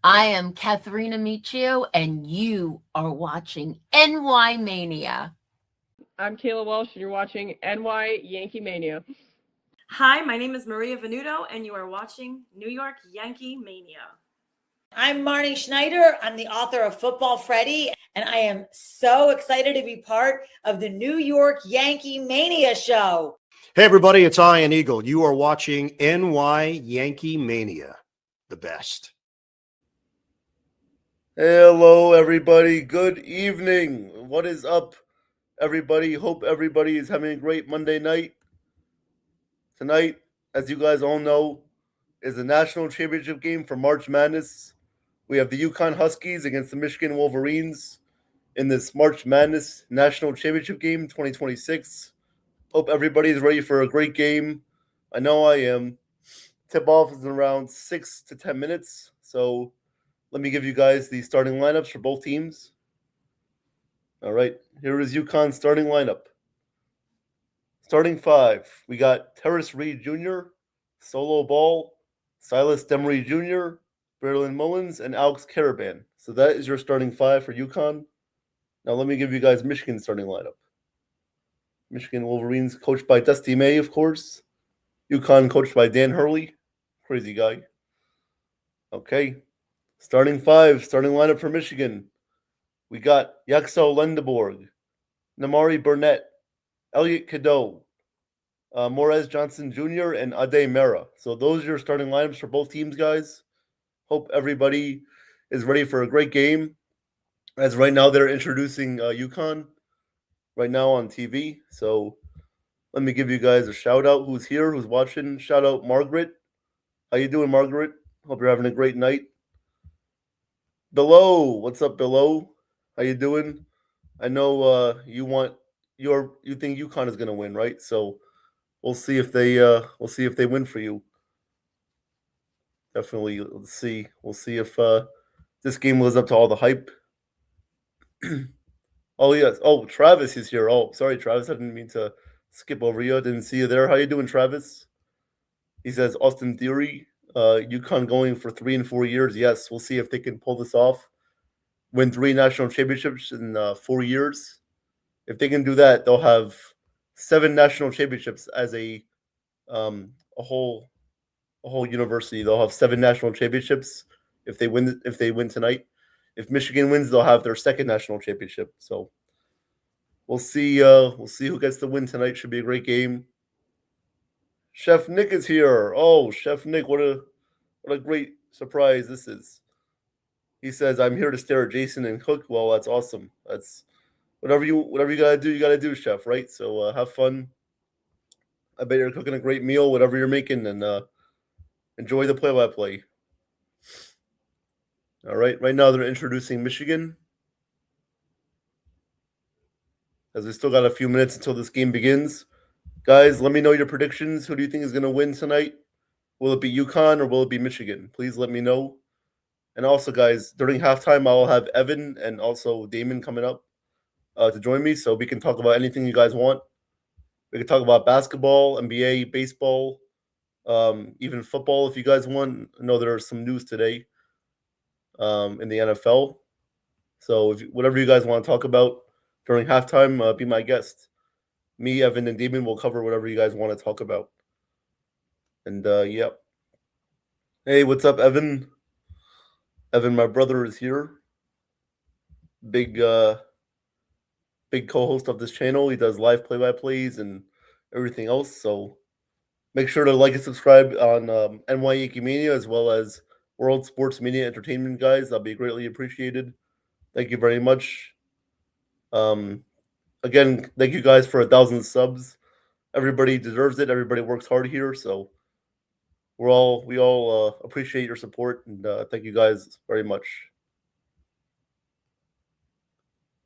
I am Katharina Michio, and you are watching NY Mania. I'm Kayla Welsh, and you're watching NY Yankee Mania. Hi, my name is Maria Venuto, and you are watching New York Yankee Mania. I'm Marnie Schneider. I'm the author of Football Freddy, and I am so excited to be part of the New York Yankee Mania show. Hey, everybody, it's Ian Eagle. You are watching NY Yankee Mania, the best. Hello, everybody. Good evening. What is up, everybody? Hope everybody is having a great Monday night. Tonight, as you guys all know, is the national championship game for March Madness. We have the UConn Huskies against the Michigan Wolverines in this March Madness National Championship game 2026. Hope everybody is ready for a great game. I know I am. Tip-off is in around 6 to 10 minutes, so let me give you guys the starting lineups for both teams. All right, here is UConn's starting lineup. Starting five, we got Terrace Reed Jr., Solo Ball, Silas Demery Jr., Berlin Mullins, and Alex Caravan. So that is your starting five for UConn. Now let me give you guys Michigan's starting lineup. Michigan Wolverines coached by Dusty May, of course. UConn coached by Dan Hurley. Crazy guy. Okay. Starting five, starting lineup for Michigan. We got Yaxel Lendeborg, Namari Burnett, Elliot Cadeau, Morez Johnson Jr., and Ade Mera. So those are your starting lineups for both teams, guys. Hope everybody is ready for a great game. As right now they're introducing UConn right now on TV. So let me give you guys a shout out who's here, who's watching. Shout out Margaret. How you doing, Margaret? Hope you're having a great night. Below, what's up, Below? How you doing? I know you think UConn is gonna win, right? So we'll see if they win for you. Definitely, let's see. We'll see if this game lives up to all the hype. Oh yes. Oh, Travis is here. Oh, sorry, Travis. I didn't mean to skip over you. I didn't see you there. How you doing, Travis? He says Austin Theory, UConn going for 3 and 4 years. Yes, we'll see if they can pull this off. Win 3 national championships in 4 years. If they can do that, they'll have 7 national championships as a whole university. They'll have 7 national championships if they win tonight. If Michigan wins, they'll have their second national championship. So we'll see. We'll see who gets the win tonight. Should be a great game. Chef Nick is here. Oh, Chef Nick, what a great surprise this is. He says, "I'm here to stare at Jason and cook." Well, that's awesome. That's whatever you gotta do. You gotta do, Chef. Right? So have fun. I bet you're cooking a great meal, whatever you're making, and enjoy the play-by-play. All right. Right now they're introducing Michigan. As we still got a few minutes until this game begins. Guys, let me know your predictions. Who do you think is going to win tonight? Will it be UConn or will it be Michigan? Please let me know. And also, guys, during halftime, I'll have Evan and also Damon coming up to join me so we can talk about anything you guys want. We can talk about basketball, NBA, baseball, even football if you guys want. I know there's some news today in the NFL. So whatever you guys want to talk about during halftime, be my guest. Me, Evan, and Damon will cover whatever you guys want to talk about. And yep. Hey, what's up, Evan? Evan, my brother, is here. Big co-host of this channel. He does live play-by-plays and everything else. So make sure to like and subscribe on NY Yankee Mania as well as World Sports Media Entertainment, guys. That'll be greatly appreciated. Thank you very much. Again, thank you guys for 1,000 subs. Everybody deserves it. Everybody works hard here, so we all appreciate your support, and thank you guys very much.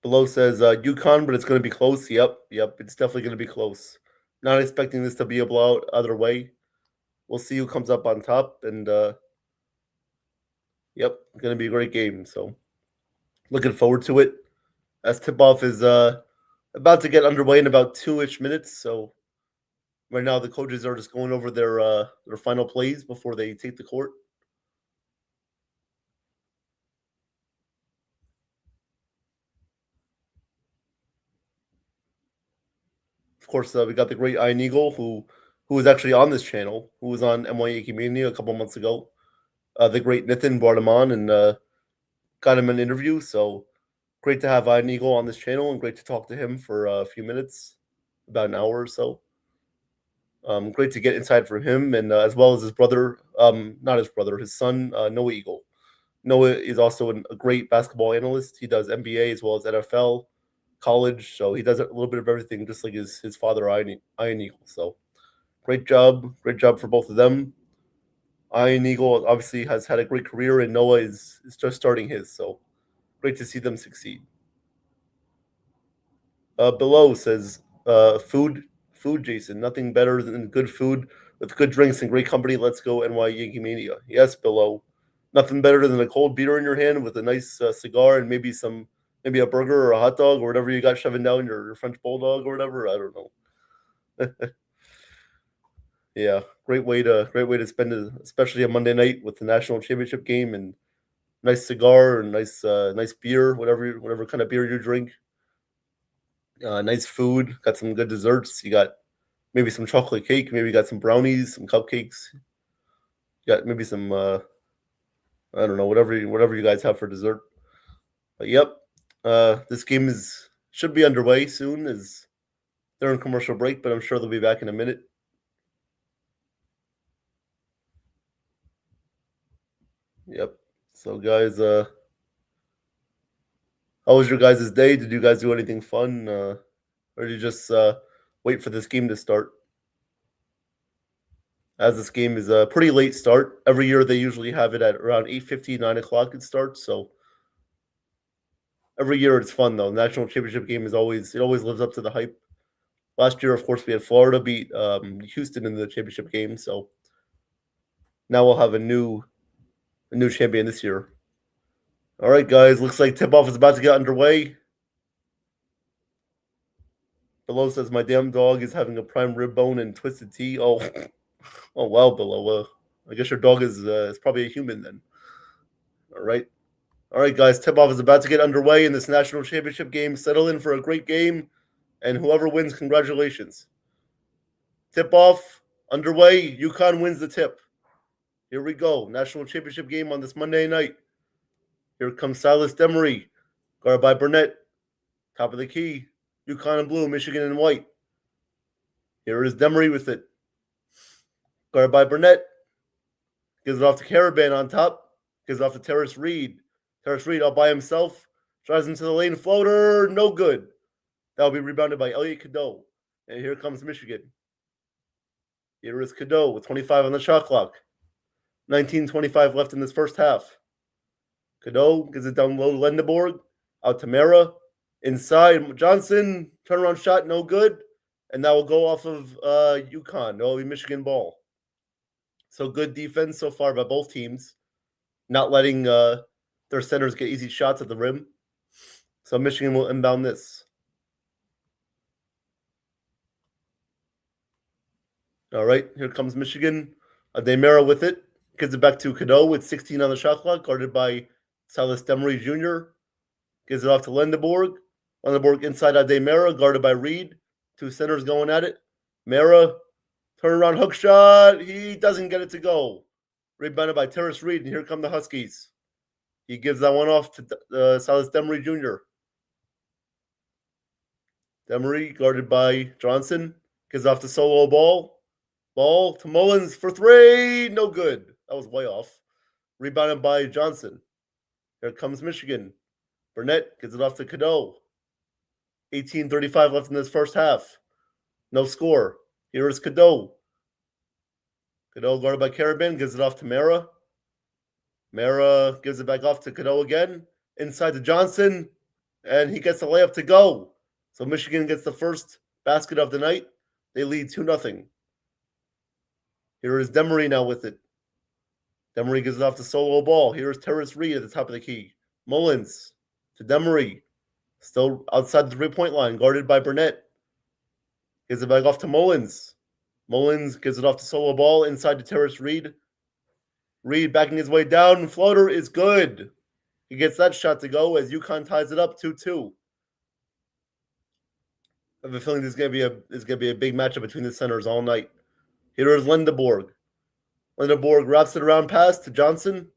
Below says UConn, but it's going to be close. Yep, it's definitely going to be close. Not expecting this to be a blowout either way. We'll see who comes up on top, and yep, it's going to be a great game. So looking forward to it. As tip-off is about to get underway in about 2-ish minutes, so right now the coaches are just going over their final plays before they take the court. course, we got the great Iron Eagle, who was actually on this channel, who was on NY Yankee Mania a couple months ago. The great Nathan brought him on and got him an interview. So great to have Iron Eagle on this channel and great to talk to him for a few minutes, about an hour or so. Great to get insight from him and as well as his brother, not his brother, his son, Noah Eagle. Noah is also a great basketball analyst. He does NBA as well as NFL, college. So he does a little bit of everything, just like his father, Iron Eagle. So great job for both of them. Iron Eagle obviously has had a great career, and Noah is just starting his. So great to see them succeed. Below says, food, Jason. Nothing better than good food with good drinks and great company. Let's go NY Yankee Mania. Yes, Below. Nothing better than a cold beer in your hand with a nice cigar and maybe a burger or a hot dog or whatever you got shoving down your French bulldog or whatever. I don't know. Yeah, great way to spend it, especially a Monday night with the national championship game and nice cigar and nice beer, whatever kind of beer you drink. Nice food, got some good desserts. You got maybe some chocolate cake, maybe you got some brownies, some cupcakes. You got maybe some I don't know, whatever you guys have for dessert. But yep, this game should be underway soon as they're in commercial break, but I'm sure they'll be back in a minute. Yep. So guys, how was your guys' day? Did you guys do anything fun? Or did you just wait for this game to start? As this game is a pretty late start. Every year they usually have it at around 8:50, 9 o'clock it starts. So every year it's fun though. The national championship game always lives up to the hype. Last year, of course, we had Florida beat Houston in the championship game. So now we'll have a new champion this year. All right, guys. Looks like tip-off is about to get underway. Below says, my damn dog is having a prime rib bone and twisted tea. Oh, oh wow, Below. I guess your dog is probably a human then. All right, guys. Tip-off is about to get underway in this national championship game. Settle in for a great game, and whoever wins, congratulations. Tip-off underway. UConn wins the tip. Here we go. National championship game on this Monday night. Here comes Silas Demery, guarded by Burnett. Top of the key. UConn in blue, Michigan in white. Here is Demery with it. Guarded by Burnett. Gives it off to Caravan on top. Gives it off to Terrace Reed. Terrace Reed all by himself. Drives into the lane. Floater. No good. That will be rebounded by Elliot Cadeau. And here comes Michigan. Here is Cadeau with 25 on the shot clock. 19:25 left in this first half. Cadeau gives it down low to Lendeborg. Out to Mara. Inside, Johnson. Turnaround shot, no good. And that will go off of UConn. That will be Michigan ball. So good defense so far by both teams. Not letting their centers get easy shots at the rim. So Michigan will inbound this. All right, here comes Michigan. Demera with it. Gives it back to Cadeau with 16 on the shot clock, guarded by Silas Demery Jr. Gives it off to Lendeborg. Lendeborg inside Demera, guarded by Reed. Two centers going at it. Mara, turnaround hook shot. He doesn't get it to go. Rebounded by Terrace Reed, and here come the Huskies. He gives that one off to Silas Demery Jr. Demery, guarded by Johnson. Gives off the solo ball. Ball to Mullins for three. No good. That was way off. Rebounded by Johnson. Here comes Michigan. Burnett gives it off to Cadeau. 18:35 left in this first half. No score. Here is Cadeau. Cadeau guarded by Caravan. Gives it off to Mara. Mara gives it back off to Cadeau again. Inside to Johnson. And he gets the layup to go. So Michigan gets the first basket of the night. They lead 2-0. Here is Demery now with it. Demery gives it off to solo ball. Here is Terrace Reed at the top of the key. Mullins to Demery. Still outside the three-point line, guarded by Burnett. Gives it back off to Mullins. Mullins gives it off to solo ball inside to Terrace Reed. Reed backing his way down. Floater is good. He gets that shot to go as UConn ties it up 2-2. I have a feeling this is gonna be a big matchup between the centers all night. Here is Lindeborg. Lindeborg wraps it around pass to Johnson.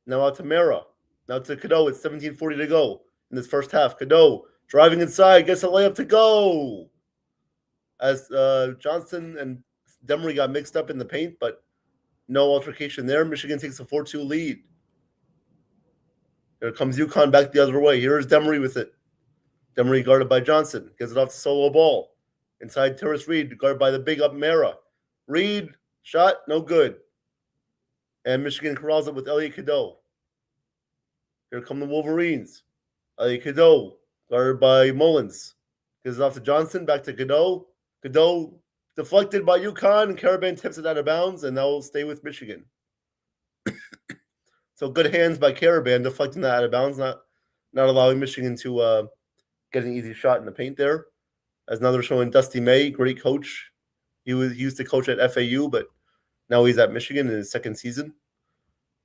Now out to Mara. Now to Cadeau. It's 17:40 to go in this first half. Cadeau driving inside, gets a layup to go. As Johnson and Demery got mixed up in the paint, but no altercation there. Michigan takes a 4-2 lead. Here comes UConn back the other way. Here's Demery with it. Demery guarded by Johnson. Gets it off to Solo Ball. Inside Terrace Reed, guarded by the big up Mara. Reed, shot, no good. And Michigan corrals it with Elliot Cadeau. Here come the Wolverines. Elliot Cadeau, guarded by Mullins. Gives it off to Johnson, back to Cadeau. Cadeau deflected by UConn, and Caravan tips it out of bounds, and that will stay with Michigan. So good hands by Caravan, deflecting that out of bounds, not allowing Michigan to get an easy shot in the paint there. As now they're showing Dusty May, great coach. He used to coach at FAU, but now he's at Michigan in his second season.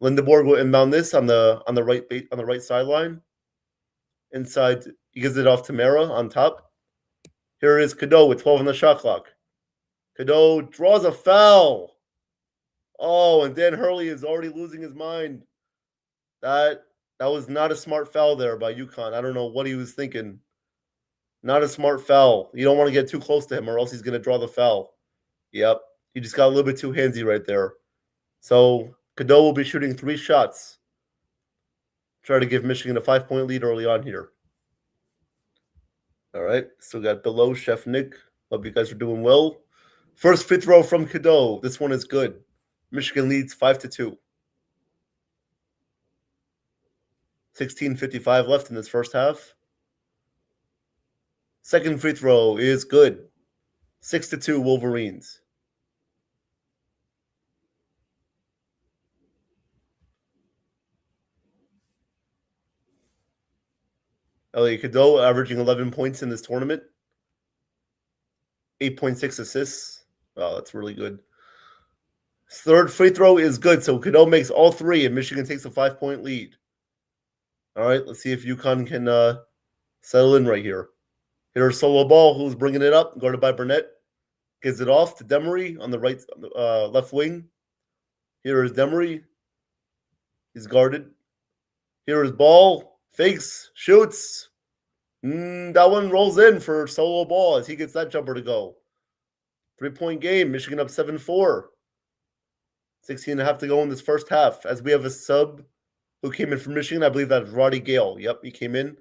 Lindeborg will inbound this on the right sideline. Inside, he gives it off to Mara on top. Here is Cadeau with 12 on the shot clock. Cadeau draws a foul. Oh, and Dan Hurley is already losing his mind. That was not a smart foul there by UConn. I don't know what he was thinking. Not a smart foul. You don't want to get too close to him or else he's going to draw the foul. Yep. He just got a little bit too handsy right there. So Cadeau will be shooting 3 shots. Try to give Michigan a 5-point lead early on here. All right. Still got below Chef Nick. Hope you guys are doing well. First free throw from Cadeau. This one is good. Michigan leads 5-2. 16:55 left in this first half. Second free throw is good. 6-2 Wolverines. Elliot Cadeau averaging 11 points in this tournament. 8.6 assists. Wow, that's really good. Third free throw is good. So Cadeau makes all 3 and Michigan takes a 5-point lead. All right, let's see if UConn can settle in right here. Here's Solo Ball, who's bringing it up, guarded by Burnett. Gives it off to Demery on the right, left wing. Here is Demery. He's guarded. Here is Ball. Fakes, shoots. That one rolls in for Solo Ball as he gets that jumper to go. 3-point game. Michigan up 7-4. 16.5 to go in this first half. As we have a sub who came in from Michigan. I believe that was Roddy Gale. Yep, he came in.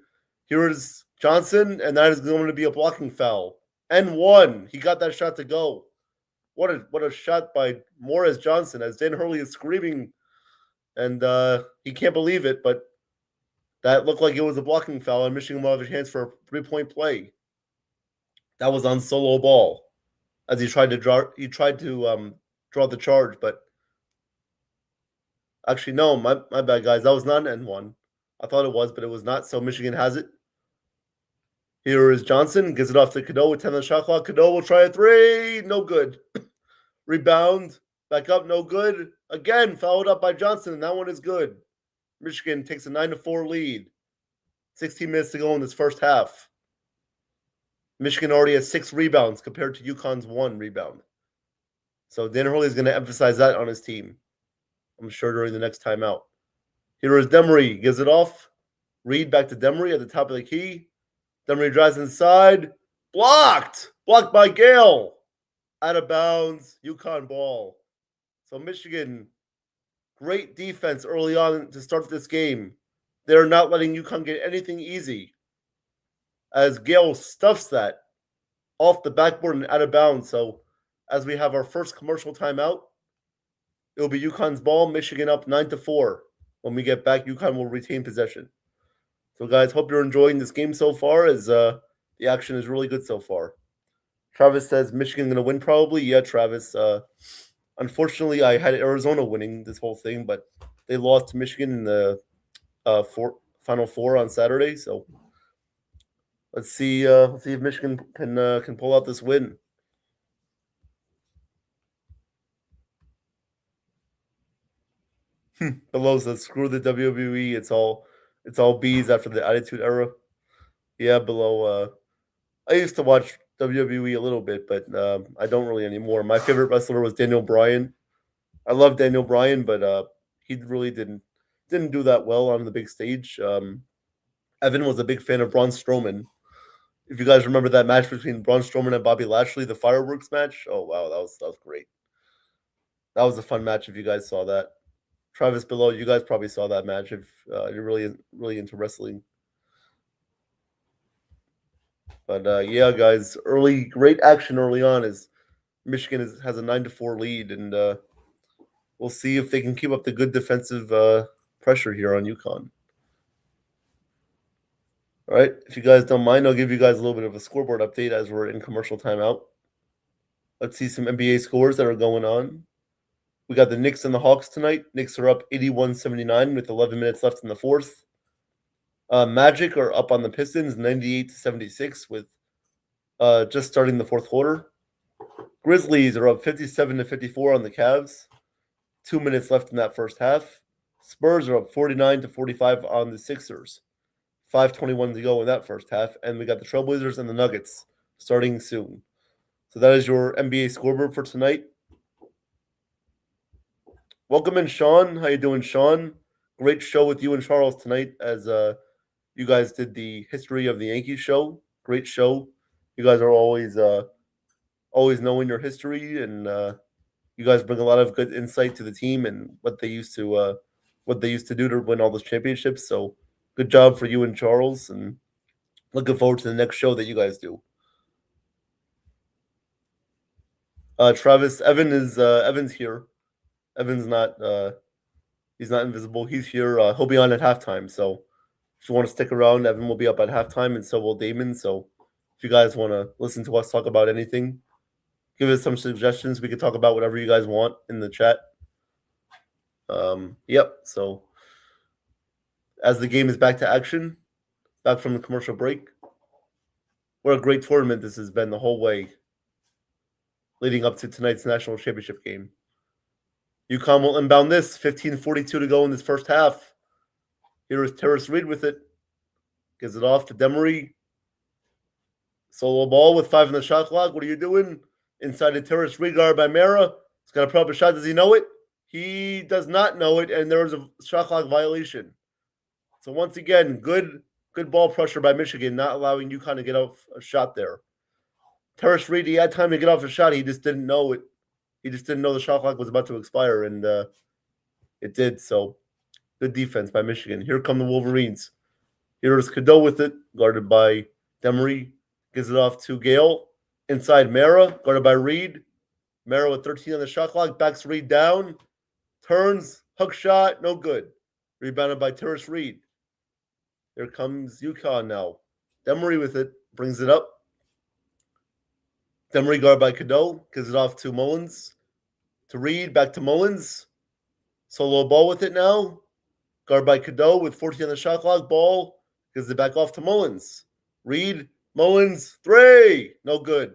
Here is Johnson, and that is going to be a blocking foul. And 1. He got that shot to go. What a shot by Morris Johnson as Dan Hurley is screaming, and he can't believe it, but that looked like it was a blocking foul, and Michigan will have a chance for a 3-point play. That was on Solo Ball as he tried to draw the charge, but actually, no, my bad, guys. That was not an N1. I thought it was, but it was not. So Michigan has it. Here is Johnson. Gives it off to Cadeau with 10 on the shot clock. Cadeau will try a 3. No good. Rebound. Back up. No good. Again, fouled up by Johnson, and that one is good. Michigan takes a 9-4 lead. 16 minutes to go in this first half. Michigan already has 6 rebounds compared to UConn's 1 rebound. So Dan Hurley is going to emphasize that on his team, I'm sure, during the next timeout. Here is Demery. Gives it off. Reed back to Demery at the top of the key. Demery drives inside. Blocked. Blocked by Gale. Out of bounds. UConn ball. So Michigan, great defense early on to start this game. They're not letting UConn get anything easy, as Gale stuffs that off the backboard and out of bounds. So as we have our first commercial timeout, it will be UConn's ball. Michigan up 9-4. When we get back, UConn will retain possession. So, guys, hope you're enjoying this game so far, as the action is really good so far. Travis says Michigan going to win probably. Yeah, Travis. Unfortunately, I had Arizona winning this whole thing, but they lost to Michigan in the Final Four on Saturday. So let's see if Michigan can pull out this win. Below says screw the WWE. It's all B's after the Attitude Era. Yeah, below. I used to watch WWE a little bit, but I don't really anymore. My favorite wrestler was Daniel Bryan. I love Daniel Bryan, but he really didn't do that well on the big stage. Evan was a big fan of Braun Strowman. If you guys remember that match between Braun Strowman and Bobby Lashley, the fireworks match, oh wow, that was great. That was a fun match. If you guys saw that, Travis below, you guys probably saw that match if you're really into wrestling. But yeah, guys, great action early on as Michigan has a 9-4 lead, and we'll see if they can keep up the good defensive pressure here on UConn. All right, if you guys don't mind, I'll give you guys a little bit of a scoreboard update as we're in commercial timeout. Let's see some NBA scores that are going on. We got the Knicks and the Hawks tonight. Knicks are up 81-79 with 11 minutes left in the fourth. Magic are up on the Pistons 98-76 with just starting the fourth quarter. Grizzlies are up 57-54 on the Cavs. 2 minutes left in that first half. Spurs are up 49-45 on the Sixers. 5:21 to go in that first half. And we got the Trailblazers and the Nuggets starting soon. So that is your NBA scoreboard for tonight. Welcome in, Sean. How you doing, Sean? Great show with you and Charles tonight as you guys did the history of the Yankees show. Great show. You guys are always knowing your history, and you guys bring a lot of good insight to the team and what they used to do to win all those championships. So good job for you and Charles, and looking forward to the next show that you guys do. Travis, Evan's here. Evan's not he's not invisible. He's here. He'll be on at halftime. So if you want to stick around, Evan will be up at halftime, and so will Damon. So if you guys want to listen to us talk about anything, give us some suggestions. We can talk about whatever you guys want in the chat. Yep. So as the game is back to action, back from the commercial break, what a great tournament this has been the whole way leading up to tonight's national championship game. UConn will inbound this. 15:42 to go in this first half. Here is Terrace Reed with it. Gives it off to Demery. Solo ball with 5 in the shot clock. What are you doing? Inside to Terrace Reed, guard by Mara. He's got a proper shot. Does he know it? He does not know it, and there is a shot clock violation. So once again, good ball pressure by Michigan, not allowing UConn to get off a shot there. Terrace Reed, he had time to get off a shot. He just didn't know it. He just didn't know the shot clock was about to expire, and it did. So good defense by Michigan. Here come the Wolverines. Here is Cadeau with it, guarded by Demery. Gives it off to Gale. Inside Mara, guarded by Reed. Mara with 13 on the shot clock. Backs Reed down. Turns. Hook shot. No good. Rebounded by Terrace Reed. Here comes UConn now. Demery with it. Brings it up. Demery guarded by Cadeau. Gives it off to Mullins. To Reed. Back to Mullins. Solo ball with it now. Guarded by Cadeau with 14 on the shot clock. Ball. Gives it back off to Mullins. Reed. Mullins. 3. No good.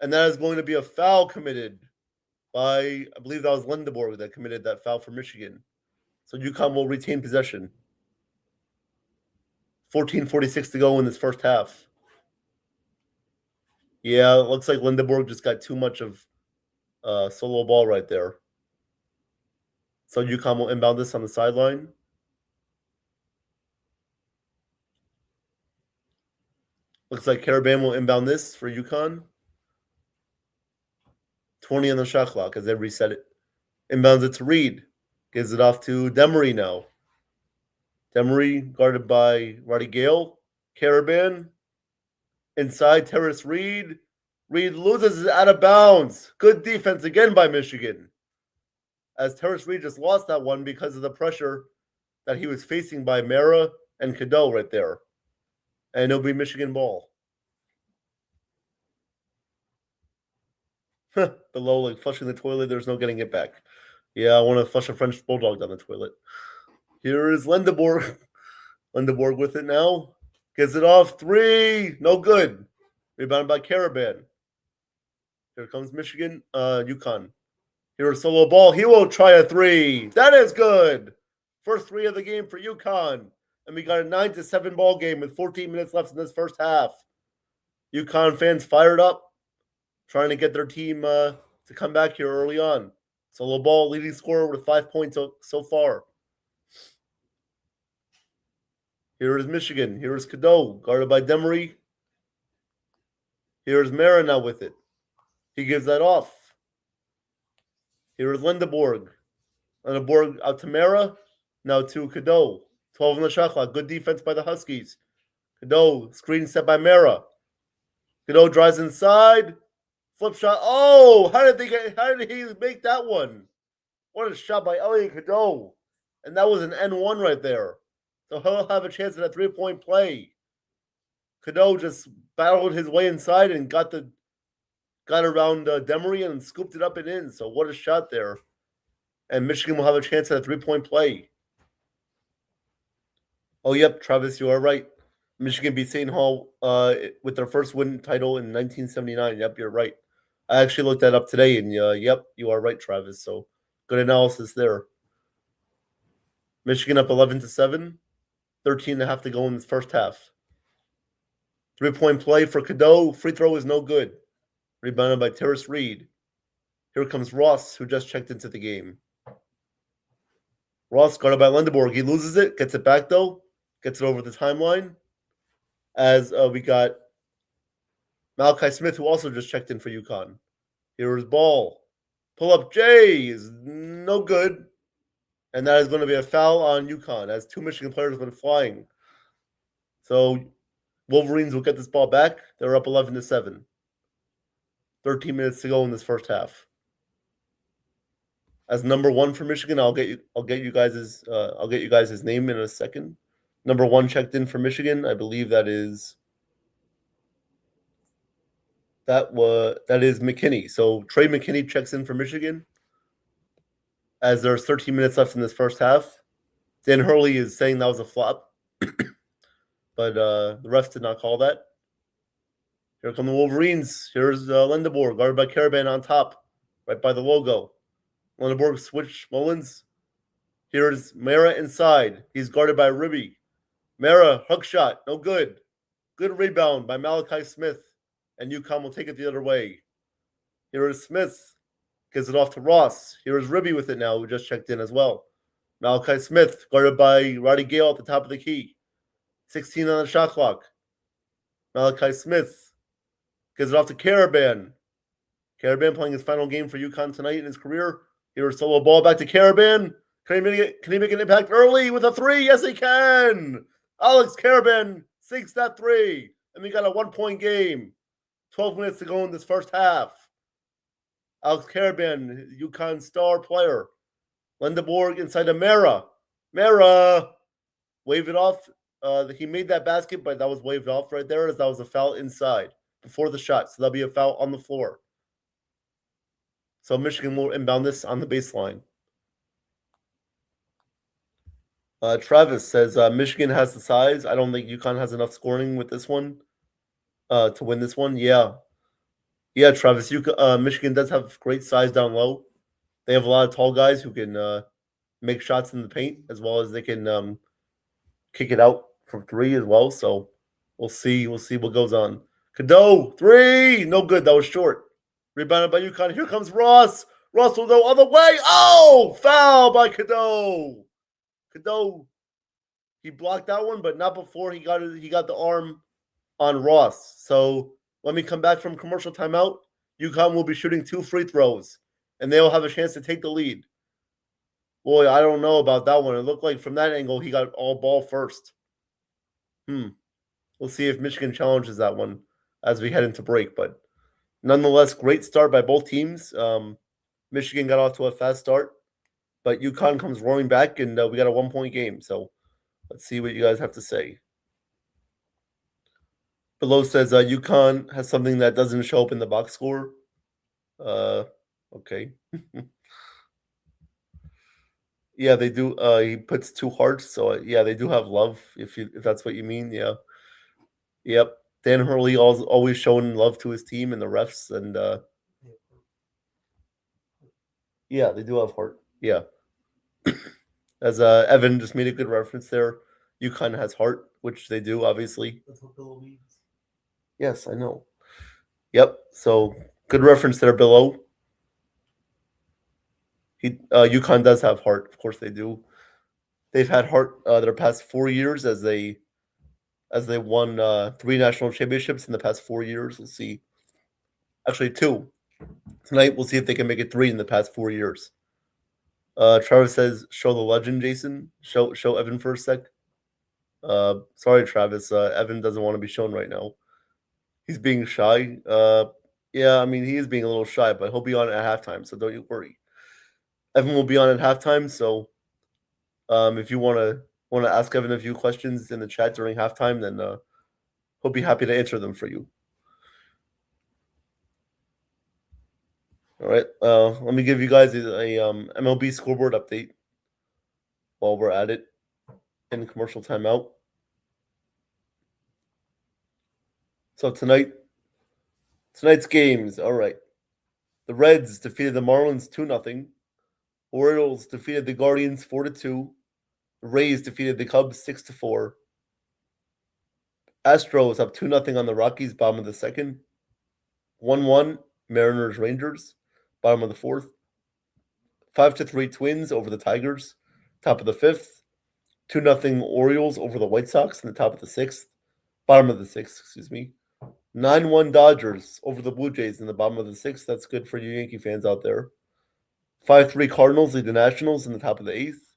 And that is going to be a foul committed by, I believe that was Lindeborg that committed that foul for Michigan. So UConn will retain possession. 14:46 to go in this first half. Yeah, it looks like Lindeborg just got too much of solo ball right there. So UConn will inbound this on the sideline. Looks like Caravan will inbound this for UConn. 20 on the shot clock as they reset it. Inbounds it to Reed. Gives it off to Demery now. Demery guarded by Roddy Gale. Caravan. Inside Terrace Reed. Reed loses it out of bounds. Good defense again by Michigan. As Terrace Reed just lost that one because of the pressure that he was facing by Mara and Cadeau right there. And it'll be Michigan ball. Below, like flushing the toilet, there's no getting it back. Yeah, I want to flush a French bulldog down the toilet. Here is Lindeborg. Lindeborg with it now. Gets it off. 3. No good. Rebounded by Caravan. Here comes Michigan. UConn. Here is solo ball. He will try a 3. That is good. First 3 of the game for UConn. And we got a 9-7 ball game with 14 minutes left in this first half. UConn fans fired up, trying to get their team to come back here early on. Solo ball, leading scorer with 5 points so far. Here is Michigan. Here is Cadeau, guarded by Demery. Here is Mara now with it. He gives that off. Here is Lindeborg. Lindeborg out to Mara. Now to Cadeau. 12 on the shot clock. Good defense by the Huskies. Cadeau, screen set by Mara. Cadeau drives inside. Flip shot. Oh, how did he make that one? What a shot by Elliot Cadeau. And that was an N1 right there. So he'll have a chance at a 3-point play. Cadeau just battled his way inside and got around Demery and scooped it up and in. So what a shot there. And Michigan will have a chance at a 3-point play. Oh, yep, Travis, you are right. Michigan beat Seton Hall with their first win title in 1979. Yep, you're right. I actually looked that up today, and yep, you are right, Travis. So good analysis there. Michigan up 11-7, 13.5 to go in this first half. 3-point play for Cadeau. Free throw is no good. Rebounded by Terrace Reed. Here comes Ross, who just checked into the game. Ross guarded by Lindeborg. He loses it, gets it back though, gets it over the timeline. As we got Malachi Smith, who also just checked in for UConn. Here is Ball. Pull up J is no good. And that is going to be a foul on UConn as 2 Michigan players have been flying. So Wolverines will get this ball back. They're up 11-7. 13 minutes to go in this first half. As number 1 for Michigan, I'll get you guys his name in a second. Number 1 checked in for Michigan. I believe that is McKinney. So Trey McKinney checks in for Michigan. As there's 13 minutes left in this first half. Dan Hurley is saying that was a flop. But the refs did not call that. Here come the Wolverines. Here's Lindeborg, guarded by Caravan on top, right by the logo. Lindeborg switch Mullins. Here's Mara inside. He's guarded by Ribby. Mara, hook shot, no good. Good rebound by Malachi Smith. And UConn will take it the other way. Here is Smith. Gives it off to Ross. Here is Ribby with it now, who just checked in as well. Malachi Smith, guarded by Roddy Gale at the top of the key. 16 on the shot clock. Malachi Smith gives it off to Caravan. Caravan playing his final game for UConn tonight in his career. Here's solo ball back to Caravan. Can he make an impact early with a 3? Yes, he can. Alex Caravan sinks that 3. And we got a 1-point game. 12 minutes to go in this first half. Alex Caravan, UConn star player. Lindeborg inside to Mara. Mara wave it off. He made that basket, but that was waved off right there as that was a foul inside before the shot. So that'll be a foul on the floor. So Michigan will inbound this on the baseline. Travis says Michigan has the size. I don't think UConn has enough scoring with this one to win this one. Yeah, Travis. Michigan does have great size down low. They have a lot of tall guys who can make shots in the paint as well as they can kick it out from 3 as well. So we'll see what goes on. Cadeau 3, no good. That was short. Rebounded by UConn. Here comes Ross. Ross will go other way. Oh, foul by Cadeau. Cadeau, he blocked that one, but not before he got the arm on Ross. So when we come back from commercial timeout, UConn will be shooting 2 free throws, and they will have a chance to take the lead. Boy, I don't know about that one. It looked like from that angle he got all ball first. We'll see if Michigan challenges that one as we head into break. But nonetheless, great start by both teams. Michigan got off to a fast start, but UConn comes roaring back, and we got a 1-point game. So let's see what you guys have to say. Below says UConn has something that doesn't show up in the box score. Okay. Yeah, they do. He puts 2 hearts, so yeah, they do have love. If that's what you mean, yeah. Yep. Dan Hurley always showing love to his team and the refs, and yeah, they do have heart. Yeah. As Evan just made a good reference there, UConn has heart, which they do, obviously. That's what Bill means. Yes, I know. Yep. So good reference there below. UConn does have heart. Of course they do. They've had heart their past 4 years as they won 3 national championships in the past 4 years. We'll see. Actually, 2. Tonight we'll see if they can make it 3 in the past 4 years. Travis says, "Show the legend, Jason. Show Evan for a sec." Sorry, Travis. Evan doesn't want to be shown right now. He's being shy. Yeah, I mean he is being a little shy, but he'll be on at halftime, so don't you worry. Evan will be on at halftime, so if you want to ask Evan a few questions in the chat during halftime, then he'll be happy to answer them for you. All right. Let me give you guys a MLB scoreboard update while we're at it in commercial timeout. So tonight's games. All right. The Reds defeated the Marlins 2-0. Orioles defeated the Guardians 4-2. The Rays defeated the Cubs 6-4. Astros up 2-0 on the Rockies, bottom of the second. 1-1 Mariners Rangers, bottom of the fourth. 5-3 Twins over the Tigers, top of the fifth. 2-0 Orioles over the White Sox in the top of the sixth, bottom of the sixth, excuse me. 9-1 Dodgers over the Blue Jays in the bottom of the sixth. That's good for you Yankee fans out there. 5-3 Cardinals lead the Nationals in the top of the eighth.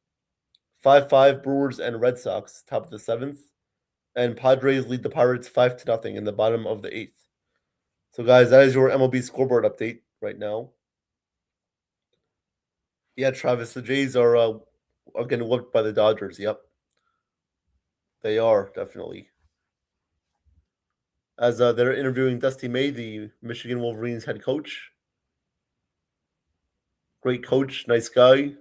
5-5 Brewers and Red Sox, top of the seventh. And Padres lead the Pirates 5-0 in the bottom of the eighth. So, guys, that is your MLB scoreboard update right now. Yeah, Travis, the Jays are getting whooped by the Dodgers. Yep, they are definitely. As they're interviewing Dusty May, the Michigan Wolverines head coach. Great coach, nice guy.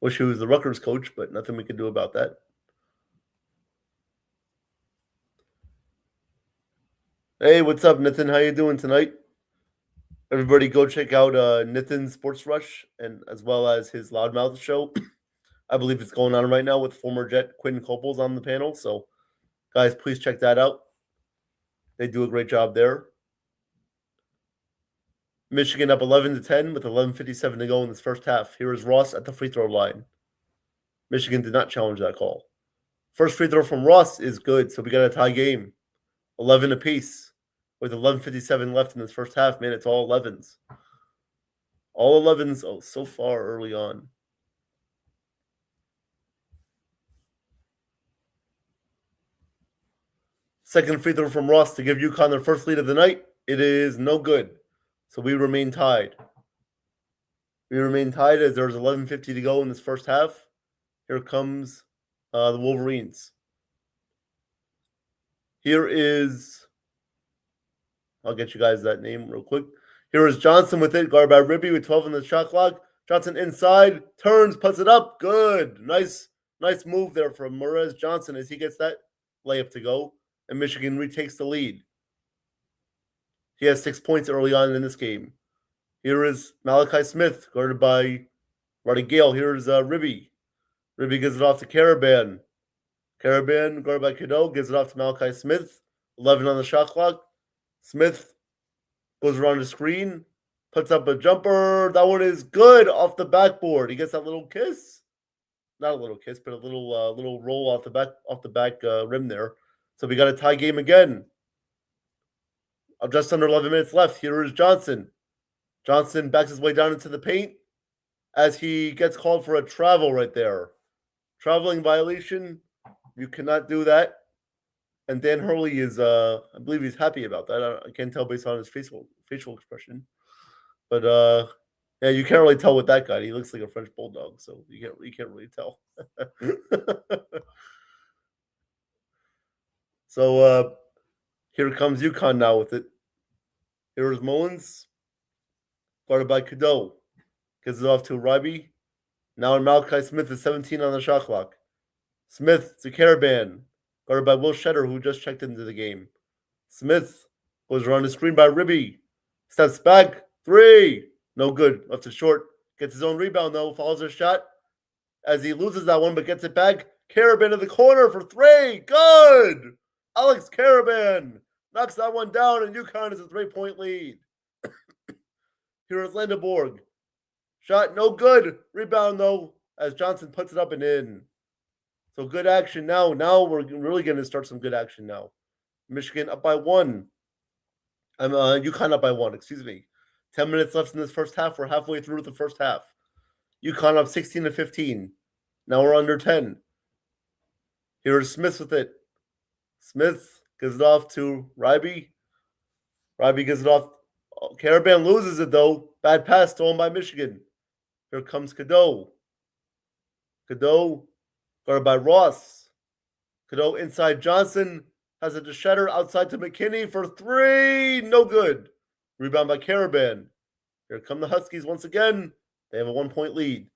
Wish he was the Rutgers coach, but nothing we can do about that. Hey, what's up, Nathan? How you doing tonight? Everybody go check out Nathan's Sports Rush and as well as his Loudmouth show. I believe it's going on right now with former Jet Quinn Copels on the panel. So, guys, please check that out. They do a great job there. Michigan up 11-10 with 11:57 to go in this first half. Here is Ross at the free throw line. Michigan did not challenge that call. First free throw from Ross is good, so we got a tie game. 11 apiece with 11:57 left in this first half. Man, it's all 11s. All 11s so far early on. Second free throw from Ross to give UConn their first lead of the night. It is no good. So we remain tied. We remain tied as there's 11:50 to go in this first half. Here comes the Wolverines. Here is, I'll get you guys that name real quick. Here is Johnson with it, guarded by Ribby with 12 on the shot clock. Johnson inside, turns, puts it up. Good. Nice move there from Morez Johnson as he gets that layup to go. And Michigan retakes the lead. He has 6 points early on in this game. Here is Malachi Smith, guarded by Roddy Gale. Here's Ribby. Ribby gives it off to Caravan. Caravan, guarded by Cadeau, gives it off to Malachi Smith. 11 on the shot clock. Smith goes around the screen, puts up a jumper. That one is good off the backboard. He gets that little kiss. Not a little kiss, but a little roll off the back rim there. So we got a tie game again. Just under 11 minutes left. Here is Johnson. Johnson backs his way down into the paint as he gets called for a travel right there. Traveling violation. You cannot do that. And Dan Hurley is, I believe he's happy about that. I can't tell based on his facial expression. But, yeah, you can't really tell with that guy. He looks like a French bulldog, so you can't really tell. So, here comes UConn now with it. Here is Mullins, guarded by Cadeau. Gives it off to Ryby. Now Malachi Smith is 17 on the shot clock. Smith to Caravan, guarded by Will Shetter, who just checked into the game. Smith goes around the screen by Ribby. Steps back. 3. No good. Left it short. Gets his own rebound, though. Follows his shot as he loses that one, but gets it back. Caravan in the corner for 3. Good. Alex Caravan. knocks that one down, and UConn is a 3-point lead. Here is Landeborg. Shot no good. Rebound though, as Johnson puts it up and in. So good action now. Now we're really going to start some good action now. Michigan up by 1. UConn up by 1, excuse me. 10 minutes left in this first half. We're halfway through the first half. UConn up 16-15. Now we're under 10. Here's Smith with it. Smith gives it off to Ryby. Ryby gives it off. Caravan loses it though. Bad pass stolen by Michigan. Here comes Cadeau. Cadeau guarded by Ross. Cadeau inside Johnson. Has it to Shetter outside to McKinney for 3. No good. Rebound by Caravan. Here come the Huskies once again. They have a 1-point lead.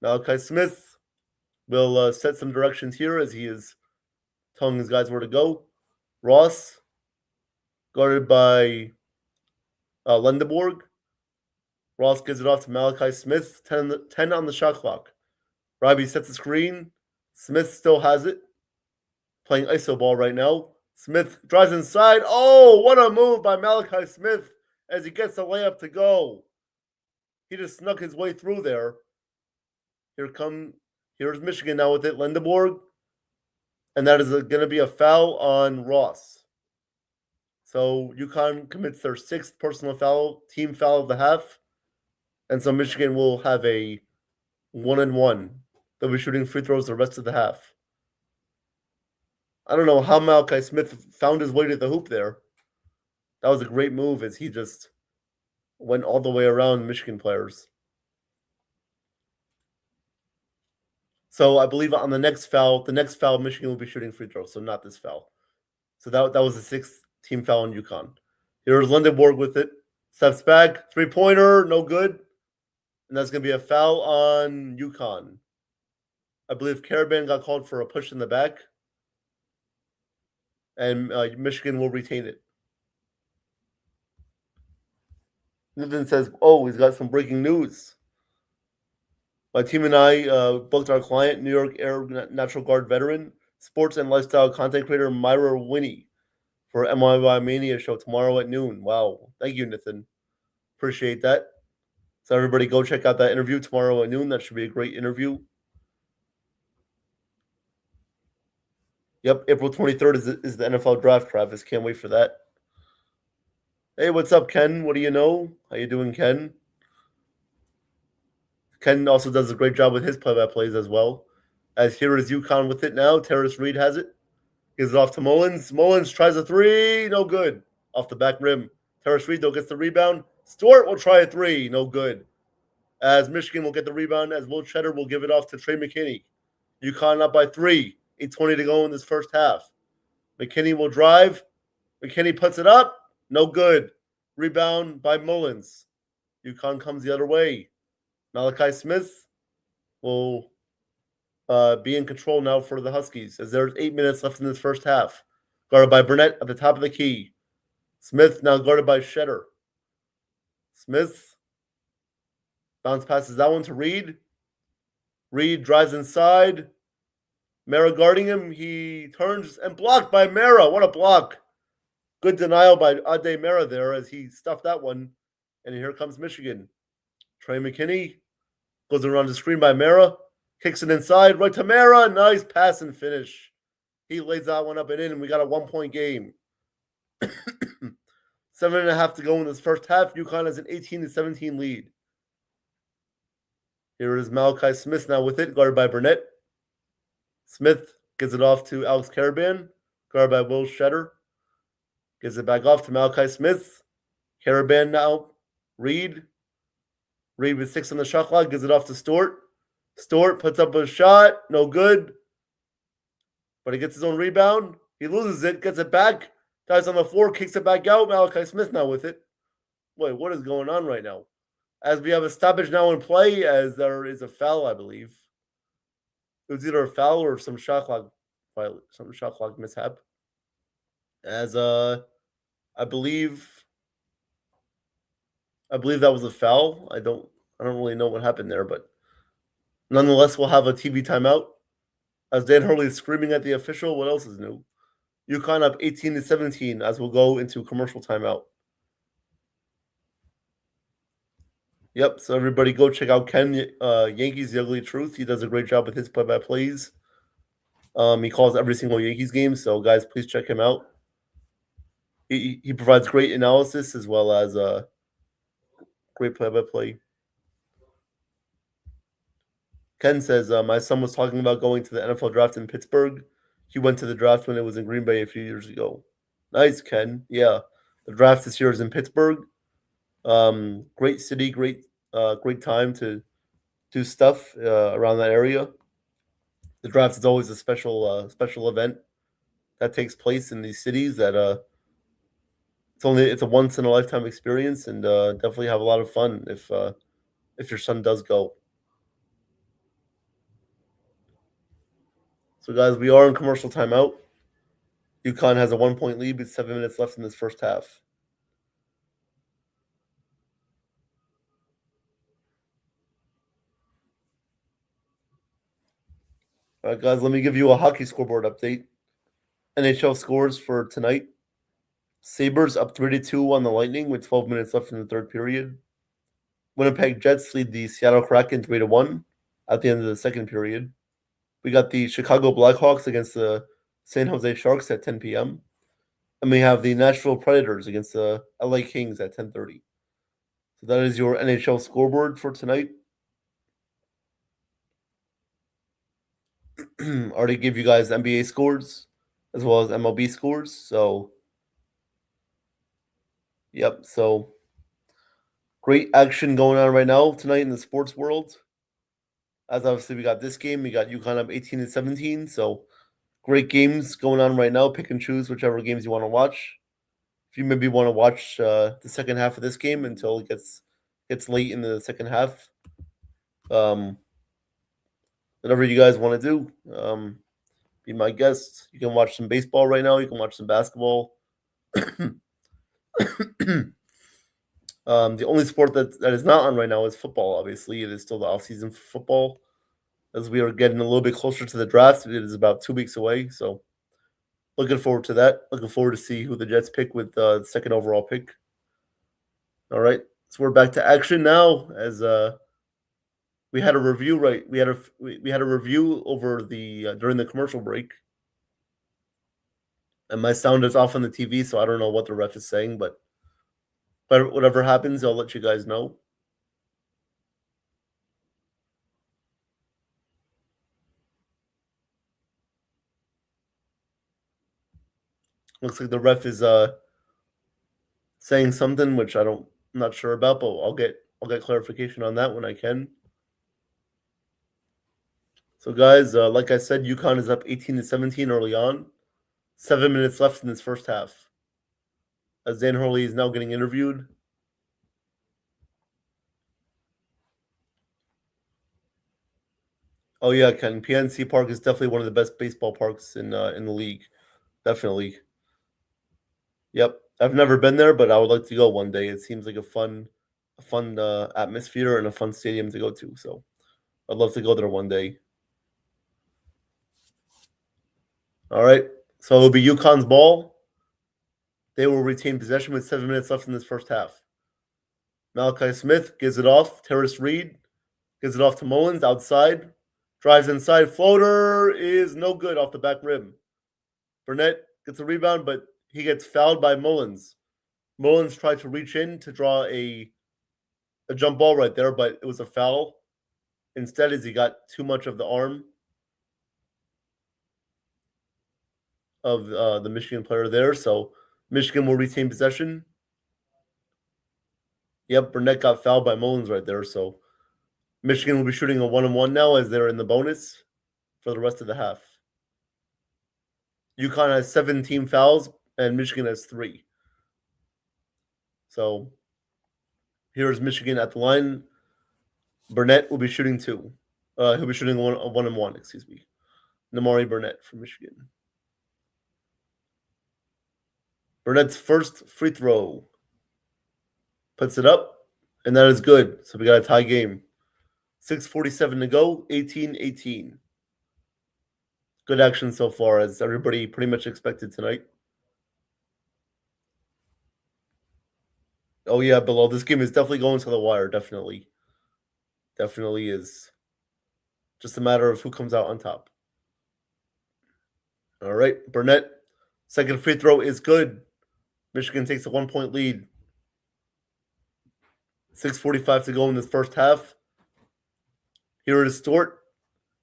Malachi Smith will set some directions here as he is telling his guys where to go. Ross, guarded by Lundeborg. Ross gives it off to Malachi Smith. 10 on the shot clock. Ryby sets the screen. Smith still has it. Playing iso ball right now. Smith drives inside. Oh, what a move by Malachi Smith as he gets the layup to go. He just snuck his way through there. Here's Michigan now with it. Lindeborg. And that is going to be a foul on Ross. So UConn commits their 6th personal foul, team foul of the half. And so Michigan will have a 1-1. They'll be shooting free throws the rest of the half. I don't know how Malachi Smith found his way to the hoop there. That was a great move as he just went all the way around Michigan players. So I believe on the next foul, Michigan will be shooting free throws, so not this foul. So that was the 6th team foul on UConn. Here's Lindenborg with it. Steps back, 3-pointer, no good. And that's going to be a foul on UConn. I believe Caravan got called for a push in the back. And Michigan will retain it. Nathan says, oh, he's got some breaking news. My team and I booked our client, New York Air National Guard veteran, sports and lifestyle content creator Myra Winnie for NY Mania show tomorrow at noon. Wow. Thank you, Nathan. Appreciate that. So everybody go check out that interview tomorrow at noon. That should be a great interview. Yep, April 23rd is the NFL draft, Travis. Can't wait for that. Hey, what's up, Ken? What do you know? How you doing, Ken? Ken also does a great job with his play-by-plays as well. As here is UConn with it now. Terrace Reed has it. Gives it off to Mullins. Mullins tries a 3. No good. Off the back rim. Terrace Reed, though, gets the rebound. Stewart will try a 3. No good. As Michigan will get the rebound, as Will Cheddar will give it off to Trey McKinney. UConn up by 3. 8:20 to go in this first half. McKinney will drive. McKinney puts it up. No good. Rebound by Mullins. UConn comes the other way. Malachi Smith will be in control now for the Huskies as there's 8 minutes left in this first half. Guarded by Burnett at the top of the key. Smith now guarded by Shetter. Smith bounce passes that one to Reed. Reed drives inside. Mara guarding him. He turns and blocked by Mara. What a block. Good denial by Ade Mara there as he stuffed that one. And here comes Michigan. Trey McKinney goes around the screen by Mara. Kicks it inside right to Mara. Nice pass and finish. He lays that one up and in, and we got a 1-point game. 7.5 to go in this first half. UConn has an 18-17 lead. Here is Malachi Smith now with it, guarded by Burnett. Smith gives it off to Alex Caravan, guarded by Will Shetter. Gives it back off to Malachi Smith. Caravan now. Reed. Reed with 6 on the shot clock. Gives it off to Stewart. Stewart puts up a shot. No good. But he gets his own rebound. He loses it. Gets it back. Dives on the floor. Kicks it back out. Malachi Smith now with it. Wait, what is going on right now? As we have a stoppage now in play, as there is a foul, I believe. It was either a foul or some shot clock mishap. As I believe that was a foul. I don't really know what happened there, but nonetheless, we'll have a TV timeout. As Dan Hurley is screaming at the official, what else is new? UConn up 18-17 as we'll go into commercial timeout. Yep, so everybody go check out Ken, Yankees The Ugly Truth. He does a great job with his play-by-plays. He calls every single Yankees game, so guys, please check him out. He provides great analysis as well as great play-by-play. Ken says, my son was talking about going to the NFL draft in Pittsburgh. He went to the draft when it was in Green Bay a few years ago. Nice, Ken. Yeah, the draft this year is in Pittsburgh. Great city, great time to do stuff around that area. The draft is always a special event that takes place in these cities. That it's a once in a lifetime experience, and definitely have a lot of fun if your son does go. So, guys, we are in commercial timeout. UConn has a 1-point lead with 7 minutes left in this first half. All right, guys, let me give you a hockey scoreboard update. NHL scores for tonight. Sabres up 3-2 on the Lightning with 12 minutes left in the third period. Winnipeg Jets lead the Seattle Kraken 3-1 at the end of the second period. We got the Chicago Blackhawks against the San Jose Sharks at 10 p.m. And we have the Nashville Predators against the LA Kings at 10:30. So that is your NHL scoreboard for tonight. Already gave you guys NBA scores as well as MLB scores. So, yep. So, great action going on right now tonight in the sports world. As obviously we got this game, we got UConn up 18-17. So, great games going on right now. Pick and choose whichever games you want to watch. If you maybe want to watch the second half of this game until it gets late in the second half, whatever you guys want to do, be my guest. You can watch some baseball right now. You can watch some basketball. The only sport that is not on right now is football. Obviously, it is still the off season for football, as we are getting a little bit closer to the draft. It is about 2 weeks away, so looking forward to that. Looking forward to see who the Jets pick with the second overall pick. All right, so we're back to action now. As we had a review, right? We had a review over the during the commercial break, and my sound is off on the TV, so I don't know what the ref is saying, but whatever happens, I'll let you guys know. Looks like the ref is saying something which I'm not sure about, but I'll get clarification on that when I can. So, guys, like I said, UConn is up 18-17 early on. 7 minutes left in this first half. As Dan Hurley is now getting interviewed. Oh yeah, Ken. PNC Park is definitely one of the best baseball parks in the league. Definitely. Yep, I've never been there, but I would like to go one day. It seems like a fun atmosphere and a fun stadium to go to. So, I'd love to go there one day. All right, so it'll be UConn's ball. They will retain possession with 7 minutes left in this first half. Malachi Smith gives it off. Terrace Reed gives it off to Mullins outside. Drives inside. Floater is no good off the back rim. Burnett gets a rebound, but he gets fouled by Mullins. Mullins tried to reach in to draw a jump ball right there, but it was a foul. Instead, as he got too much of the arm of the Michigan player there. So Michigan will retain possession. Yep, Burnett got fouled by Mullins right there. So Michigan will be shooting a 1-on-1 now as they're in the bonus for the rest of the half. UConn has 7 team fouls and Michigan has 3. So here's Michigan at the line. Burnett will be shooting 2. He'll be shooting a 1-on-1, excuse me. Namari Burnett from Michigan. Burnett's first free throw. Puts it up, and that is good. So we got a tie game. 6:47 to go, 18-18. Good action so far, as everybody pretty much expected tonight. Oh yeah, Bilal, this game is definitely going to the wire. Definitely is. Just a matter of who comes out on top. All right, Burnett, second free throw is good. Michigan takes a 1-point lead. 6:45 to go in this first half. Here is Stewart.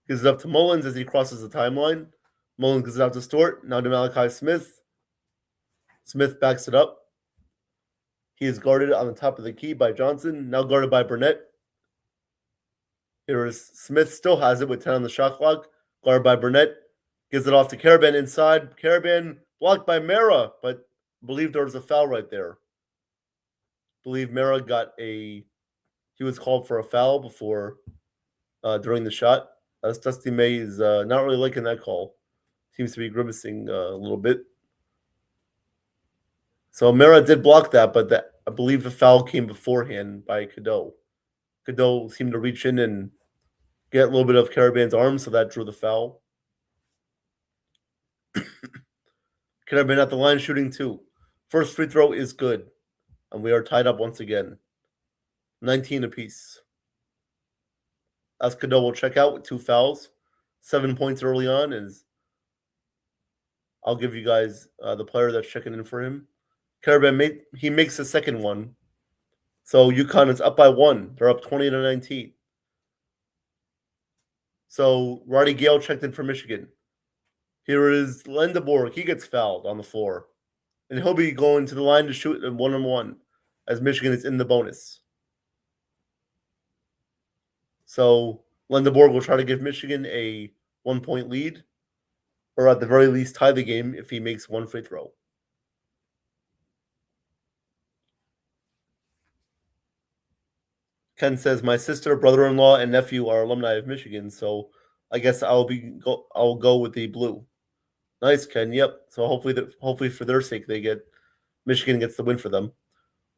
Gives it up to Mullins as he crosses the timeline. Mullins gives it out to Stewart. Now to Malachi Smith. Smith backs it up. He is guarded on the top of the key by Johnson. Now guarded by Burnett. Here is Smith. Still has it with 10 on the shot clock. Guarded by Burnett. Gives it off to Caravan inside. Caravan blocked by Mara, but I believe there was a foul right there. I believe Mara he was called for a foul before during the shot. Dusty May is not really liking that call. Seems to be grimacing a little bit. So Mara did block that, but I believe the foul came beforehand by Cadeau. Cadeau seemed to reach in and get a little bit of Caravan's arm, so that drew the foul. Caravan at the line shooting 2. First free throw is good, and we are tied up once again. 19 apiece. As Cadeau will check out with 2 fouls. 7 points early on is. I'll give you guys the player that's checking in for him. Caravan he makes the second one. So UConn is up by 1. They're up 20-19. So Roddy Gale checked in for Michigan. Here is Lendeborg. He gets fouled on the floor. And he'll be going to the line to shoot a 1-on-1 as Michigan is in the bonus. So Lendeborg will try to give Michigan a 1-point lead, or at the very least tie the game if he makes 1 free throw. Ken says, my sister, brother-in-law, and nephew are alumni of Michigan, so I guess I'll go with the blue. Nice, Ken. Yep. So hopefully for their sake Michigan gets the win for them.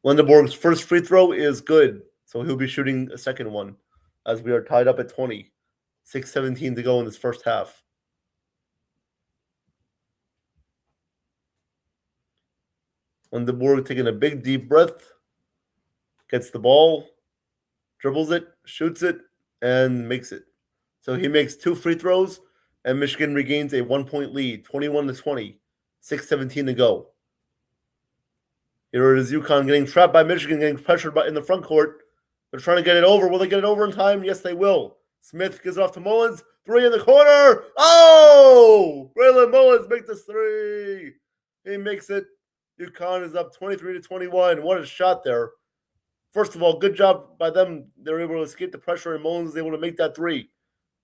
Lendeborg's first free throw is good, so he'll be shooting a second one as we are tied up at 20. 6:17 to go in this first half. Lendeborg taking a big deep breath, gets the ball, dribbles it, shoots it, and makes it. So he makes 2 free throws, and Michigan regains a 1-point lead, 21-20, 6:17 to go. Here it is UConn getting trapped by Michigan, getting pressured in the front court. They're trying to get it over. Will they get it over in time? Yes, they will. Smith gives it off to Mullins. 3 in the corner. Oh! Braylon Mullins makes the 3. He makes it. UConn is up 23-21. What a shot there. First of all, good job by them. They were able to escape the pressure, and Mullins was able to make that 3.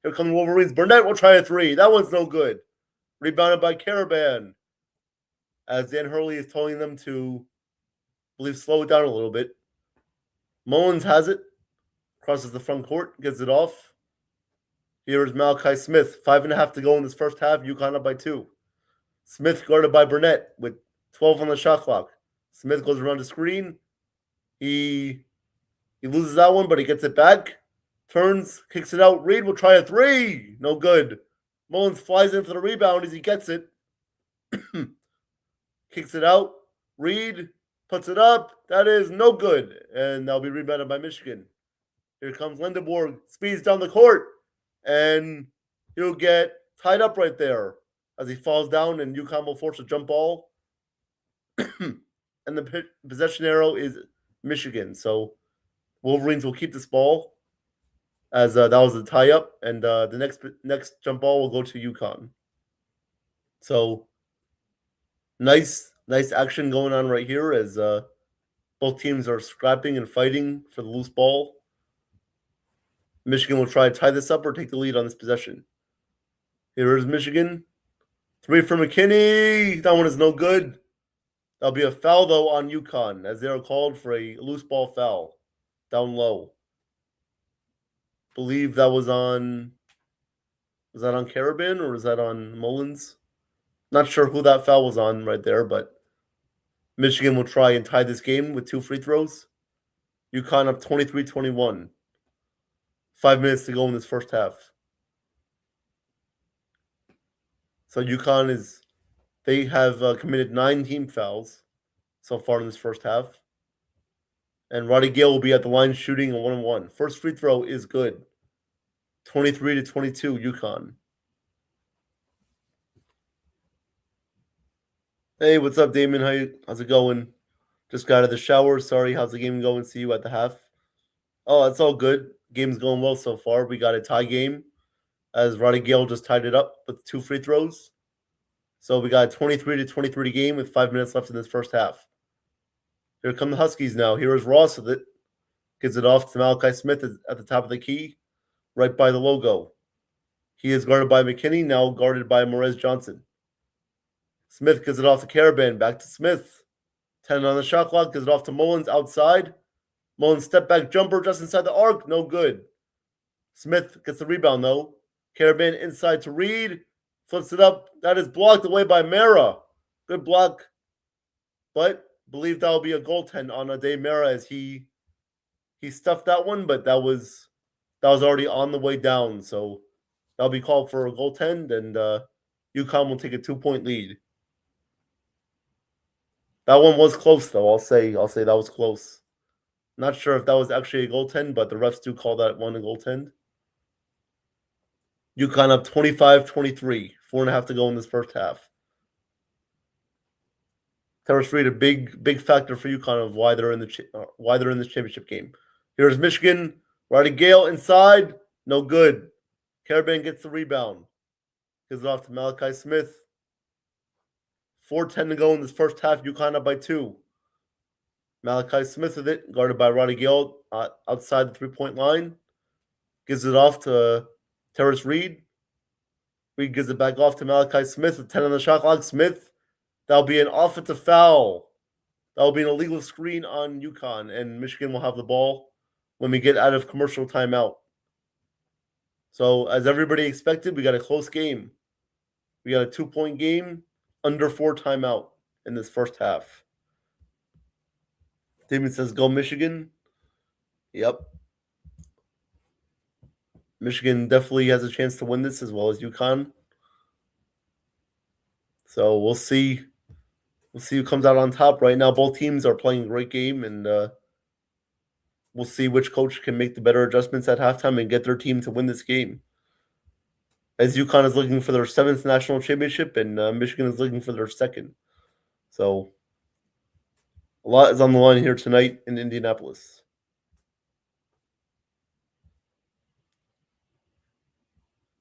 Here come the Wolverines. Burnett will try a 3. That one's no good. Rebounded by Caravan. As Dan Hurley is telling them to, I believe, slow it down a little bit. Mullins has it. Crosses the front court. Gets it off. Here is Malachi Smith. 5.5 to go in this first half. UConn up by 2. Smith guarded by Burnett with 12 on the shot clock. Smith goes around the screen. He loses that one, but he gets it back. Turns, kicks it out. Reed will try a 3. No good. Mullins flies in for the rebound as he gets it. Kicks it out. Reed puts it up. That is no good. And that'll be rebounded by Michigan. Here comes Lendeborg. Speeds down the court. And he'll get tied up right there as he falls down, and UConn will force a jump ball. And the possession arrow is Michigan. So Wolverines will keep this ball as that was a tie-up. And the next jump ball will go to UConn. So nice action going on right here as both teams are scrapping and fighting for the loose ball. Michigan will try to tie this up or take the lead on this possession. Here is Michigan. 3 for McKinney. That one is no good. That'll be a foul, though, on UConn as they are called for a loose ball foul down low. Believe that was on Caravan or was that on Mullins? Not sure who that foul was on right there, but Michigan will try and tie this game with 2 free throws. UConn up 23-21. 5 minutes to go in this first half. So UConn they have committed 9 team fouls so far in this first half. And Roddy Gale will be at the line shooting a 1-1. First free throw is good. 23-22, UConn. Hey, what's up, Damon? How's it going? Just got out of the shower. Sorry, how's the game going? See you at the half. Oh, that's all good. Game's going well so far. We got a tie game as Roddy Gale just tied it up with 2 free throws. So we got a 23-23 game with 5 minutes left in this first half. Here come the Huskies now. Here is Ross with it. Gives it off to Malachi Smith at the top of the key, right by the logo. He is guarded by McKinney, now guarded by Morez Johnson. Smith gives it off to Caravan, back to Smith. 10 on the shot clock, gives it off to Mullins outside. Mullins step back jumper just inside the arc, no good. Smith gets the rebound though. Caravan inside to Reed, flips it up. That is blocked away by Mara. Good block, but believe that will be a goaltend on Ade Mara as he stuffed that one, but that was already on the way down, so that'll be called for a goaltend, and UConn will take a 2-point lead. That one was close, though. I'll say that was close. Not sure if that was actually a goaltend, but the refs do call that one a goaltend. UConn up 25-23, 4.5 to go in this first half. Terrace Reed, a big factor for UConn of why they're in this championship game. Here's Michigan. Roddy Gale inside. No good. Caravan gets the rebound. Gives it off to Malachi Smith. 4:10 to go in this first half. UConn up by 2. Malachi Smith with it, guarded by Roddy Gale outside the 3-point line. Gives it off to Terrace Reed. Reed gives it back off to Malachi Smith with 10 on the shot clock. Smith, that'll be an offensive foul. That'll be an illegal screen on UConn, and Michigan will have the ball when we get out of commercial timeout. So, as everybody expected, we got a close game. We got a 2-point game, under 4 timeout in this first half. Damon says, go Michigan. Yep. Michigan definitely has a chance to win this as well as UConn. So we'll see. We'll see who comes out on top. Right now, both teams are playing a great game, and we'll see which coach can make the better adjustments at halftime and get their team to win this game. As UConn is looking for their 7th national championship, and Michigan is looking for their 2nd. So a lot is on the line here tonight in Indianapolis.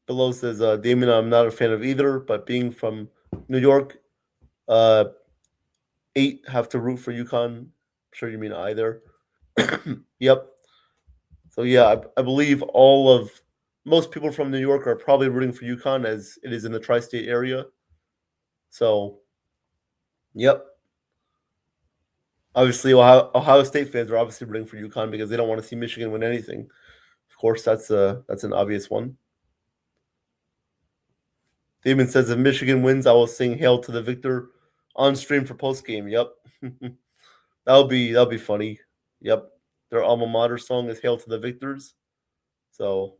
Below says, Damon, I'm not a fan of either, but being from New York, 8 have to root for UConn. I'm sure you mean either. Yep. So yeah, I believe most people from New York are probably rooting for UConn as it is in the tri-state area. So, yep. Obviously, Ohio State fans are obviously rooting for UConn because they don't want to see Michigan win anything. Of course, that's an obvious one. Damon says, if Michigan wins, I will sing "Hail to the Victor" on stream for postgame. Yep, that'll be funny. Yep, their alma mater song is "Hail to the Victors." So,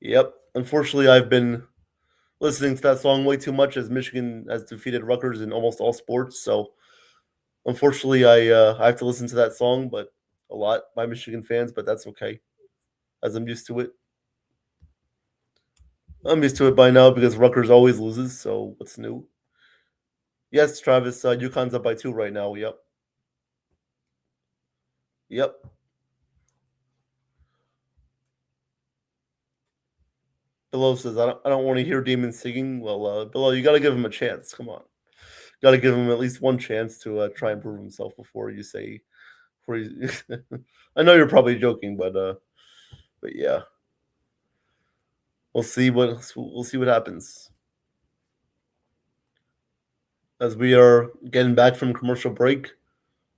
yep. Unfortunately, I've been listening to that song way too much as Michigan has defeated Rutgers in almost all sports. So, unfortunately, I have to listen to that song, but a lot by Michigan fans. But that's okay, as I'm used to it. I'm used to it by now because Rutgers always loses, so what's new? Yes, Travis, UConn's up by 2 right now. Yep. Below says, I don't want to hear Damon singing. Well, Below, you got to give him a chance. Come on. Got to give him at least one chance to try and prove himself before you say. I know you're probably joking, but yeah. We'll see what happens. As we are getting back from commercial break,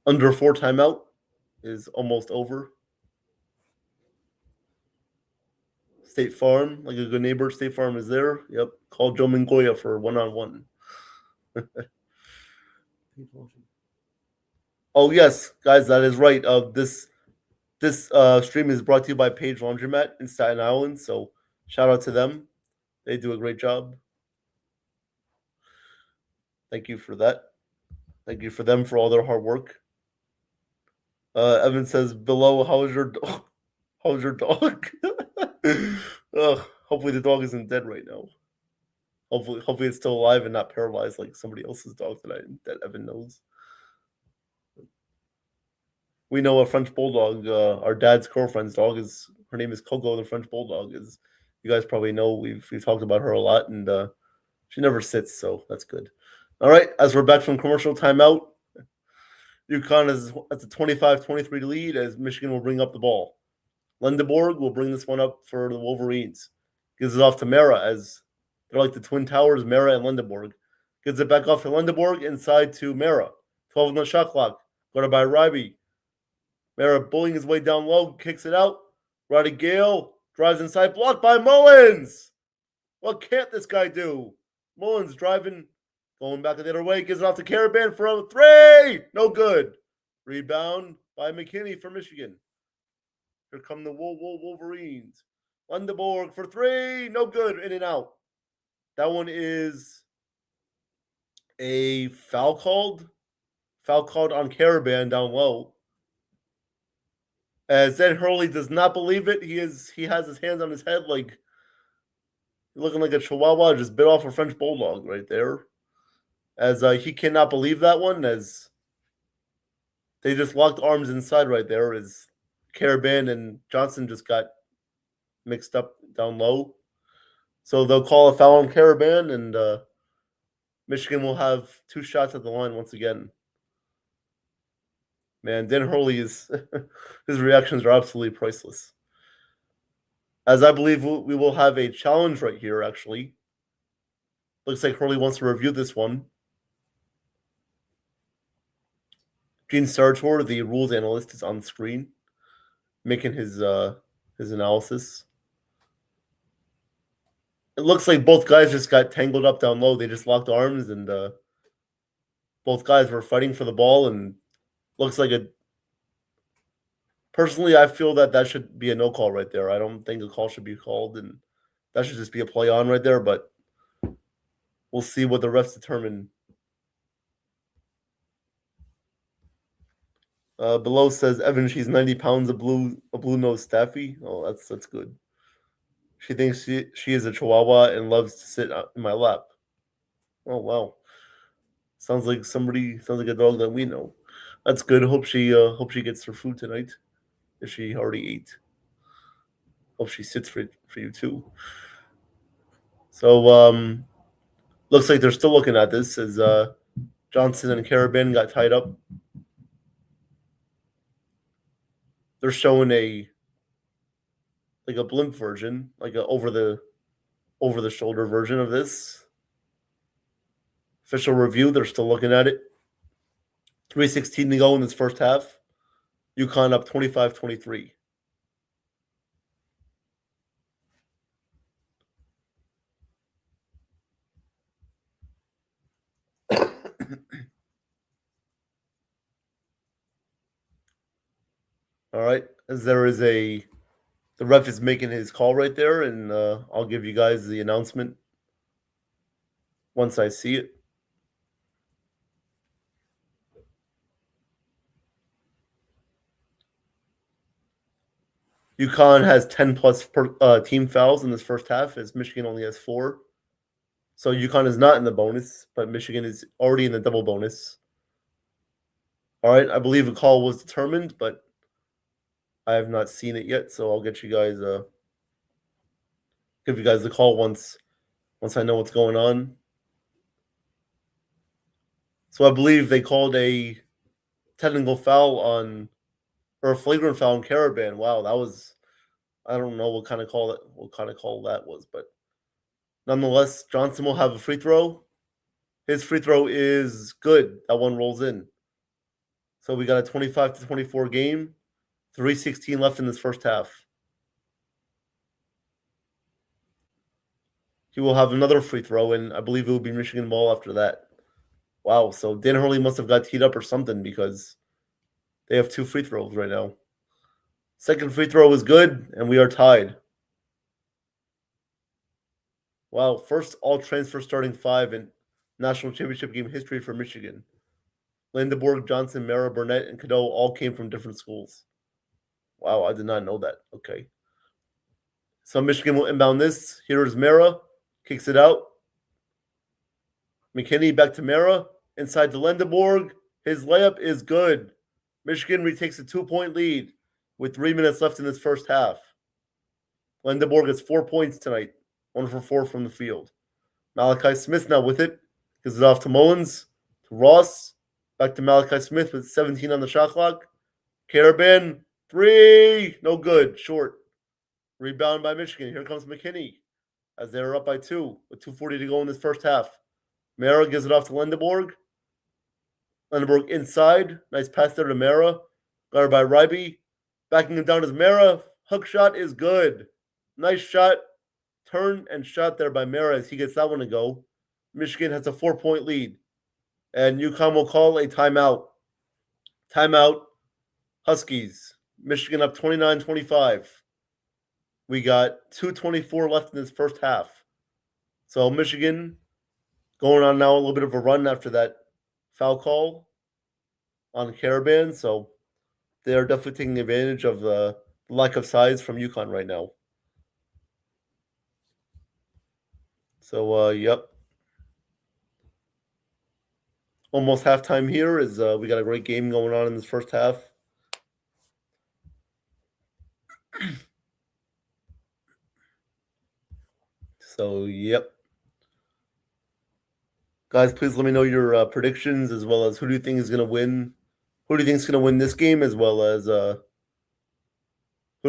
under 4 timeout is almost over. State Farm, like a good neighbor, State Farm is there. Yep. Call Joe Mingoya for one-on-one. Oh yes, guys, that is right. This stream is brought to you by Page Laundromat in Staten Island. So shout out to them. They do a great job. Thank you for that. Thank you for them for all their hard work. Evan says below, how's your dog? How's your dog? Ugh, hopefully the dog isn't dead right now. Hopefully it's still alive and not paralyzed like somebody else's dog that Evan knows. We know a French bulldog. Our dad's girlfriend's dog is her name is Coco. The French bulldog is. You guys probably know we've talked about her a lot, and she never sits, so that's good. All right, as we're back from commercial timeout, UConn is at the 25-23 lead as Michigan will bring up the ball. Lindeborg will bring this one up for the Wolverines. Gives it off to Mara as they're like the Twin Towers, Mara and Lindeborg. Gives it back off to Lindeborg, inside to Mara. 12 on the shot clock. Guarded by Ryby. Mara bullying his way down low, kicks it out. Roddy Gale drives inside, blocked by Mullins. What can't this guy do? Mullins driving, going back the other way, gives it off to Caravan for a three. No good. Rebound by McKinney for Michigan. Here come the Wolverines. Lindeborg for three. No good. In and out. That one is a foul called. Foul called on Caravan down low. As Ed Hurley does not believe it. He has his hands on his head like looking like a chihuahua. Just bit off a French bulldog right there. As he cannot believe that one. As they just locked arms inside right there. As Caravan and Johnson just got mixed up down low. So they'll call a foul on Caravan, and Michigan will have two shots at the line once again. Man, Dan Hurley his reactions are absolutely priceless. As I believe we will have a challenge right here, actually. Looks like Hurley wants to review this one. Gene Sartor, the rules analyst, is on the screen, making his analysis. It looks like both guys just got tangled up down low. They just locked arms, and both guys were fighting for the ball, and looks like a. Personally, I feel that should be a no call right there. I don't think a call should be called, and that should just be a play on right there. But we'll see what the refs determine. Below says Evan, she's 90 pounds, a blue nose staffy. Oh, that's good. She thinks she is a chihuahua and loves to sit in my lap. Oh wow, sounds like a dog that we know. That's good. Hope she gets her food tonight. If she already ate. Hope she sits for you too. So looks like they're still looking at this as Johnson and Caravan got tied up. They're showing a blimp version, like a over the shoulder version of this. Official review, they're still looking at it. 3:16 to go in this first half. UConn up 25-23. All right, as the ref is making his call right there, and I'll give you guys the announcement once I see it. UConn has 10 plus team fouls in this first half, as Michigan only has 4. So UConn is not in the bonus, but Michigan is already in the double bonus. All right, I believe a call was determined, but I have not seen it yet, so I'll get you guys give you guys the call once I know what's going on. So I believe they called a technical foul or a flagrant foul on Caravan. Wow, that was, I don't know what kind of call that was, but nonetheless, Johnson will have a free throw. His free throw is good. That one rolls in. So we got a 25-24 game. 3:16 left in this first half. He will have another free throw, and I believe it will be Michigan ball after that. Wow, so Dan Hurley must have got teed up or something because they have 2 free throws right now. Second free throw is good, and we are tied. Wow, first all transfer starting 5 and national championship game history for Michigan. Landeborg, Johnson, Mara, Burnett, and Cadeau all came from different schools. Wow, I did not know that. Okay. So Michigan will inbound this. Here is Mara. Kicks it out. McKinney back to Mara. Inside to Landeborg. His layup is good. Michigan retakes a 2-point lead with 3 minutes left in this first half. Landeborg has 4 points tonight. 1 for 4 from the field. Malachi Smith now with it. Gives it off to Mullins. To Ross. Back to Malachi Smith with 17 on the shot clock. Caravan. 3. No good. Short. Rebound by Michigan. Here comes McKinney as they're up by 2 with 2:40 to go in this first half. Mara gives it off to Landeborg. Landeborg inside. Nice pass there to Mara. Guarded by Ryby. Backing him down is Mara. Hook shot is good. Nice shot. Turn and shot there by Mara as he gets that one to go. Michigan has a 4-point lead. And UConn will call a timeout. Timeout. Huskies. Michigan up 29-25. We got 2:24 left in this first half. So Michigan going on now a little bit of a run after that foul call on Caravan. So they are definitely taking advantage of the lack of size from UConn right now. So, yep. Almost halftime here is we got a great game going on in this first half. So, yep. Guys, please let me know your predictions as well as who do you think is going to win. Who do you think is going to win this game as well as who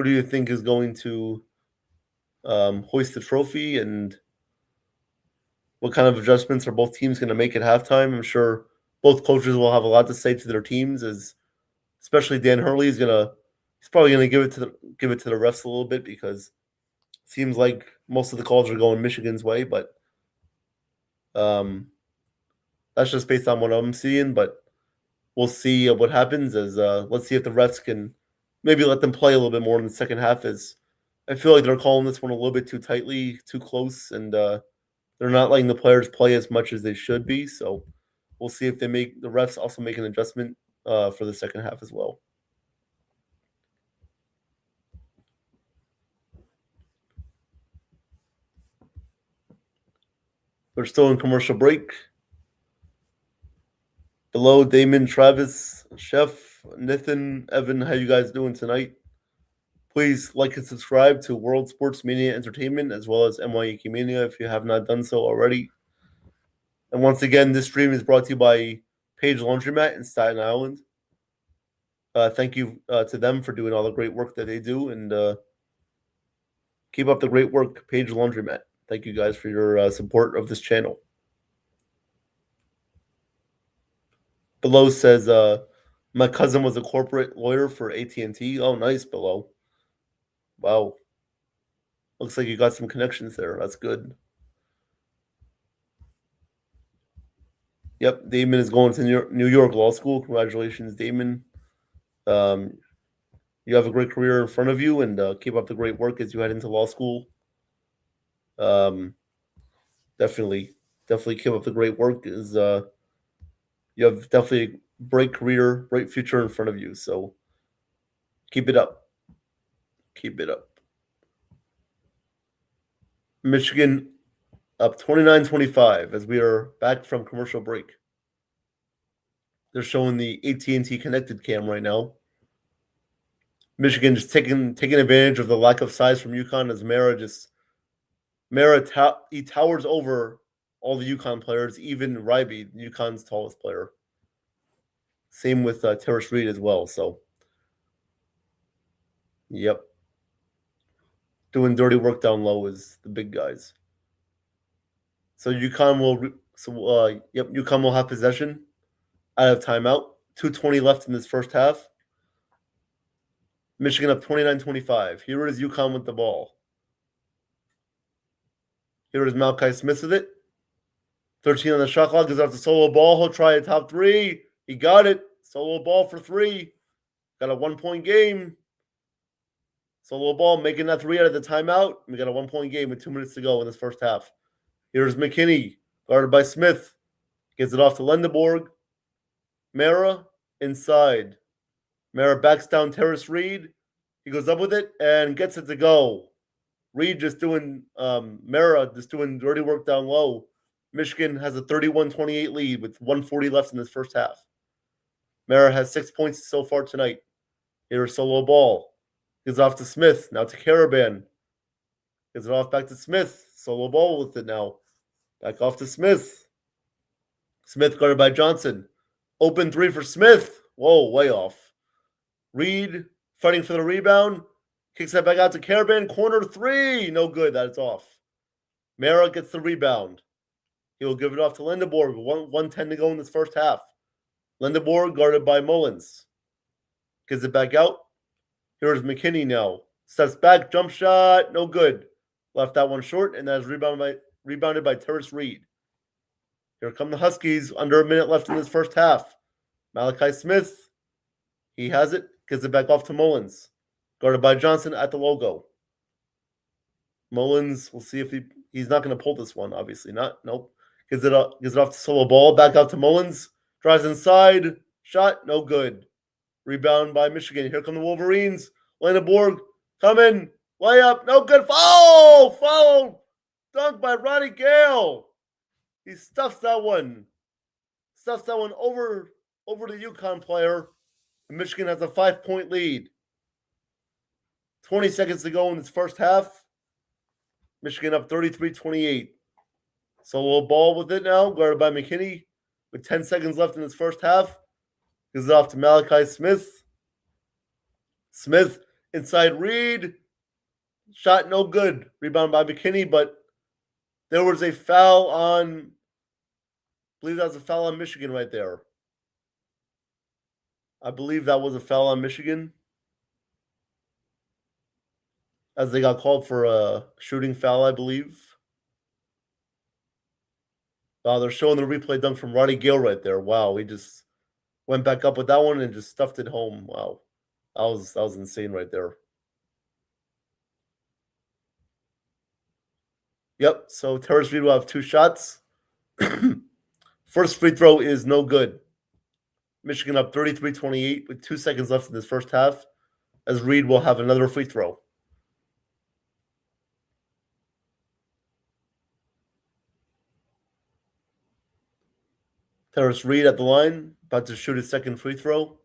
do you think is going to hoist the trophy and what kind of adjustments are both teams going to make at halftime? I'm sure both coaches will have a lot to say to their teams, as especially Dan Hurley he's probably going to give it to the refs a little bit because it seems like most of the calls are going Michigan's way, but that's just based on what I'm seeing. But we'll see what happens. As let's see if the refs can maybe let them play a little bit more in the second half. As I feel like they're calling this one a little bit too tightly, too close, and they're not letting the players play as much as they should be. So we'll see if the refs also make an adjustment for the second half as well. We're still in commercial break. Below, Damon, Travis, Chef, Nathan, Evan, how you guys doing tonight? Please like and subscribe to World Sports Media Entertainment as well as NY Yankee Mania if you have not done so already. And once again, this stream is brought to you by Page Laundromat in Staten Island. Thank you to them for doing all the great work that they do, and keep up the great work, Page Laundromat. Thank you guys for your support of this channel. Below says, my cousin was a corporate lawyer for AT&T. Oh, nice, Below. Wow. Looks like you got some connections there. That's good. Yep, Damon is going to New York Law School. Congratulations, Damon. You have a great career in front of you, and keep up the great work as you head into law school. Definitely keep up the great work. You have definitely a bright career, bright future in front of you. So keep it up. Keep it up. Michigan up 29-25 as we are back from commercial break. They're showing the AT&T connected cam right now. Michigan just taking advantage of the lack of size from UConn as he towers over all the UConn players, even Ryby, UConn's tallest player. Same with Terrace Reed as well. So, yep. Doing dirty work down low is the big guys. So UConn will have possession out of timeout. 2:20 left in this first half. Michigan up 29-25. Here is UConn with the ball. Here is Malachi Smith with it. 13 on the shot clock. Goes off the solo ball. He'll try a top three. He got it. Solo ball for 3. Got a 1-point game. Solo ball making that 3 out of the timeout. We got a 1-point game with 2 minutes to go in this first half. Here's McKinney, guarded by Smith. Gives it off to Lendeborg. Mara inside. Mara backs down Terrace Reed. He goes up with it and gets it to go. Reed just doing Mara just doing dirty work down low. Michigan has a 31-28 lead with 1:40 left in this first half. Mara has 6 points so far tonight. Here's solo ball. Gives off to Smith. Now to Caravan. Gives it off back to Smith. Solo ball with it now. Back off to Smith. Smith guarded by Johnson. Open three for Smith. Whoa, way off. Reed fighting for the rebound. Kicks that back out to Caravan. Corner three. No good. That's off. Mara gets the rebound. He will give it off to Lendeborg. 1:10 to go in this first half. Lendeborg guarded by Mullins. Gives it back out. Here's McKinney now. Steps back. Jump shot. No good. Left that one short, and that is rebounded by Terrace Reed. Here come the Huskies. Under a minute left in this first half. Malachi Smith. He has it. Gives it back off to Mullins. Guarded by Johnson at the logo. Mullins, we'll see if he's not going to pull this one. Obviously not. Nope. Gives it off to solo ball. Back out to Mullins. Drives inside. Shot. No good. Rebound by Michigan. Here come the Wolverines. Lendeborg coming. Layup. No good. Foul. Foul. Dunk by Ronnie Gale. He stuffs that one. Stuffs that one over the UConn player. And Michigan has a 5-point lead. 20 seconds to go in this first half. Michigan up 33-28. Solo ball with it now, guarded by McKinney. With 10 seconds left in this first half. Gives it off to Malachi Smith. Smith inside Reed. Shot no good. Rebound by McKinney, but there was a foul on, I believe that was a foul on Michigan right there. I believe that was a foul on Michigan, as they got called for a shooting foul, I believe. Wow, they're showing the replay dunk from Ronnie Gale right there. Wow, he just went back up with that one and just stuffed it home. Wow, that was insane right there. Yep, so Terrace Reed will have 2 shots. First free throw is no good. Michigan up 33-28 with 2 seconds left in this first half, as Reed will have another free throw. Terrace Reed at the line, about to shoot his second free throw.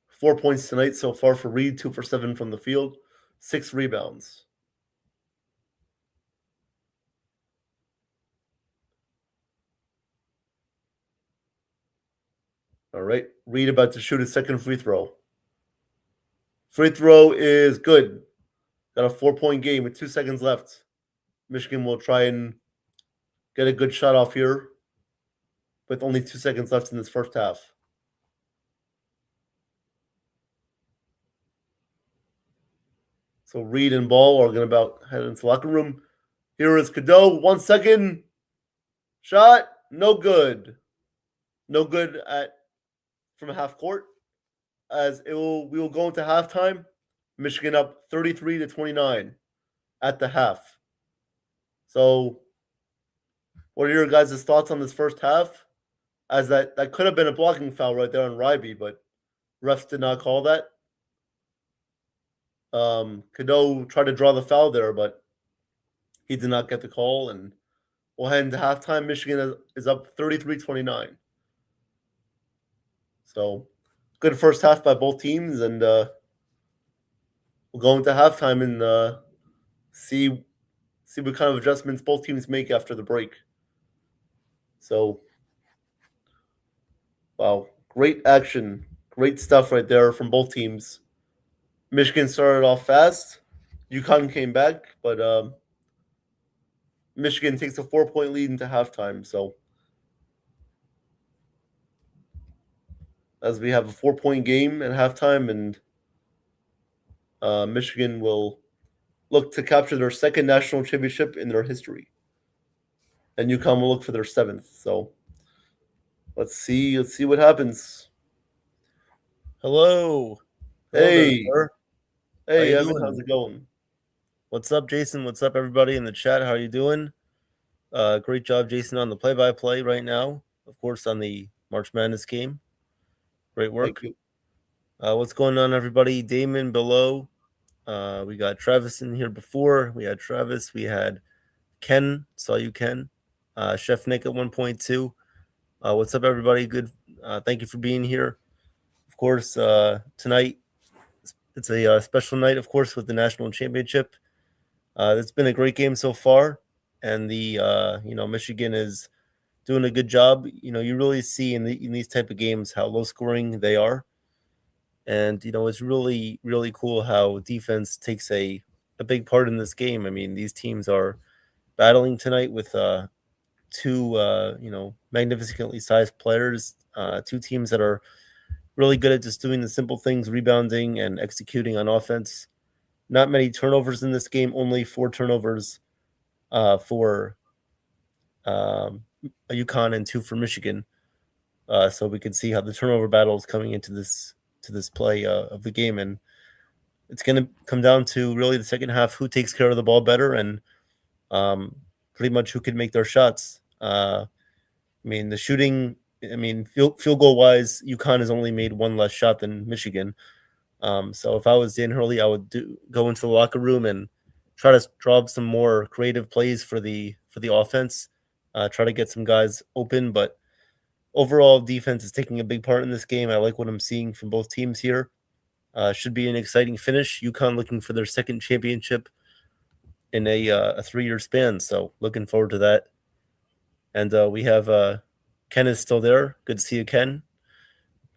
4 points tonight so far for Reed, 2 for 7 from the field, 6 rebounds. All right, Reed about to shoot his second free throw. Free throw is good. Got a 4-point game with 2 seconds left. Michigan will try and get a good shot off here with only 2 seconds left in this first half. So Reed and Ball are going to about head into the locker room. Here is Cadeau. 1 second. Shot. No good. No good from half court. We will go into halftime. Michigan up 33-29 at the half. So what are your guys' thoughts on this first half? As that could have been a blocking foul right there on Ryby, but refs did not call that. Cadeau tried to draw the foul there, but he did not get the call, and we'll head into halftime. Michigan is up 33-29. So good first half by both teams, and we'll go into halftime and see what kind of adjustments both teams make after the break. So, wow, great action, great stuff right there from both teams. Michigan started off fast. UConn came back, but Michigan takes a 4-point lead into halftime. So, as we have a 4-point game at halftime, and Michigan will look to capture their second national championship in their history. And UConn will look for their 7th. So let's see what happens. Hello. Hey. Hello Hey, you Evan, doing? how's it going? What's up, Jason? What's up, everybody in the chat? How are you doing? Great job, Jason, on the play-by-play right now. Of course, on the March Madness game. Great work. Thank you. What's going on, everybody? Damon below. We got Travis in here before. We had Travis. We had Ken. Saw you, Ken. Chef Nick at 1.2. What's up, everybody? Good. Thank you for being here. Of course, tonight it's a special night, of course, with the national championship. It's been a great game so far, and the Michigan is doing a good job. You really see in these type of games how low scoring they are, and it's really really cool how defense takes a big part in this game. I mean, these teams are battling tonight with two magnificently sized players, two teams that are really good at just doing the simple things, rebounding and executing on offense. Not many turnovers in this game, only 4 turnovers for UConn and 2 for Michigan. So we can see how the turnover battle is coming into this play of the game, and it's going to come down to really the second half, who takes care of the ball better, and pretty much who can make their shots. The shooting. Field goal wise, UConn has only made 1 less shot than Michigan. So if I was Dan Hurley, I would go into the locker room and try to draw up some more creative plays for the offense. Try to get some guys open, but overall defense is taking a big part in this game. I like what I'm seeing from both teams here. Should be an exciting finish. UConn looking for their second championship in a 3-year span, so looking forward to that. And we have Ken is still there. Good to see you, Ken.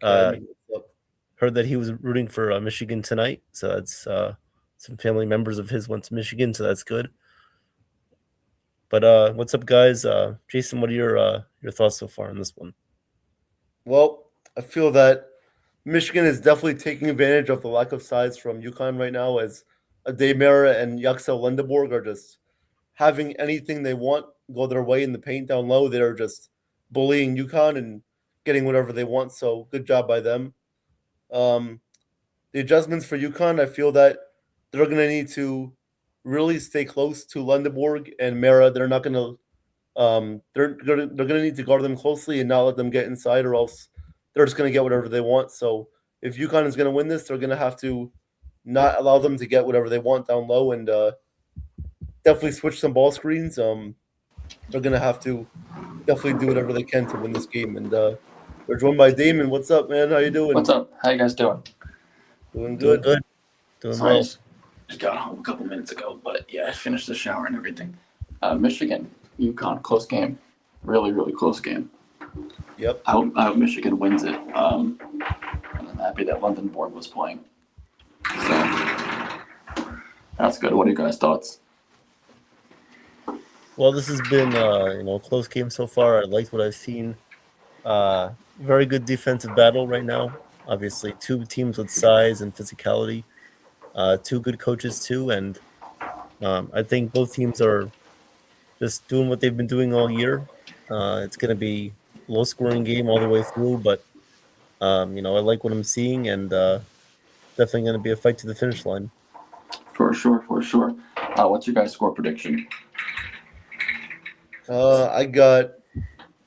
Heard that he was rooting for Michigan tonight, so that's some family members of his went to Michigan, so that's good. But what's up, guys? Jason, what are your thoughts so far on this one? Well, I feel that Michigan is definitely taking advantage of the lack of size from UConn right now, as Daymera and Yaxel Lendeborg are just having anything they want go their way in the paint down low. They're just bullying UConn and getting whatever they want, so good job by them. The adjustments for UConn, I feel that they're going to need to really stay close to Lundeborg and Mara. They're not going to they're going to need to guard them closely and not let them get inside, or else they're just going to get whatever they want. So if UConn is going to win this, they're going to have to not allow them to get whatever they want down low, and definitely switch some ball screens. They're going to have to definitely do whatever they can to win this game. And we're joined by Damon. What's up, man? How you doing? What's up? How you guys doing? Doing good. Doing Sorry, well. just got home a couple minutes ago, but yeah, I finished the shower and everything. Michigan, UConn, close game. Really, really close game. Yep. I hope Michigan wins it. And I'm happy that Lundenborg was playing. So that's good. What are you guys' thoughts? Well, this has been a close game so far. I liked what I've seen. Very good defensive battle right now. Obviously, 2 teams with size and physicality. 2 good coaches too, and I think both teams are just doing what they've been doing all year. It's going to be a low-scoring game all the way through, but I like what I'm seeing, and definitely going to be a fight to the finish line. For sure. What's your guys' score prediction? I got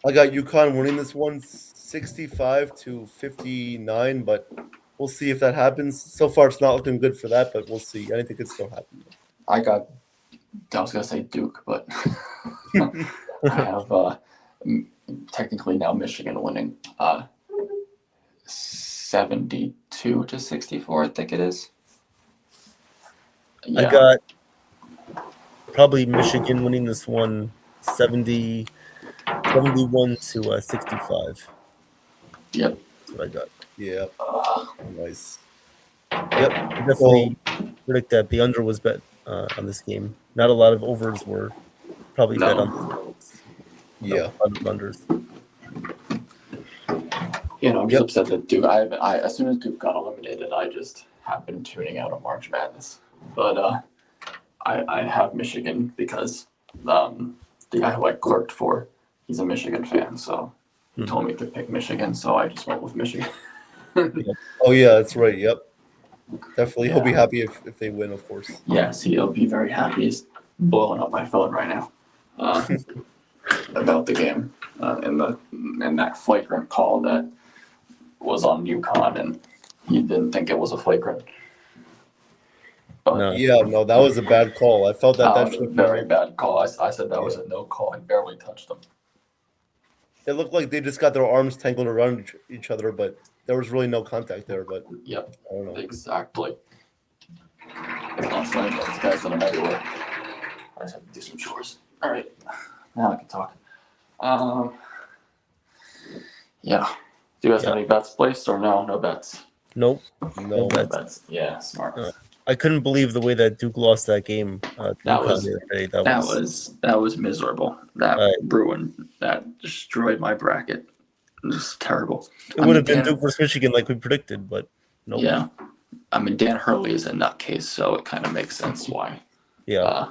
UConn winning this one 65-59, but we'll see if that happens. So far, it's not looking good for that, but we'll see. Anything could still happen. I was going to say Duke, but I have technically now Michigan winning 72-64, I think it is. Yeah. I got probably Michigan winning this one 71-65. Yep. That's what I got. Yeah. Nice. Yep. I definitely predict that the under was bet on this game. Not a lot of overs were probably bet on this. Yeah. A lot of unders. I'm just upset that Duke. I as soon as Duke got eliminated, I just have been tuning out of March Madness. But I have Michigan because the guy who I clerked for, he's a Michigan fan, so he told me to pick Michigan, so I just went with Michigan. Oh yeah, that's right. Yep. Definitely. He'll be happy if they win, of course. Yes, he'll be very happy. He's blowing up my phone right now. about the game in that flagrant call that was on UConn, and he didn't think it was a flagrant. But No. Yeah, no, that was a bad call. I felt that that was should a have very been. bad call. I said that was a no call. He barely touched him. It looked like they just got their arms tangled around each other, but there was really no contact there. But Yep, I don't know. exactly. I'm trying to get these guys that I'm everywhere. I just have to do some chores. All right, now I can talk. Yeah. Do you guys have any bets placed or no? No bets. Nope. No, No bets. bets. Yeah, smart. I couldn't believe the way that Duke lost that game. That UConn was- the other day. That was miserable. That ruined. That destroyed my bracket. It was terrible. It would have been Duke versus Michigan like we predicted, but no. Nope. Yeah. I mean, Dan Hurley is a nutcase, so it kind of makes sense why. Yeah.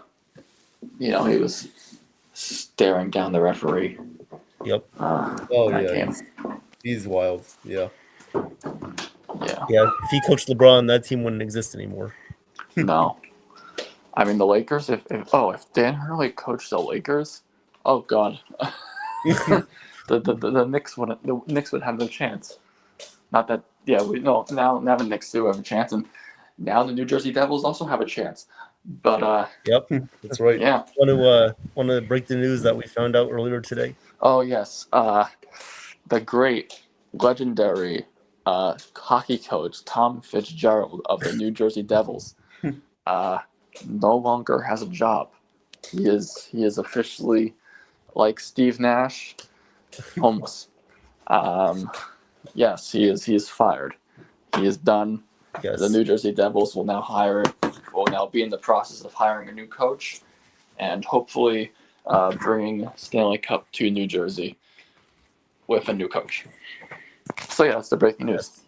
He was staring down the referee. Yep. Game. He's wild. Yeah. Yeah. Yeah. If he coached LeBron, that team wouldn't exist anymore. No. I mean, the Lakers. If Dan Hurley coached the Lakers, oh god, the Knicks would have no chance. Not that. Yeah. Now the Knicks do have a chance, and now the New Jersey Devils also have a chance. But Yep. That's right. yeah. Want to break the news that we found out earlier today? Oh yes. The great, legendary hockey coach Tom Fitzgerald of the New Jersey Devils no longer has a job. He is officially, like Steve Nash, homeless. Yes, he is fired. He is done. Yes. The New Jersey Devils will now be in the process of hiring a new coach, and hopefully bringing Stanley Cup to New Jersey with a new coach. So yeah, that's the breaking news.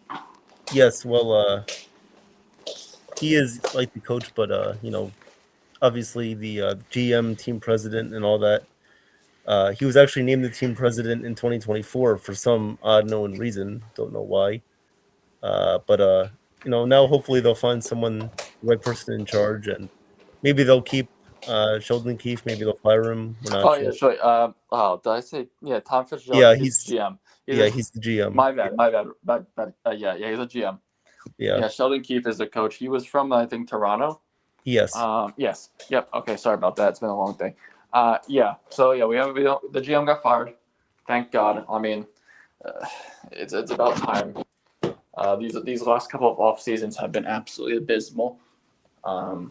Yes. Well, he is like the coach, but obviously the GM, team president, and all that. He was actually named the team president in 2024 for some odd known reason. Don't know why. But now hopefully they'll find someone, the right person in charge, and maybe they'll keep Sheldon Keefe. Maybe they'll fire him. We're not Oh sure. yeah, sure. Did I say Tom Fitzgerald? Yeah, he's GM. He's the GM. My bad. Yeah, he's a GM. Yeah, Sheldon Keefe is the coach. He was from, I think, Toronto. Yes. Yes. Yep. Okay. Sorry about that. It's been a long day. Yeah. So yeah, the GM got fired. Thank God. I mean, it's about time. These last couple of off seasons have been absolutely abysmal.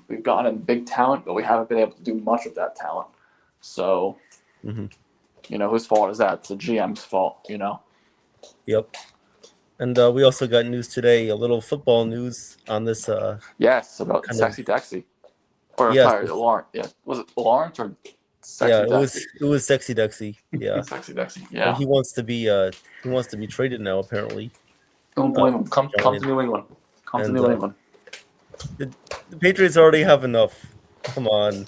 We've gotten in big talent, but we haven't been able to do much of that talent. So, whose fault is that? It's the GM's fault. Yep. And we also got news today, a little football news on this. Yes, about Sexy Dexy. Or Yes. sorry, Lawrence. Yeah, was it Lawrence or Sexy Dexy? It was Sexy Dexy. Yeah. Sexy Dexy. Yeah. And he wants to be traded now. Apparently, Don't blame him. Come to New England. Come to New England. the Patriots already have enough. Come on.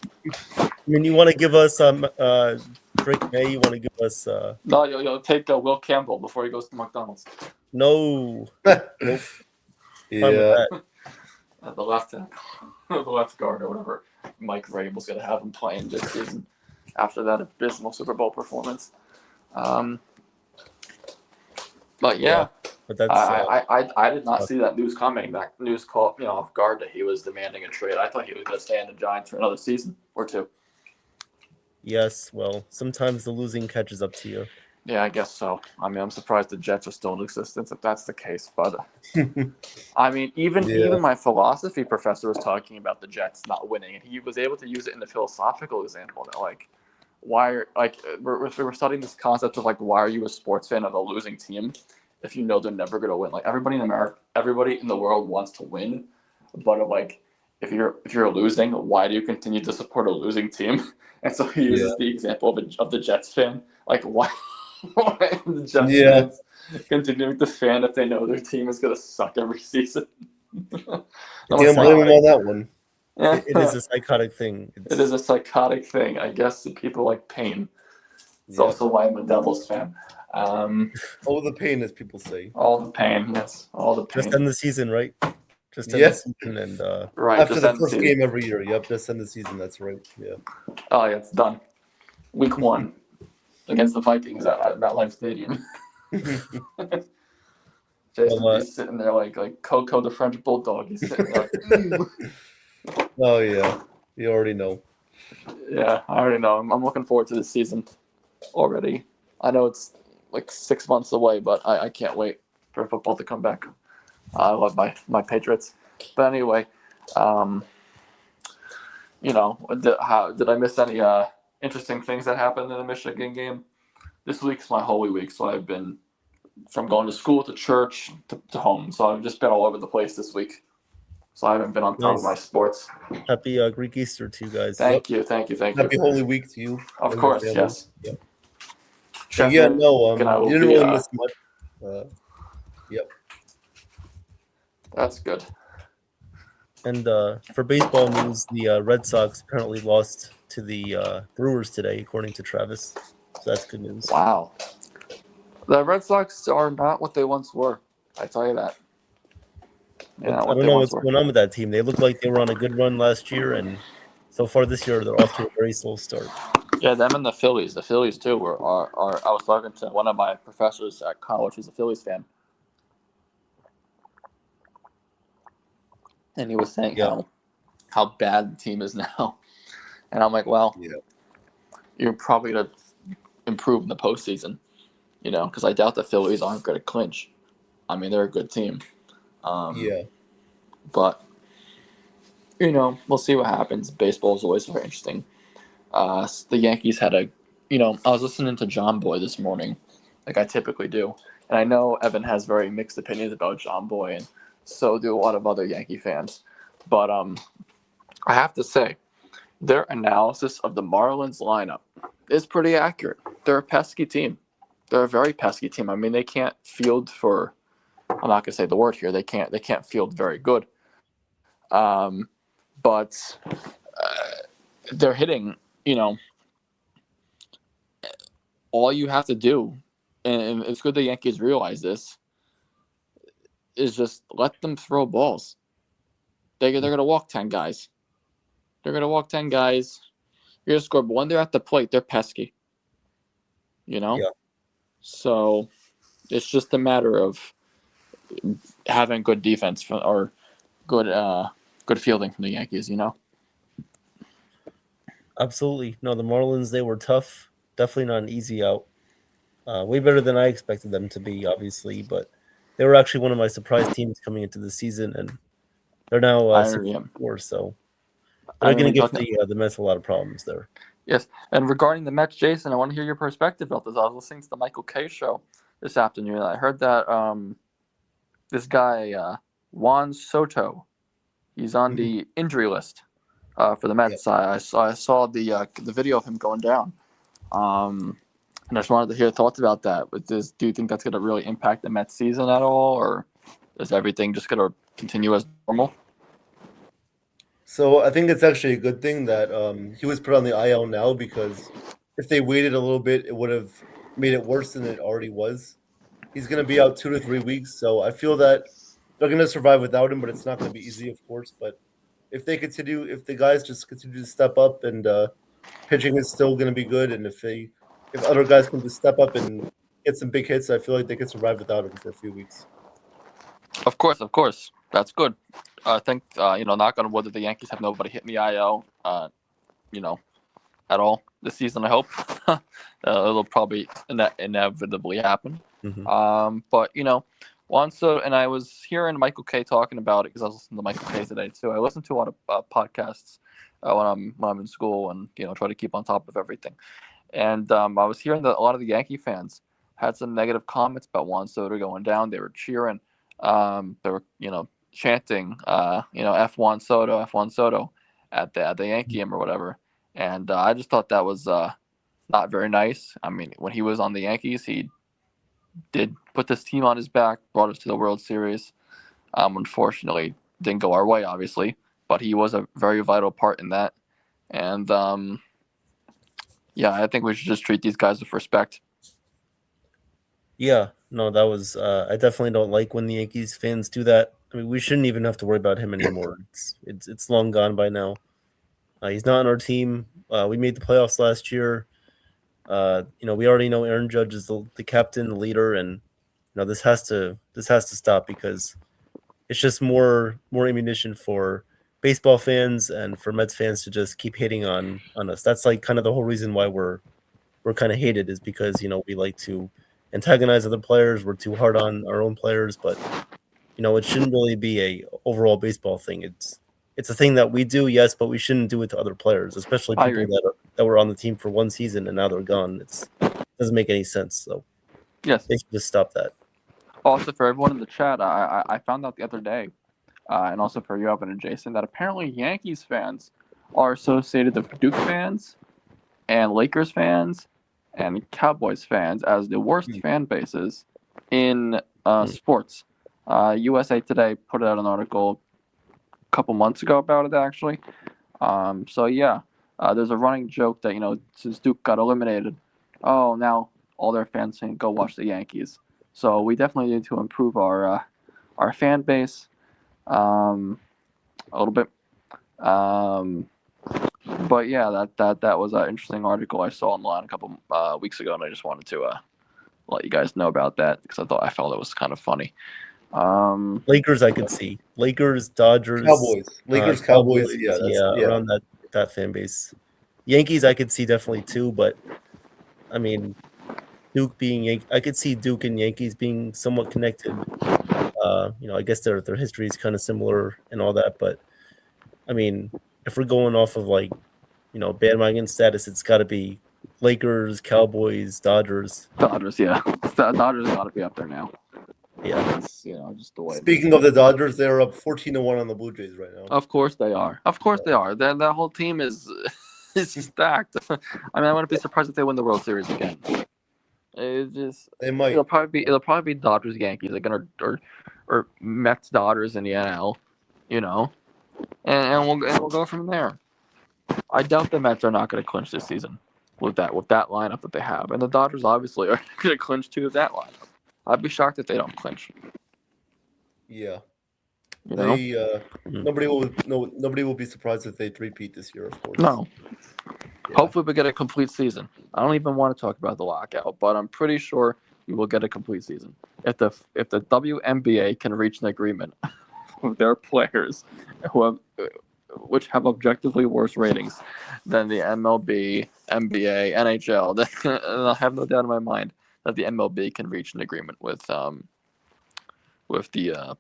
I mean, you want to give us Drake May? You want to give us? No, you'll take Will Campbell before he goes to McDonald's. No. Nope. Fine with Yeah. that. The left guard or whatever Mike Vrabel's going to have him playing this season after that abysmal Super Bowl performance. But yeah, But that's I did not see that news coming. That news caught me off guard that he was demanding a trade. I thought he was going to stay in the Giants for another season or two. yes. Well, sometimes the losing catches up to you. Yeah, I guess so. I mean, I'm surprised the Jets are still in existence if that's the case. But I mean, even my philosophy professor was talking about the Jets not winning, and he was able to use it in the philosophical example that we're studying this concept of why are you a sports fan of a losing team if you know they're never going to win? Everybody in America, everybody in the world wants to win, but if you're losing, why do you continue to support a losing team? And so he uses the example of the Jets fan, why the Jets fans continuing to fan if they know their team is going to suck every season. Can't blame him on that one. Yeah. It is a psychotic thing. It is a psychotic thing. I guess that people like pain. It's also why I'm a Devils fan. Oh, the pain, as people say. All the pain, yes. All the pain. Just end the season, right? Just end the season and right, After just the end first season. game every year. Yep, just end the season. That's right. Yeah. Oh, yeah, it's done. Week 1. against the Vikings at MetLife Stadium. Jason, Well, he's sitting there like Coco the French Bulldog. He's sitting there like, oh yeah, you already know. yeah, I already know. I'm looking forward to this season already. I know it's like 6 months away, but I can't wait for football to come back. I love my Patriots. But anyway, did I miss any interesting things that happened in the Michigan game? This week's my Holy Week, so I've been from going to school to church to home. So I've just been all over the place this week. So I haven't been on top of my sports. Happy Greek Easter to you guys. Thank you. Happy Holy Week to you. Of and course, your family. yes. Yep. Chef Yeah, Nick no, and I will you didn't be, really miss much. Yep. That's good. And for baseball news, the Red Sox apparently lost to the Brewers today, according to Travis. So that's good news. Wow. The Red Sox are not what they once were. I tell you that. Yeah, I don't know what's going on with that team. They looked like they were on a good run last year, and so far this year they're off to a very slow start. Yeah, them and the Phillies. The Phillies too are. I was talking to one of my professors at college who's a Phillies fan, and he was saying how bad the team is now. And I'm like, well, you're probably gonna improve in the postseason, because I doubt the Phillies aren't going to clinch. I mean, they're a good team. But we'll see what happens. Baseball is always very interesting. The Yankees had I was listening to John Boy this morning, like I typically do, and I know Evan has very mixed opinions about John Boy, and so do a lot of other Yankee fans. But I have to say, their analysis of the Marlins lineup is pretty accurate. They're a pesky team. They're a very pesky team. I mean, they can't field for. I'm not gonna say the word here. They can't field very good. But they're hitting. All you have to do, and it's good the Yankees realize this, is just let them throw balls. They're going to walk 10 guys. They're going to walk 10 guys. You're going to score. But when they're at the plate, they're pesky. Yeah. So it's just a matter of having good defense or good fielding from the Yankees, Absolutely. No, the Marlins, they were tough. Definitely not an easy out. Way better than I expected them to be, obviously, but they were actually one of my surprise teams coming into the season, and they're now 6-4, so they're going to give the Mets a lot of problems there. Yes, and regarding the Mets, Jason, I want to hear your perspective about this. I was listening to the Michael Kay show this afternoon. I heard that this guy, Juan Soto, he's on the injury list for the Mets. Yep. I saw the video of him going down. And I just wanted to hear thoughts about that. Do you think that's going to really impact the Mets season at all, or is everything just going to continue as normal? So I think it's actually a good thing that he was put on the IL now, because if they waited a little bit, it would have made it worse than it already was. He's going to be out 2 to 3 weeks, so I feel that they're going to survive without him, but it's not going to be easy, of course. But if the guys just continue to step up, and pitching is still going to be good, and if other guys can just step up and get some big hits, I feel like they can survive without him for a few weeks. Of course. That's good. I think, knock on wood, that the Yankees have nobody hitting the IL, at all this season, I hope. It'll probably inevitably happen. Mm-hmm. But, Juan Soto, and I was hearing Michael Kay talking about it, because I was listening to Michael Kay today, too. I listen to a lot of podcasts when I'm in school and, try to keep on top of everything. And I was hearing that a lot of the Yankee fans had some negative comments about Juan Soto going down. They were cheering. They were, chanting, F Juan Soto at the Yankee game or whatever. And I just thought that was not very nice. I mean, when he was on the Yankees, he did put this team on his back, brought us to the World Series. Unfortunately, didn't go our way, obviously, but he was a very vital part in that. And I think we should just treat these guys with respect. Yeah, no, that was I definitely don't like when the Yankees fans do that. I mean, we shouldn't even have to worry about him anymore. It's long gone by now. He's not on our team. We made the playoffs last year. We already know Aaron Judge is the captain, the leader, and this has to stop because it's just more ammunition for baseball fans and for Mets fans to just keep hating on us. That's like kind of the whole reason why we're kind of hated, is because we like to antagonize other players. We're too hard on our own players, but it shouldn't really be a overall baseball thing. It's a thing that we do, yes, but we shouldn't do it to other players, especially I people agree. that were on the team for one season and now they're gone. It doesn't make any sense. So Yes. they should just stop that. Also, for everyone in the chat, I found out the other day, and also for you, Evan and Jason, that apparently Yankees fans are associated with Duke fans and Lakers fans and Cowboys fans as the worst fan bases in sports. USA Today put out an article a couple months ago about it, actually. So yeah, there's a running joke that since Duke got eliminated, now all their fans can go watch the Yankees. So we definitely need to improve our fan base a little bit. But yeah, that was an interesting article I saw online a couple weeks ago, and I just wanted to let you guys know about that because I felt it was kind of funny. Lakers, I could see. Lakers, Dodgers, Cowboys. Yeah, around that fan base. Yankees, I could see definitely too, but I mean, Duke being I could see Duke and Yankees being somewhat connected. I guess their history is kind of similar and all that, but I mean, if we're going off of bandwagon status, it's got to be Lakers, Cowboys, Dodgers. Dodgers, yeah, Dodgers got to be up there now. Yeah, it's, just the way. Speaking of the Dodgers, they're up 14-1 on the Blue Jays right now. Of course they are. That whole team is stacked. I mean, I wouldn't be surprised if they win the World Series again. They might. It'll probably be Dodgers Yankees again, or Mets Dodgers in the NL, and we'll go from there. I doubt the Mets are not going to clinch this season with that lineup that they have, and the Dodgers obviously are going to clinch too with that lineup. I'd be shocked if they don't clinch. Yeah. Nobody Nobody will be surprised if they three-peat this year, of course. No. Yeah. Hopefully we get a complete season. I don't even want to talk about the lockout, but I'm pretty sure we will get a complete season. If the WNBA can reach an agreement with their players which have objectively worse ratings than the MLB, NBA, NHL, then I have no doubt in my mind that the MLB can reach an agreement with the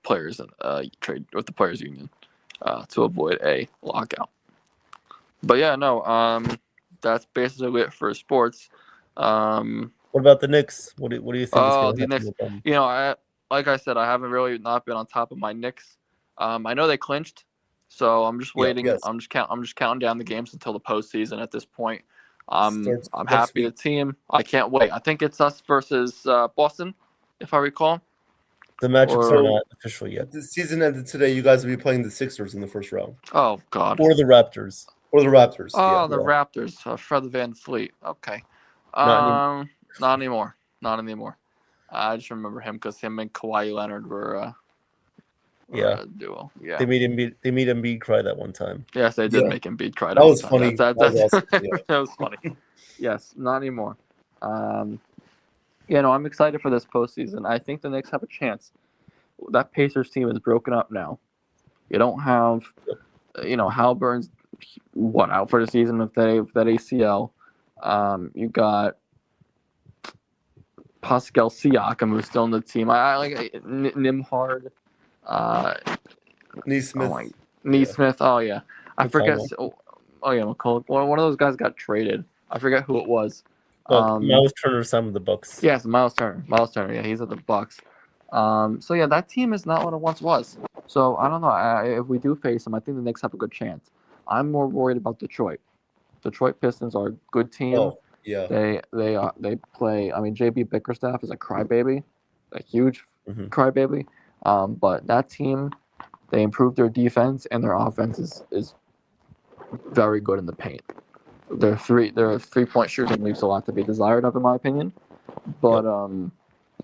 players and trade with the players union to avoid a lockout. But yeah, no, that's basically it for sports. What about the Knicks? What do you think is going to happen Knicks, with them? Like I said, I haven't really not been on top of my Knicks. I know they clinched, so I'm just waiting. Yes. I'm just counting down the games until the postseason at this point. I'm happy the team. I can't wait. I think it's us versus Boston, if I recall. The matchups are not official yet. The season ended today. You guys will be playing the Sixers in the first round. Oh God. Or the Raptors. Or the Raptors. Oh, the Raptors. Fred VanVleet. Okay. Not anymore. I just remember him because him and Kawhi Leonard were a duo. Yeah. They made Embiid cry that one time. Yes, they did make Embiid cry. That was funny. That was awesome. that was funny. Yes, not anymore. I'm excited for this postseason. I think the Knicks have a chance. That Pacers team is broken up now. You don't have, Halliburton's out for the season with that ACL. You got Pascal Siakam, who's still in the team. I like Nimhard. Neesmith. Neesmith. Oh yeah, I forget. McCollum. McCollum. One of those guys got traded. I forget who it was. Miles Turner signed with the Bucks. Yes, Miles Turner. Yeah, he's at the Bucks. So yeah, that team is not what it once was. So I don't know. If we do face them, I think the Knicks have a good chance. I'm more worried about Detroit. Detroit Pistons are a good team. Oh, yeah. They play. I mean, JB Bickerstaff is a crybaby, a huge crybaby. But that team, they improved their defense and their offense is very good in the paint. Their 3-point shooting leaves a lot to be desired of, in my opinion. But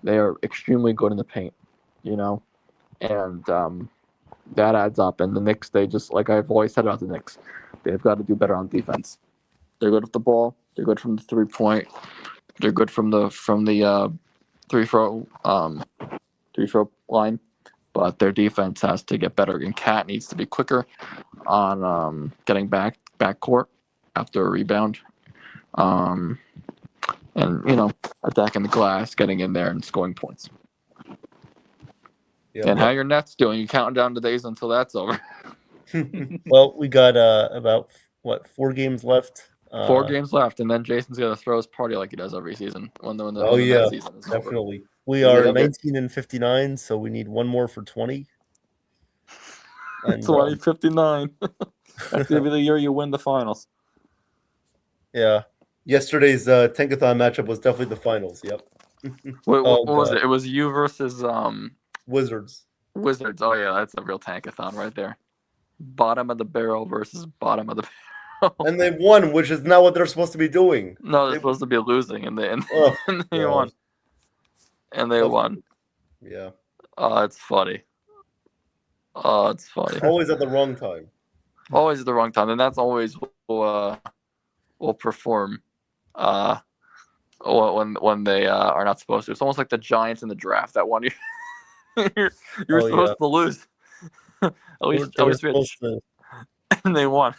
they are extremely good in the paint, and that adds up. And the Knicks, they just, like I've always said about the Knicks, they've got to do better on defense. They're good with the ball. They're good from the 3-point. They're good from the three throw line. But their defense has to get better. And Cat needs to be quicker on getting back court after a rebound. And attacking the glass, getting in there and scoring points. Yep. And how your Nets doing? You counting down the days until that's over? Well, we got about 4 games left. 4 games left, and then Jason's gonna throw his party like he does every season when the Oh, Nets yeah, season is over. definitely. We Yeah, are okay. 19-59, so we need one more for 20. And 2059. That's gonna be the year you win the finals. yeah. Yesterday's Tankathon matchup was definitely the finals. Yep. What Oh, was God. it? It was you versus Wizards. Wizards. Oh yeah, that's a real tankathon right there. Bottom of the barrel versus bottom of the barrel. And they won, which is not what they're supposed to be doing. No, they're supposed to be losing, and they Oh, and they God. won. And they won. Yeah. Oh, it's funny. Oh, it's funny. Always at the wrong time. Always at the wrong time, and that's always will perform when they are not supposed to. It's almost like the Giants in the draft that one year. you were supposed to lose. at least we had supposed to. and they won.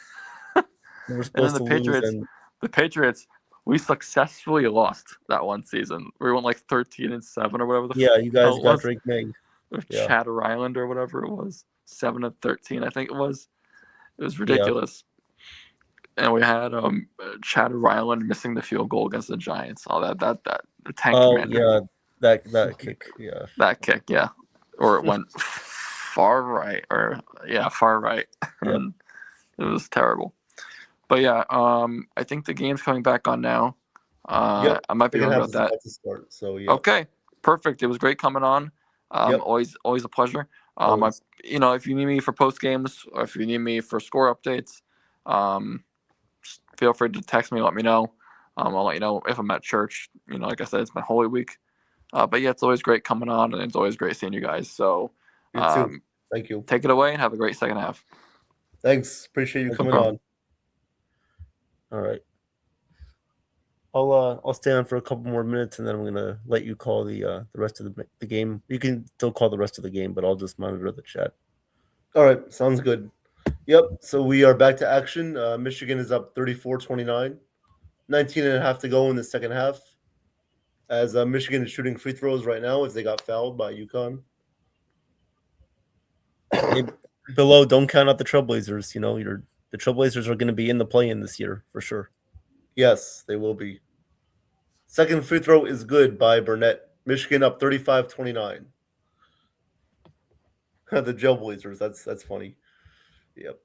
They were And supposed then to lose, the Patriots, we successfully lost that one season. We went like 13-7 or whatever. Yeah, you guys hell it got was. Drake May. Or Yeah. Chatter Island or whatever it was. 7-13, I think it was. It was ridiculous. Yeah. And we had Chatter Island missing the field goal against the Giants. All that the tank commander. Yeah, that kick. Yeah. That kick, yeah. Or it went far right. Far right. Yep. And it was terrible. But yeah, I think the game's coming back on now. I might be wrong about that. To start, so yeah. Okay, perfect. It was great coming on. Always a pleasure. If you need me for post games or if you need me for score updates, feel free to text me. Let me know. I'll let you know if I'm at church. Like I said, it's been Holy Week. But yeah, it's always great coming on, and it's always great seeing you guys. So, You too. Thank you. Take it away and have a great second half. Thanks. Appreciate you coming on. All right. I'll stay on for a couple more minutes, and then I'm gonna let you call the rest of the game. You can still call the rest of the game, but I'll just monitor the chat. All right, sounds good. Yep. So we are back to action. Michigan is up 34-29, 19 and a half to go in the second half. As Michigan is shooting free throws right now, as they got fouled by UConn. Below, don't count out the Trailblazers. The Trailblazers are going to be in the play-in this year for sure. Yes, they will be. Second free throw is good by Burnett. Michigan up 35-29. The Jailblazers. That's funny. Yep.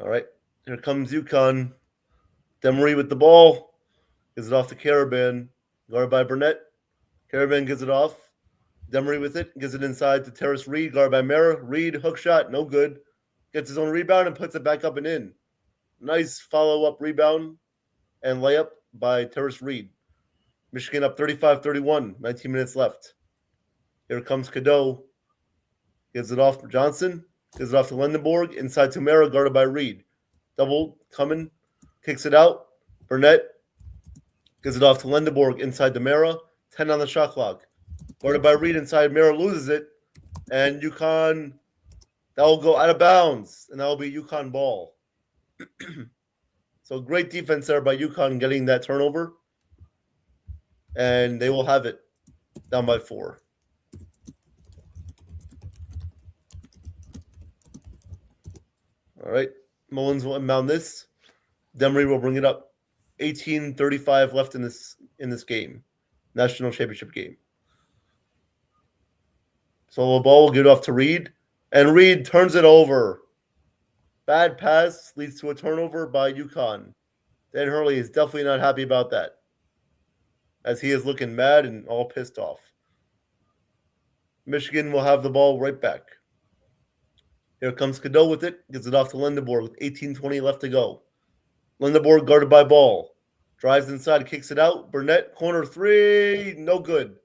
All right. Here comes UConn. Demery with the ball. Gives it off to Caravan. Guarded by Burnett. Caravan gives it off. Demery with it. Gives it inside to Terrace Reed. Guarded by Mara. Reed, hook shot. No good. Gets his own rebound and puts it back up and in. Nice follow-up rebound and layup by Terrace Reed. Michigan up 35-31. 19 minutes left. Here comes Cadeau. Gives it off for Johnson. Gives it off to Lendenborg. Inside to Mara, guarded by Reed. Double coming. Kicks it out. Burnett. Gives it off to Lendenborg. Inside to Mara. 10 on the shot clock. Guarded by Reed inside. Mara loses it. And UConn, that will go out of bounds. And that will be UConn ball. So great defense there by UConn getting that turnover. And they will have it down by 4. All right. Mullins will inbound this. Demery will bring it up. 18:35 left in this game. National championship game. So the ball will get off to Reed. And Reed turns it over. Bad pass leads to a turnover by UConn. Dan Hurley is definitely not happy about that, as he is looking mad and all pissed off. Michigan will have the ball right back. Here comes Cadeau with it. Gets it off to Lendenborg with 18:20 left to go. Lendenborg guarded by Ball. Drives inside, kicks it out. Burnett, corner 3. No good.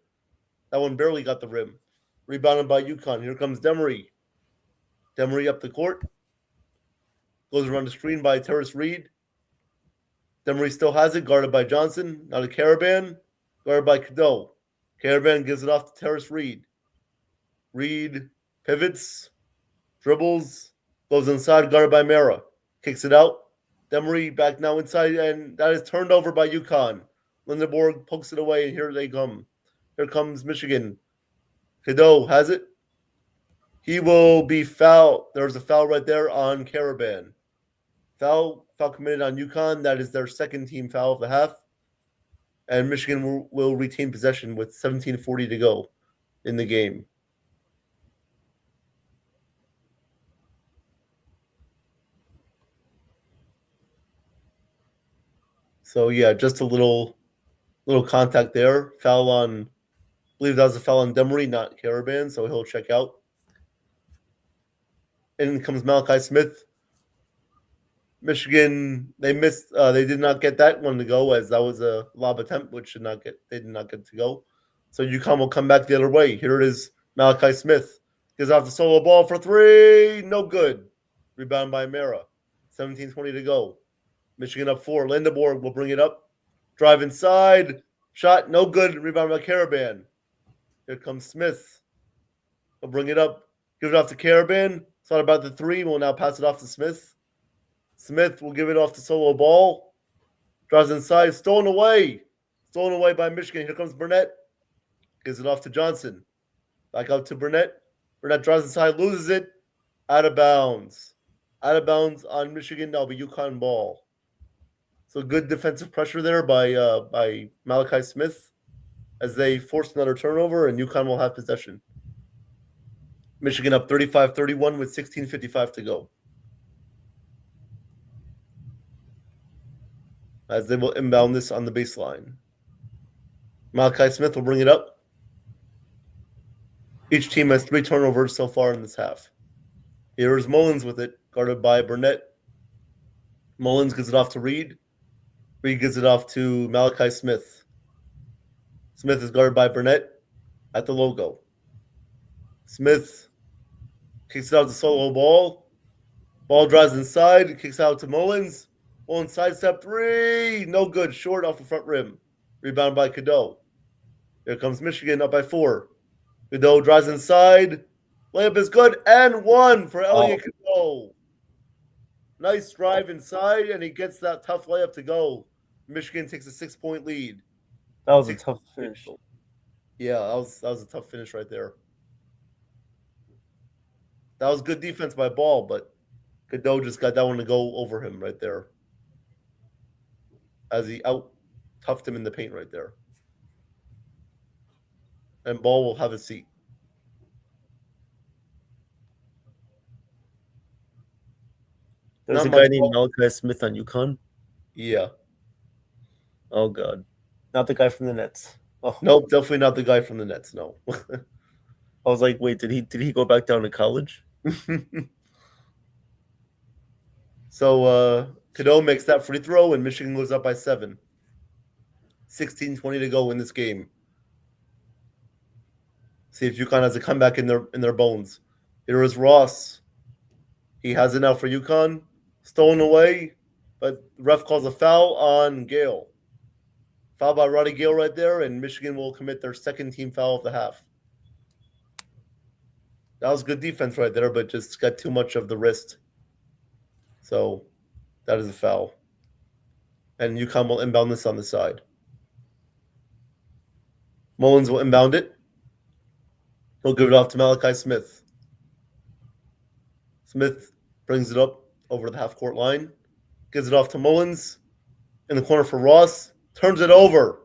That one barely got the rim. Rebounded by UConn. Here comes Demery. Demery up the court. Goes around the screen by Terrace Reed. Demery still has it, guarded by Johnson. Now to Caravan, guarded by Cadeau. Caravan gives it off to Terrace Reed. Reed pivots, dribbles, goes inside, guarded by Mara. Kicks it out. Demery back now inside, and that is turned over by UConn. Lindenborg pokes it away, and here they come. Here comes Michigan. Cadeau has it. He will be fouled. There's a foul right there on Caravan. Foul committed on UConn. That is their second team foul of the half. And Michigan will retain possession with 17:40 to go in the game. So yeah, just a little contact there. Foul on, I believe that was a foul on Demery, not Caravan, so he'll check out. In comes Malachi Smith. Michigan, they missed. They did not get that one to go, as that was a lob attempt, which they did not get to go. So UConn will come back the other way. Here it is, Malachi Smith gives off the solo ball for three, no good. Rebound by Mara. 17:20 to go. Michigan up 4. Lindenborg will bring it up. Drive inside. Shot, no good. Rebound by Caravan. Here comes Smith. He'll bring it up. Give it off to Caravan. Thought about the 3. We'll now pass it off to Smith. Smith will give it off to solo ball. Drives inside. Stolen away. Stolen away by Michigan. Here comes Burnett. Gives it off to Johnson. Back out to Burnett. Burnett drives inside. Loses it. Out of bounds. Out of bounds on Michigan. That'll be UConn ball. So good defensive pressure there by Malachi Smith as they force another turnover, and UConn will have possession. Michigan up 35-31 with 16:55 to go. As they will inbound this on the baseline. Malachi Smith will bring it up. Each team has 3 turnovers so far in this half. Here is Mullins with it, guarded by Burnett. Mullins gives it off to Reed. Reed gives it off to Malachi Smith. Smith is guarded by Burnett at the logo. Smith kicks it out to solo ball. Ball drives inside, kicks out to Mullins. Mullins sidestep 3. No good. Short off the front rim. Rebound by Cadeau. Here comes Michigan up by 4. Cadeau drives inside. Layup is good and 1 for Elliot Cadeau. Nice drive inside, and he gets that tough layup to go. Michigan takes a 6-point lead. That was a tough finish. Yeah, that was a tough finish right there. That was good defense by Ball, but Cadeau just got that one to go over him right there. As he out-toughed him in the paint right there. And Ball will have a seat. There's Not a guy much named ball. Malachi Smith on UConn. Yeah. Oh God, not the guy from the Nets. Oh, Nope, definitely not the guy from the Nets, no. I was like, wait, did he go back down to college? So Cadeau makes that free throw, and Michigan goes up by 7. 16:20 to go in this game. See if UConn has a comeback in their bones. Here is Ross. He has it now for UConn. Stolen away, but the ref calls a foul on Gale. Foul by Roddy Gale right there, and Michigan will commit their second team foul of the half. That was good defense right there, but just got too much of the wrist. So that is a foul. And UConn will inbound this on the side. Mullins will inbound it. He'll give it off to Malachi Smith. Smith brings it up over the half-court line. Gives it off to Mullins. In the corner for Ross. Turns it over.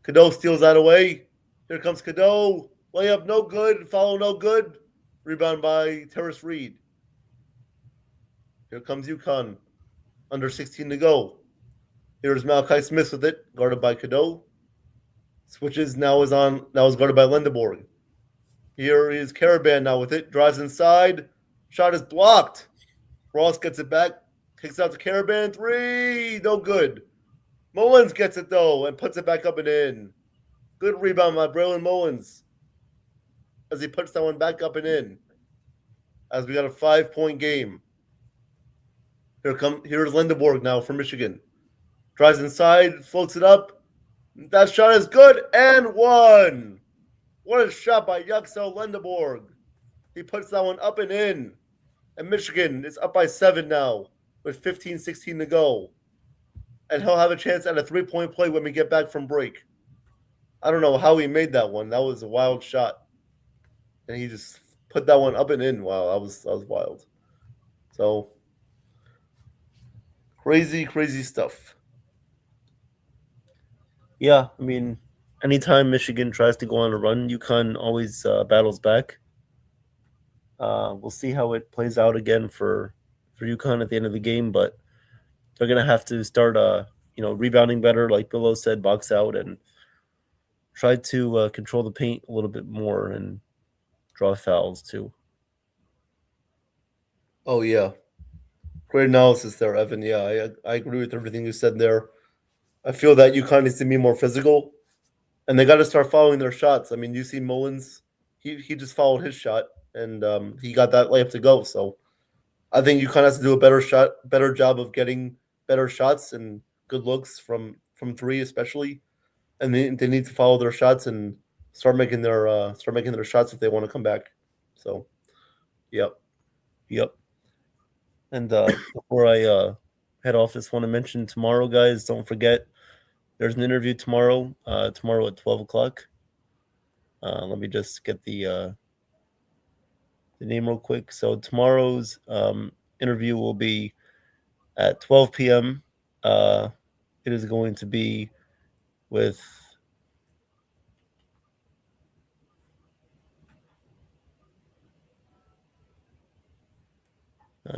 Cadeau steals that away. Here comes Cadeau. Layup no good. Follow no good. Rebound by Terrace Reed. Here comes UConn. Under 16 to go. Here's Malachi Smith with it. Guarded by Cadeau. Switches now is guarded by Lindenborg. Here is Caravan now with it. Drives inside. Shot is blocked. Ross gets it back. Kicks out to Caravan. 3. No good. Mullins gets it though and puts it back up and in. Good rebound by Braylon Mullins. As he puts that one back up and in. As we got a 5-point game. Here's Lindenborg now for Michigan. Tries inside, floats it up. That shot is good and one. What a shot by Yuxel Lendeborg. He puts that one up and in. And Michigan is up by 7 now with 15-16 to go. And he'll have a chance at a 3-point play when we get back from break. I don't know how he made that one. That was a wild shot. And he just put that one up and in. Wow, that was wild. So crazy stuff. Yeah, I mean, anytime Michigan tries to go on a run, UConn always battles back. We'll see how it plays out again for UConn at the end of the game, but they're gonna have to start rebounding better, like Billow said, box out and try to control the paint a little bit more and draw fouls too. Oh yeah, great analysis there, Evan. Yeah, I agree with everything you said there. I feel that UConn needs to be more physical, and they got to start following their shots. I mean, you see Mullins, he just followed his shot, and he got that layup to go. So I think UConn has to do a better job of getting better shots and good looks from three, especially, and they need to follow their shots and start making their shots if they want to come back. So, yep. And before I head off, just want to mention tomorrow, guys, don't forget there's an interview tomorrow. Tomorrow at 12:00. Let me just get the name real quick. So tomorrow's interview will be at 12 p.m. It is going to be with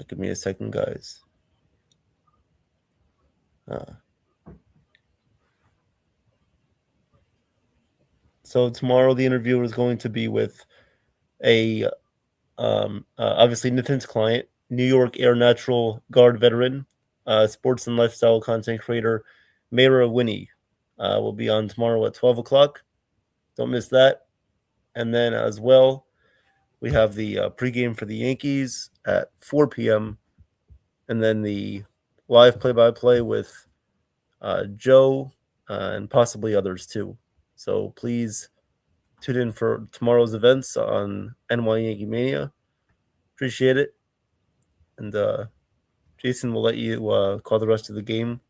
give me a second, guys. So tomorrow the interview is going to be with a obviously Nathan's client, New York Air Natural Guard veteran, sports and lifestyle content creator, Mayra Winnie. Will be on tomorrow at 12:00. Don't miss that. And then as well, we have the pregame for the Yankees at 4 p.m. And then the live play-by-play with Joe and possibly others too. So please tune in for tomorrow's events on NY Yankee Mania. Appreciate it. And Jason will let you call the rest of the game.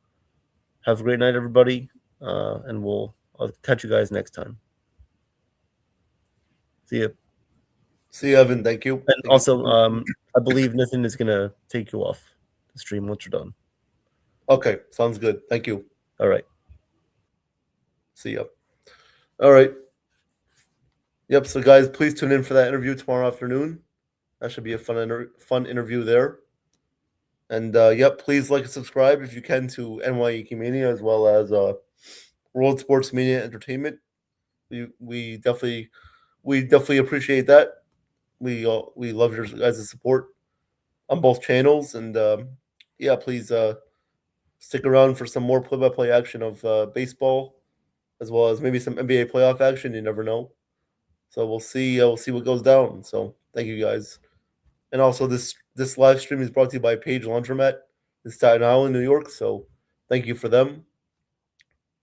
Have a great night, everybody. And I'll catch you guys next time. See you. See you, Evan. Thank you. And Thank also, you. I believe Nathan is going to take you off the stream once you're done. Okay, sounds good. Thank you. All right. See ya. All right. Yep. So, guys, please tune in for that interview tomorrow afternoon. That should be a fun interview there. And yep, please like and subscribe if you can to NY Yankee Mania as well as World Sports Media Entertainment. We definitely appreciate that. We love your guys' support on both channels, and yeah, please stick around for some more play-by-play action of baseball, as well as maybe some NBA playoff action. You never know. So we'll see what goes down. So thank you guys. And also this live stream is brought to you by Page Laundromat in Staten Island, New York. So thank you for them.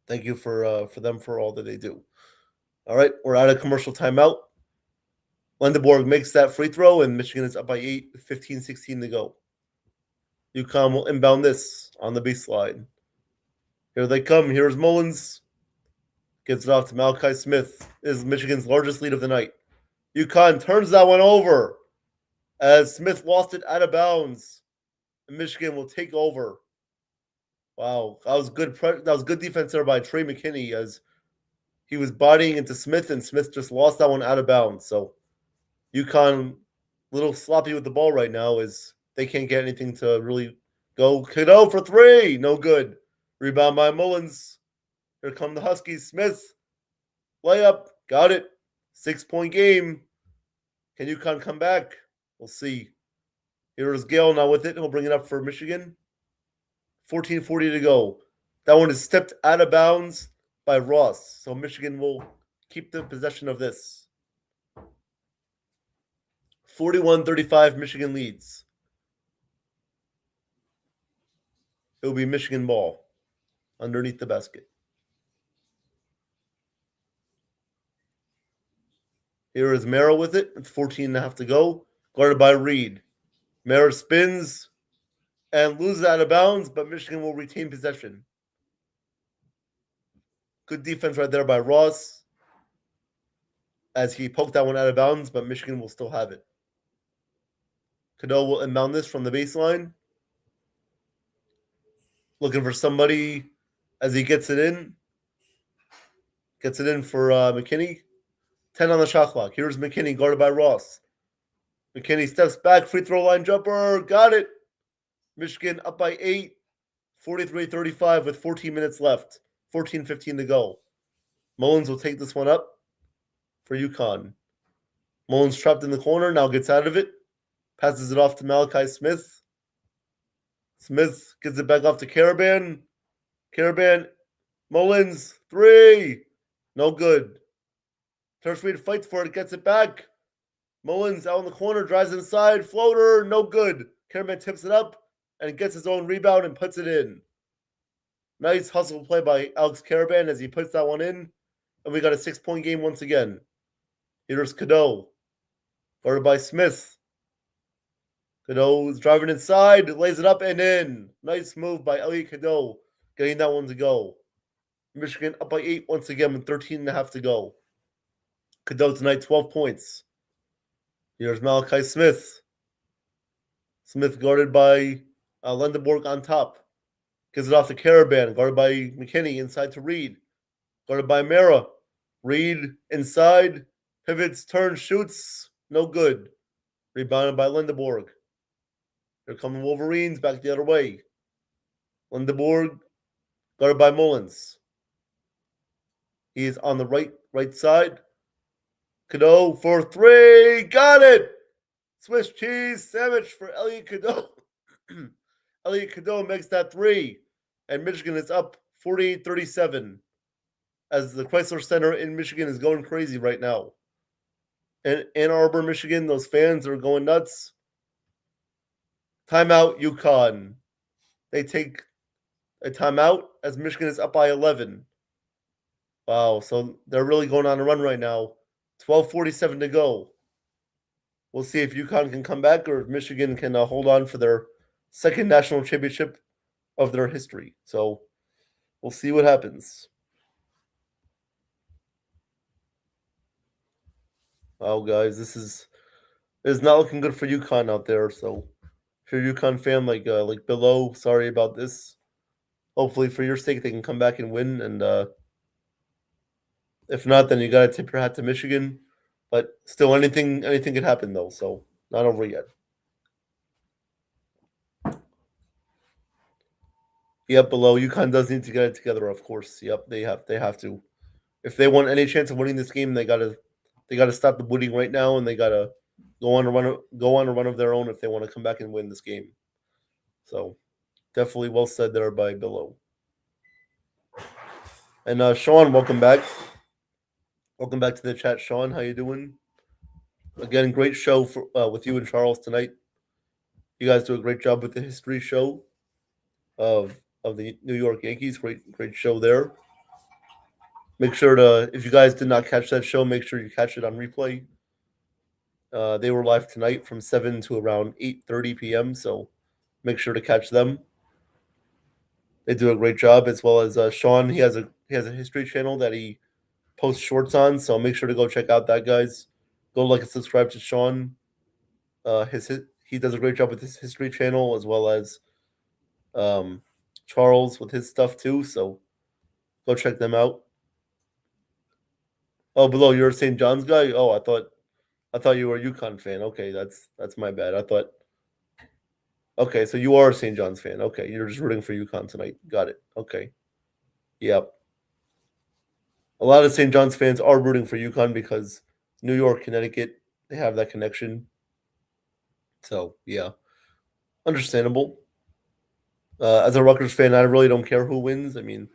Thank you for them for all that they do. All right, we're out of commercial timeout. Lendeborg makes that free throw, and Michigan is up by 8, 15-16 to go. UConn will inbound this on the baseline. Here they come. Here's Mullins. Gets it off to Malachi Smith. This is Michigan's largest lead of the night. UConn turns that one over as Smith lost it out of bounds. And Michigan will take over. Wow, that was good. That was good defense there by Trey McKinney as he was bodying into Smith, and Smith just lost that one out of bounds. So UConn, a little sloppy with the ball right now as they can't get anything to really go. Cadeau for three. No good. Rebound by Mullins. Here come the Huskies. Smith. Layup. Got it. 6-point game. Can UConn come back? We'll see. Here's Gale now with it. He'll bring it up for Michigan. 14:40 to go. That one is stepped out of bounds by Ross. So Michigan will keep the possession of this. 41-35, Michigan leads. It will be Michigan ball. underneath the basket. Here is Mara with it. It's 14.5 to go. Guarded by Reed. Mara spins and loses out of bounds, but Michigan will retain possession. Good defense right there by Ross as he poked that one out of bounds, but Michigan will still have it. Cadeau will inbound this from the baseline. Looking for somebody as he gets it in. Gets it in for McKinney. 10 on the shot clock. Here's McKinney guarded by Ross. McKinney steps back, free throw line jumper. Got it. Michigan up by 8. 43-35 with 14 minutes left. 14-15 to go. Mullins will take this one up for UConn. Mullins trapped in the corner, now gets out of it. Passes it off to Malachi Smith. Smith gets it back off to Caravan. Caravan, Mullins, 3. No good. Turf Reed fights for it, gets it back. Mullins out in the corner, drives inside, floater, no good. Caravan tips it up and gets his own rebound and puts it in. Nice hustle play by Alex Caravan as he puts that one in. And we got a 6-point game once again. Here's Cadeau. Guarded by Smith. Cadeau is driving inside, lays it up and in. Nice move by Elliot Cadeau, getting that one to go. Michigan up by 8 once again with 13.5 to go. Cadeau tonight, 12 points. Here's Malachi Smith. Smith guarded by Lendeborg on top. Gives it off to Caravan, guarded by McKinney, inside to Reed. Guarded by Mara. Reed inside, pivots, turns, shoots, no good. Rebounded by Lendeborg. Here come the Wolverines, back the other way. Lendeborg, guarded by Mullins. He is on the right side. Cadeau for 3, got it! Swiss cheese sandwich for Elliot Cadeau. Elliot Cadeau makes that 3, and Michigan is up 48-37 as the Chrysler Center in Michigan is going crazy right now. In Ann Arbor, Michigan, those fans are going nuts. Timeout, UConn. They take a timeout as Michigan is up by 11. Wow, so they're really going on a run right now. 12:47 to go. We'll see if UConn can come back or if Michigan can hold on for their second national championship of their history. So we'll see what happens. Wow, guys, this is not looking good for UConn out there. So if you're a UConn fan like below, sorry about this. Hopefully, for your sake, they can come back and win. And if not, then you got to tip your hat to Michigan. But still, anything could happen though. So not over yet. Yep, below UConn does need to get it together. Of course. Yep, they have to. If they want any chance of winning this game, they gotta stop the bleeding right now, and they gotta go on a run of their own if they want to come back and win this game. So definitely well said there by Billow. And Sean, welcome back. Welcome back to the chat, Sean. How you doing? Again, great show with you and Charles tonight. You guys do a great job with the history show of the New York Yankees. Great show there. Make sure to, if you guys did not catch that show, make sure you catch it on replay. They were live tonight from 7 to around 8:30 p.m. So make sure to catch them. They do a great job, as well as Sean. He has a history channel that he post shorts on, so make sure to go check out that, guys. Go like and subscribe to Sean. He does a great job with his history channel, as well as Charles with his stuff too, so go check them out. Oh, below, you're a St. John's guy? Oh, I thought you were a UConn fan. Okay, that's my bad. Okay, so you are a St. John's fan. Okay, you're just rooting for UConn tonight. Got it. Okay. Yep. A lot of St. John's fans are rooting for UConn because New York, Connecticut, they have that connection. So, yeah. Understandable. As a Rutgers fan, I really don't care who wins. I mean,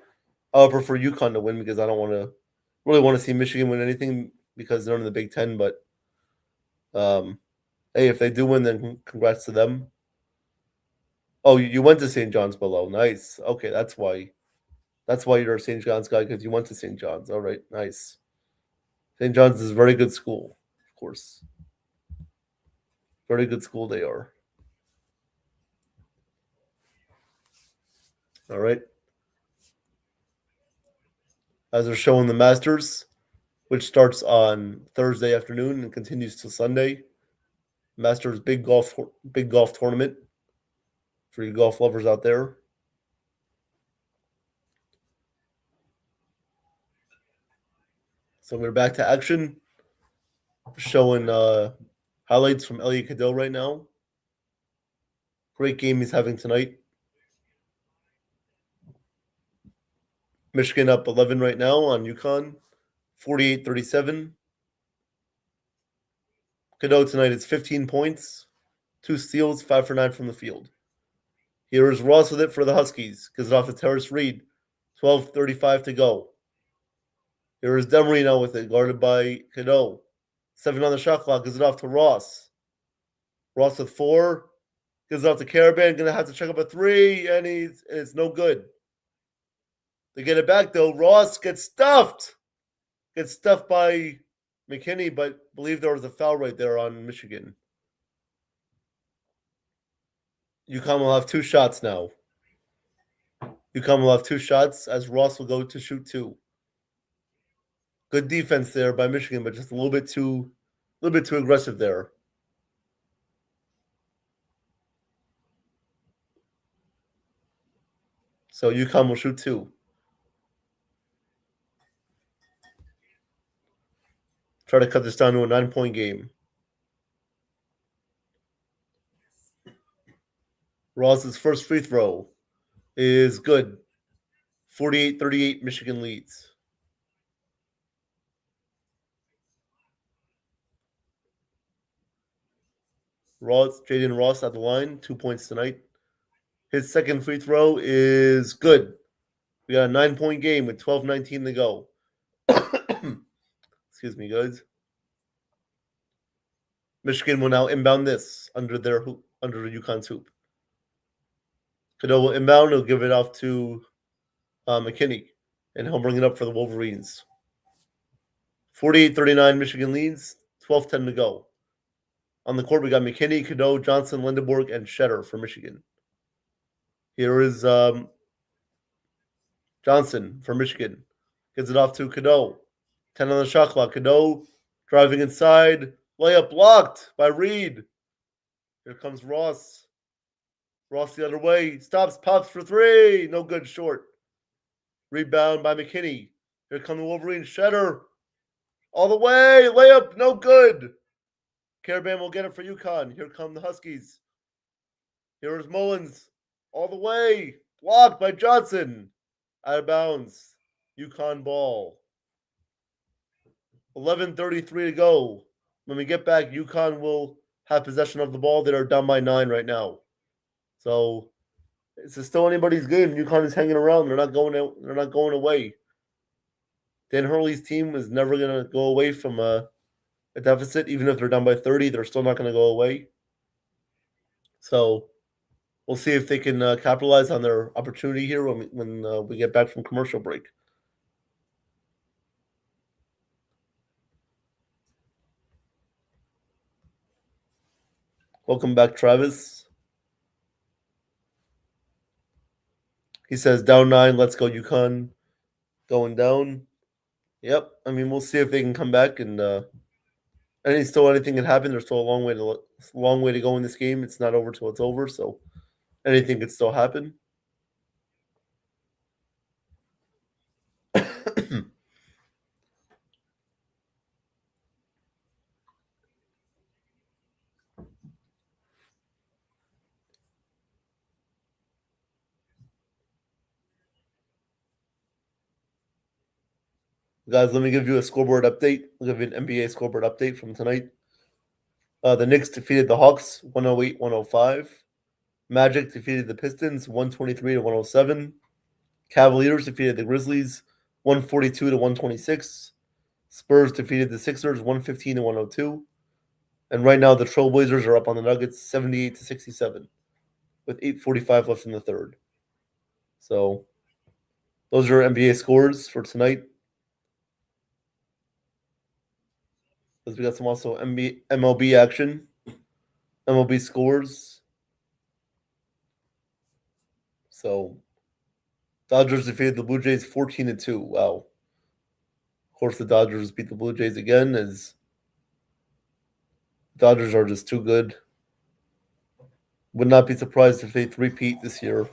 I would prefer UConn to win because I don't really want to see Michigan win anything because they're in the Big Ten. But, hey, if they do win, then congrats to them. Oh, you went to St. John's below. Nice. Okay, that's why That's why you're a St. John's guy, because you went to St. John's. All right, nice. St. John's is a very good school, of course. Very good school they are. All right. As they're showing the Masters, which starts on Thursday afternoon and continues till Sunday. Masters big golf tournament for you golf lovers out there. So we're back to action. Showing highlights from Elliot Cadeau right now. Great game he's having tonight. Michigan up 11 right now on UConn, 48-37. Cadeau tonight is 15 points, 2 steals, 5 for 9 from the field. Here is Ross with it for the Huskies. Gives it off to Terrace Reed. 12:35 to go. Here is Demery now with it, guarded by Cadeau. 7 on the shot clock. Gives it off to Ross. Ross with 4. Gives it off to Caravan. Going to have to check up a 3, and it's no good. They get it back, though. Ross gets stuffed. Gets stuffed by McKinney, but I believe there was a foul right there on Michigan. UConn will have 2 shots now. UConn will have 2 shots as Ross will go to shoot 2. Good defense there by Michigan, but just a little bit too aggressive there. So UConn will shoot 2. Try to cut this down to a 9-point game. Ross's first free throw is good. 48-38, Michigan leads. Jaden Ross at the line, 2 points tonight. His second free throw is good. We got a 9-point game with 12:19 to go. Excuse me, guys. Michigan will now inbound this under UConn's hoop. Cadeau will inbound. He'll give it off to McKinney, and he'll bring it up for the Wolverines. 48-39, Michigan leads. 12:10 to go. On the court, we got McKinney, Cadeau, Johnson, Lindenborg, and Shetter for Michigan. Here is Johnson for Michigan. Gives it off to Cadeau. 10 on the shot clock. Cadeau driving inside. Layup blocked by Reed. Here comes Ross. Ross the other way. Stops, pops for 3. No good, short. Rebound by McKinney. Here come the Wolverines. Shetter. All the way. Layup, no good. Caravan will get it for UConn. Here come the Huskies. Here is Mullins. All the way. Blocked by Johnson. Out of bounds. UConn ball. 11:33 to go. When we get back, UConn will have possession of the ball. They are down by 9 right now. So it's still anybody's game. UConn is hanging around. They're not going out. They're not going away. Dan Hurley's team is never going to go away from a deficit. Even if they're down by 30, they're still not going to go away. So we'll see if they can capitalize on their opportunity here when we get back from commercial break. Welcome back, Travis. He says, down 9, let's go UConn. Going down. Yep. I mean, we'll see if they can come back and anything can happen. There's still a long way to go in this game. It's not over till it's over, so anything could still happen. Guys, let me give you a scoreboard update. I'll give you an NBA scoreboard update from tonight. The Knicks defeated the Hawks 108-105. Magic defeated the Pistons 123-107. Cavaliers defeated the Grizzlies 142-126. Spurs defeated the Sixers 115-102. And right now the Trailblazers are up on the Nuggets 78-67 with 8:45 left in the third. So Those are NBA scores for tonight. Because we got some also MLB action. MLB scores. So Dodgers defeated the Blue Jays 14-2. Wow. Of course, the Dodgers beat the Blue Jays again, as Dodgers are just too good. Would not be surprised if they repeat this year.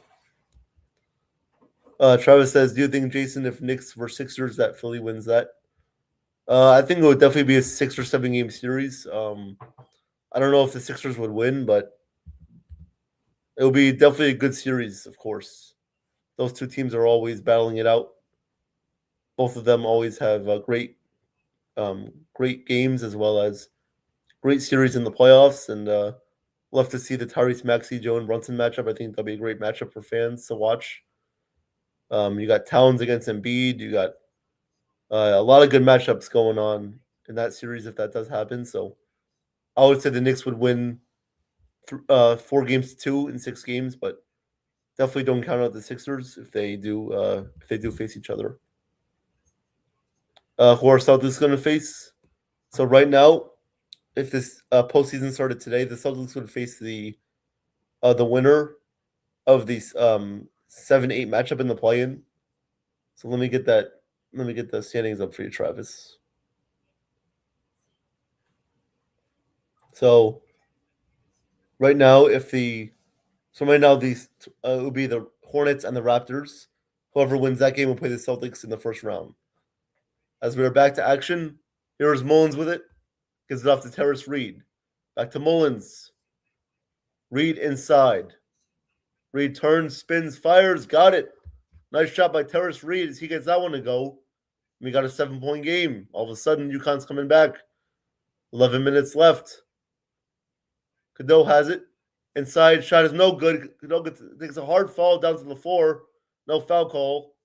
Travis says, do you think, Jason, if Knicks were Sixers, that Philly wins that? I think it would definitely be a 6 or 7 game series. I don't know if the Sixers would win, but it will be definitely a good series, of course. Those two teams are always battling it out. Both of them always have great games as well as great series in the playoffs. And we'll have to see the Tyrese Maxey, Joe and Brunson matchup. I think that'll be a great matchup for fans to watch. You got Towns against Embiid. You got a lot of good matchups going on in that series if that does happen. So I would say the Knicks would win 4-2 in 6 games, but definitely don't count out the Sixers if they do face each other. Who are Celtics going to face? So right now, if this postseason started today, the Celtics would face the winner of the 7-8 matchup in the play-in. So let me get the standings up for you, Travis. So right now, these it would be the Hornets and the Raptors. Whoever wins that game will play the Celtics in the first round. As we are back to action, here's Mullins with it. Gives it off to Terrace Reed. Back to Mullins. Reed inside. Reed turns, spins, fires, got it. Nice shot by Terrace Reed as he gets that one to go. We got a 7-point game. All of a sudden, UConn's coming back. 11 minutes left. Cadeau has it. Inside shot is no good. Cadeau takes a hard fall down to the floor. No foul call.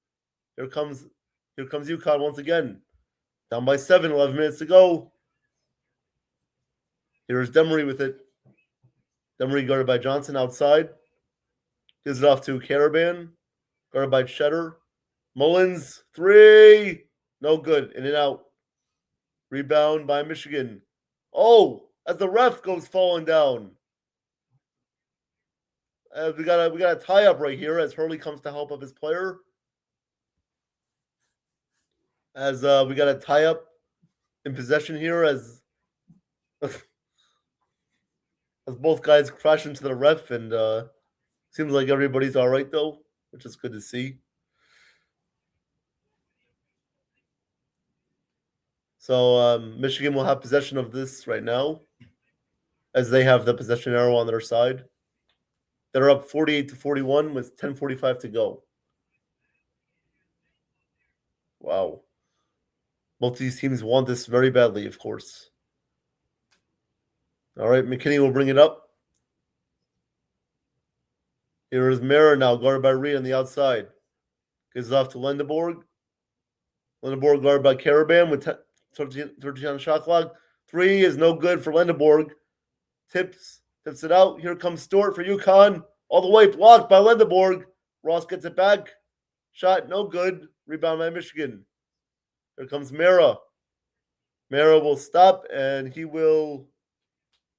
Here comes UConn once again. Down by 7, 11 minutes to go. Here's Demery with it. Demery guarded by Johnson outside. Gives it off to Caravan. Guarded by Cheddar. Mullins, 3. No good. In and out. Rebound by Michigan. Oh, as the ref goes falling down. We got a tie up right here as Hurley comes to help up his player. As we got a tie up in possession here as both guys crash into the ref, and seems like everybody's all right though, which is good to see. So Michigan will have possession of this right now, as they have the possession arrow on their side. They're up 48-41 with 10:45 to go. Wow. Both these teams want this very badly, of course. All right, McKinney will bring it up. Here is Mara now, guarded by Reed on the outside. Gives it off to Lendeborg. Lendeborg guarded by Caravan with 13 on the shot clock. 3 is no good for Lendeborg. Tips it out. Here comes Stewart for UConn. All the way blocked by Lendeborg. Ross gets it back. Shot no good. Rebound by Michigan. Here comes Mara. Mara will stop, and he will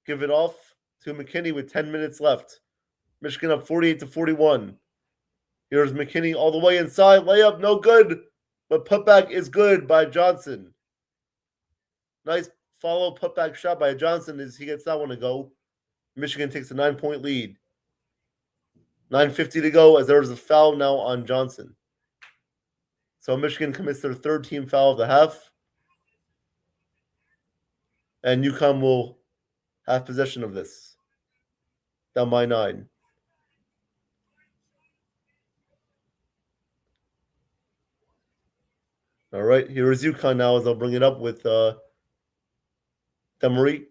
give it off to McKinney with 10 minutes left. Michigan up 48-41. Here's McKinney all the way inside. Layup, no good. But putback is good by Johnson. Nice follow putback shot by Johnson as he gets that one to go. Michigan takes a 9-point lead. 9:50 to go as there is a foul now on Johnson. So Michigan commits their 3rd team foul of the half. And UConn will have possession of this. Down by 9. All right, here is UConn now as I'll bring it up with Demery.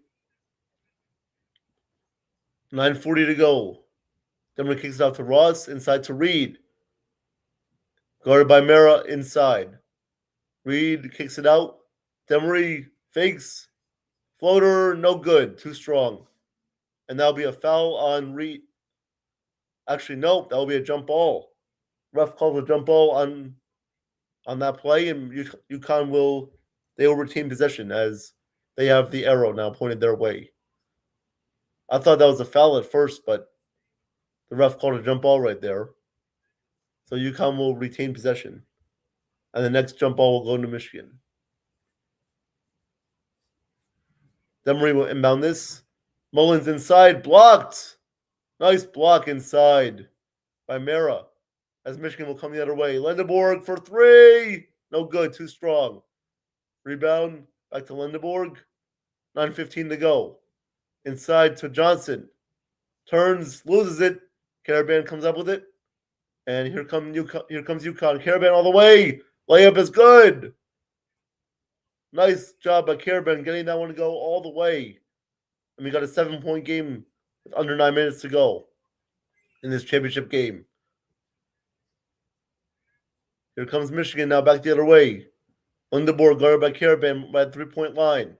9:40 to go. Demery kicks it out to Ross, inside to Reed. Guarded by Mara inside. Reed kicks it out. Demery fakes. Floater, no good. Too strong. And that'll be a foul on Reed. Actually, no, that'll be a jump ball. Ref calls a jump ball on on that play, and UConn will retain possession as they have the arrow now pointed their way. I thought that was a foul at first, but the ref called a jump ball right there. So UConn will retain possession. And the next jump ball will go into Michigan. Demery will inbound this. Mullins inside, blocked. Nice block inside by Mara. As Michigan will come the other way. Lindeborg for three. No good, too strong. Rebound, back to Lindeborg. 9:15 to go. Inside to Johnson. Turns, loses it. Caravan comes up with it. And here comes UConn. Caravan all the way. Layup is good. Nice job by Caravan getting that one to go all the way. And we got a 7-point game with under 9 minutes to go in this championship game. Here comes Michigan now back the other way. Lindeborg guarded by Caravan by the 3-point line.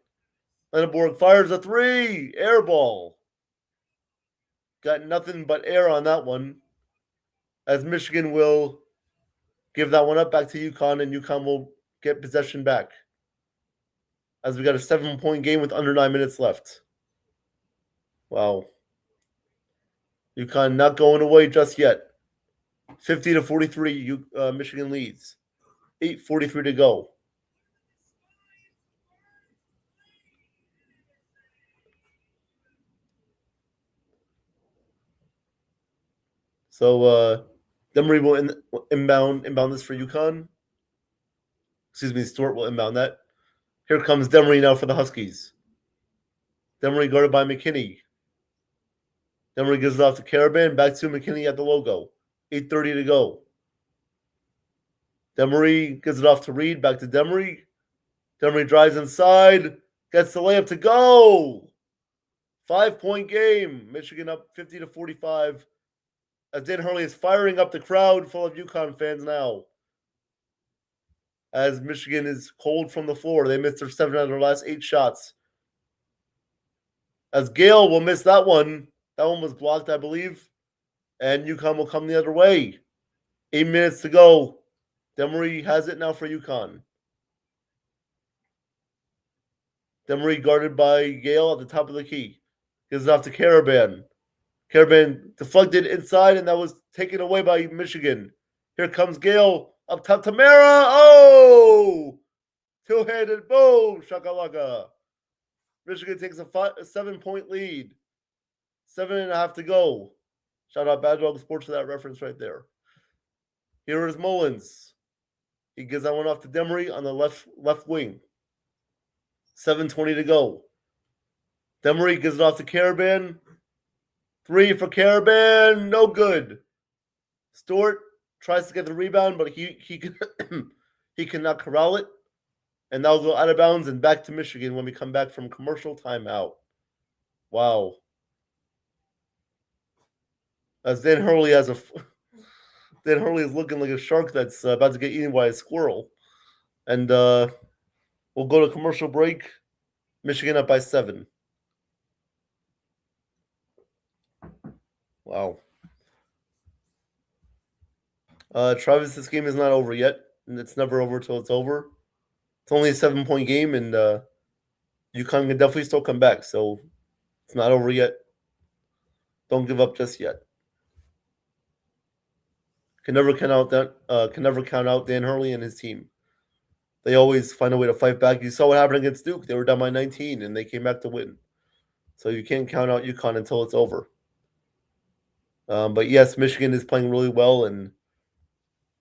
Lindeborg fires a three. Air ball. Got nothing but air on that one. As Michigan will give that one up back to UConn, and UConn will get possession back. As we got a 7-point game with under 9 minutes left. Wow. UConn not going away just yet. 50-43, Michigan leads. 8:43 to go. So Demery will inbound this for UConn. Excuse me, Stewart will inbound that. Here comes Demery now for the Huskies. Demery guarded by McKinney. Demery gives it off to Caravan. Back to McKinney at the logo. 8:30 to go. Demery gives it off to Reed. Back to Demery. Demery drives inside. Gets the layup to go. 5-point game. Michigan up 50-45. As Dan Hurley is firing up the crowd full of UConn fans now. As Michigan is cold from the floor. They missed their 7 out of their last 8 shots. As Gale will miss that one. That one was blocked, I believe. And UConn will come the other way. 8 minutes to go. Demery has it now for UConn. Demery guarded by Gale at the top of the key. Gives it off to Caravan. Caravan deflected inside, and that was taken away by Michigan. Here comes Gale up top to Mara. Oh! Two-handed boom. Shakalaka. Michigan takes a 7-point lead. 7.5 to go. Shout out Bad Dog Sports for that reference right there. Here is Mullins. He gives that one off to Demery on the left wing. 7:20 to go. Demery gives it off to Caravan. 3 for Caravan. No good. Stewart tries to get the rebound, but he cannot corral it. And that'll go out of bounds and back to Michigan when we come back from commercial timeout. Wow. As Dan Hurley has Dan Hurley is looking like a shark that's about to get eaten by a squirrel. And we'll go to commercial break. Michigan up by 7. Wow. Travis, this game is not over yet. And it's never over till it's over. It's only a 7-point game, and UConn can definitely still come back. So it's not over yet. Don't give up just yet. Can never count out Dan Hurley and his team. They always find a way to fight back. You saw what happened against Duke. They were down by 19, and they came back to win. So you can't count out UConn until it's over. But yes, Michigan is playing really well, and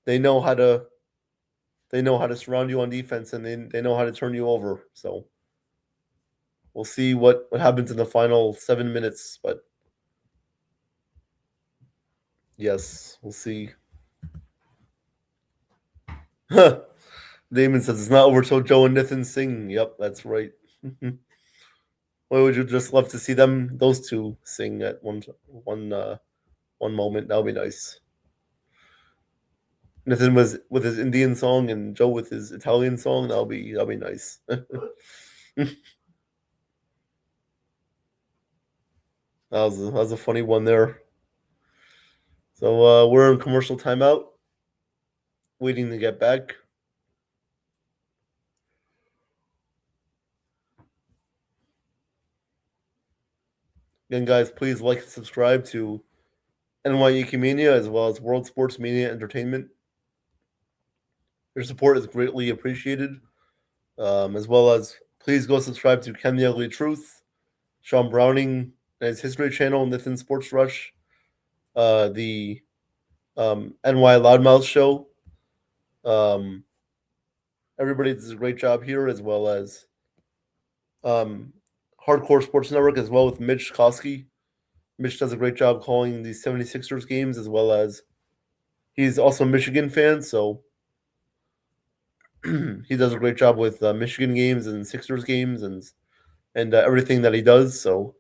they know how to surround you on defense, and they know how to turn you over. So we'll see what happens in the final 7 minutes. But yes, we'll see. Damon says it's not over till Joe and Nathan sing. Yep, that's right. Why would you just love to see those two sing at one moment? That would be nice. Nathan was with his Indian song and Joe with his Italian song. That'll be nice. That was a funny one there. So we're in commercial timeout, waiting to get back. Again, guys, please like and subscribe to NY Yankee Mania as well as World Sports Media Entertainment. Your support is greatly appreciated. As well as please go subscribe to Ken the Ugly Truth, Sean Browning and his History Channel, Nathan Sports Rush, the NY Loudmouth Show. Everybody does a great job here, as well as Hardcore Sports Network, as well with Mitch Koski. Mitch does a great job calling the 76ers games, as well as he's also a Michigan fan, so he does a great job with Michigan games and Sixers games and everything that he does. So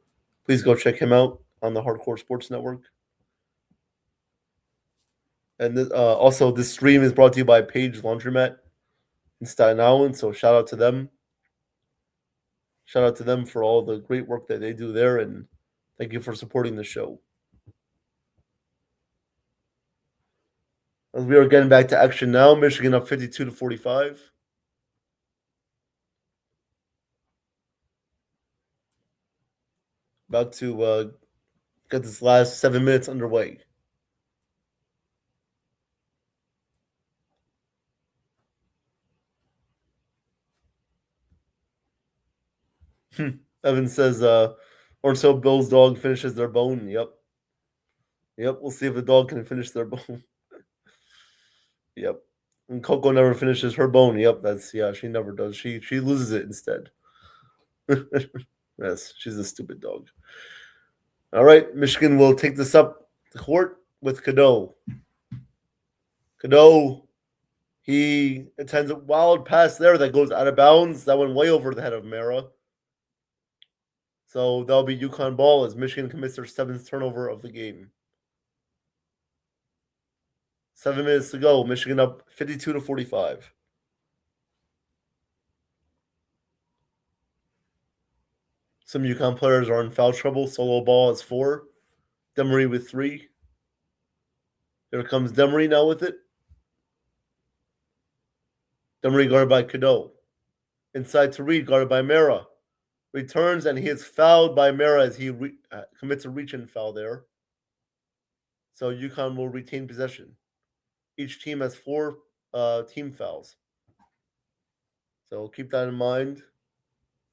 please go check him out on the Hardcore Sports Network. And also, this stream is brought to you by Page Laundromat in Staten Island. So shout out to them. Shout out to them for all the great work that they do there, and thank you for supporting the show. As we are getting back to action now, Michigan up 52-45. About to get this last 7 minutes underway. Evan says, or so Bill's dog finishes their bone. Yep. We'll see if the dog can finish their bone. Yep. And Coco never finishes her bone. Yep. She never does. She loses it instead. Yes, she's a stupid dog. All right. Michigan will take this up the court with Cadeau. Cadeau, he attends a wild pass there that goes out of bounds. That went way over the head of Mara. So that'll be UConn ball as Michigan commits their 7th turnover of the game. 7 minutes to go. Michigan up 52-45. Some UConn players are in foul trouble. Solo ball is 4. Demery with 3. Here comes Demery now with it. Demery guarded by Cadeau. Inside to Reed, guarded by Mara. Returns, and he is fouled by Mara as he commits a reach-in foul there. So UConn will retain possession. Each team has 4 team fouls. So keep that in mind.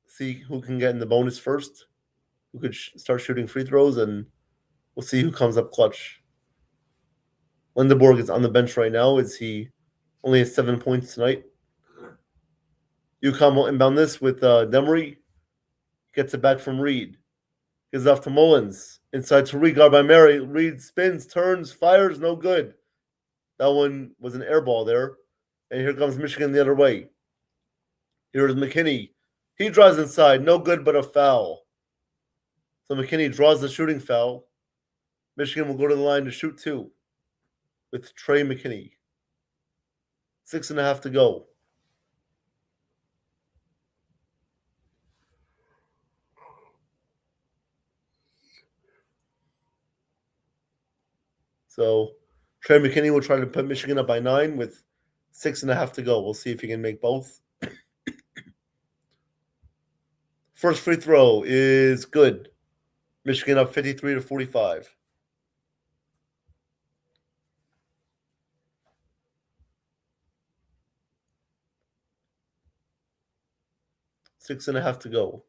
See who can get in the bonus first, who could start shooting free throws, and we'll see who comes up clutch. Lindeborg is on the bench right now as he only has 7 points tonight. UConn will inbound this with Demery. Gets it back from Reed. Gives it off to Mullins. Inside to Reed, guarded by Mary. Reed spins, turns, fires, no good. That one was an air ball there. And here comes Michigan the other way. Here's McKinney. He draws inside, no good but a foul. So McKinney draws the shooting foul. Michigan will go to the line to shoot 2 with Trey McKinney. 6.5 to go. So Trey McKinney will try to put Michigan up by 9 with 6.5 to go. We'll see if he can make both. First free throw is good. Michigan up 53-45. Six and a half to go.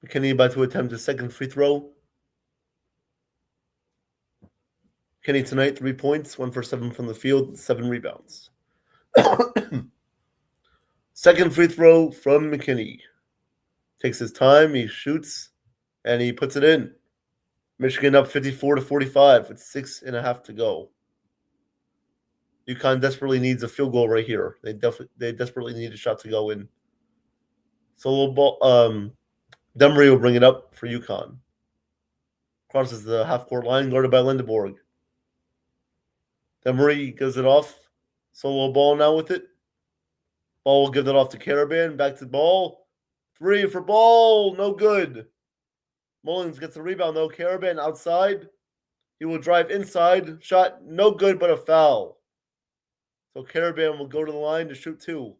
McKinney about to attempt his second free throw. Kenny tonight, 3 points, 1 for 7 from the field, 7 rebounds. Second free throw from McKinney. Takes his time, he shoots, and he puts it in. Michigan up 54-45 with 6.5 to go. UConn desperately needs a field goal right here. They desperately need a shot to go in. Solo ball. Demery will bring it up for UConn. Crosses the half-court line, guarded by Lindeborg. Demery gives it off. Solo ball now with it. Ball will give it off to Caravan. Back to the ball. 3 for Ball. No good. Mullins gets the rebound, though. Caravan outside. He will drive inside. Shot no good, but a foul. So Caravan will go to the line to shoot 2.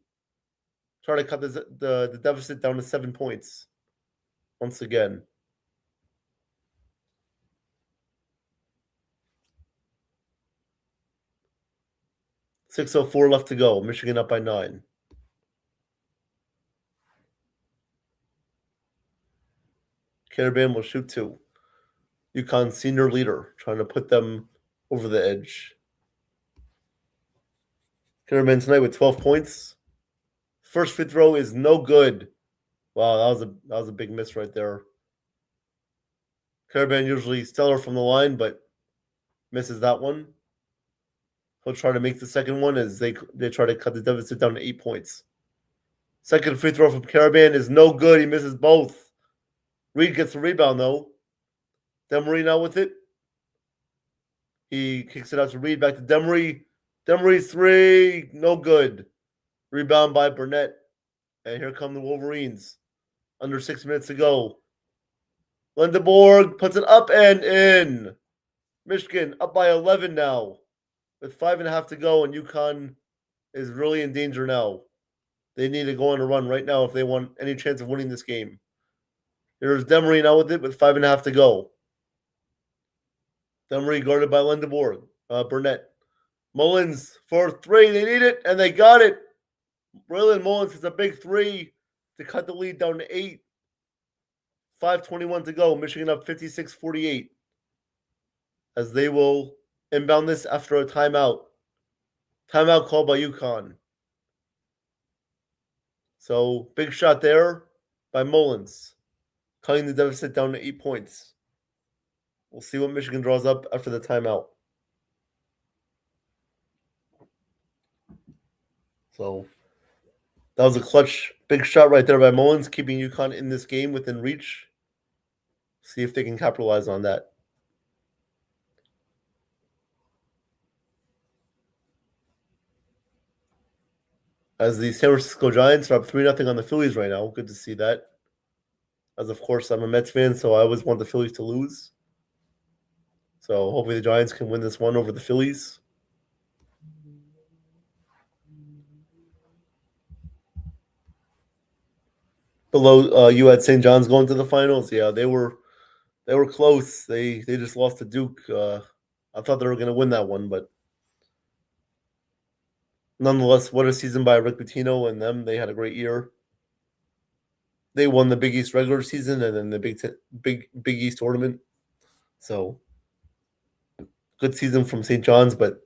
Try to cut the deficit down to 7 points. Once again. .604 left to go. Michigan up by 9. Carabin will shoot 2. UConn senior leader trying to put them over the edge. Carabin tonight with 12 points. First free throw is no good. Wow, that was a big miss right there. Carabin usually stellar from the line, but misses that one. He'll try to make the second one as they try to cut the deficit down to 8 points. Second free throw from Carabin is no good. He misses both. Reed gets the rebound, though. Demery now with it. He kicks it out to Reed. Back to Demery. Demery's 3. No good. Rebound by Burnett. And here come the Wolverines. Under 6 minutes to go. Lindeborg puts it up and in. Michigan up by 11 now. With 5.5 to go, and UConn is really in danger now. They need to go on a run right now if they want any chance of winning this game. Here's Demery now with it with 5.5 to go. Demery guarded by Lindeborg. Burnett. Mullins for 3. They need it, and they got it. Braylon Mullins hits a big 3 to cut the lead down to 8. 5:21 to go. Michigan up 56-48. As they will inbound this after a timeout. Timeout called by UConn. So, big shot there by Mullins. Cutting the deficit down to 8 points. We'll see what Michigan draws up after the timeout. So, that was a clutch, big shot right there by Mullins, keeping UConn in this game within reach. See if they can capitalize on that. As the San Francisco Giants are up 3-0 on the Phillies right now. Good to see that. As of course, I'm a Mets fan, so I always want the Phillies to lose. So hopefully the Giants can win this one over the Phillies. Below, you had St. John's going to the finals. Yeah, they were close. They just lost to Duke. I thought they were going to win that one, but nonetheless, what a season by Rick Pitino and them. They had a great year. They won the Big East regular season and then the Big East tournament. So good season from St. John's, but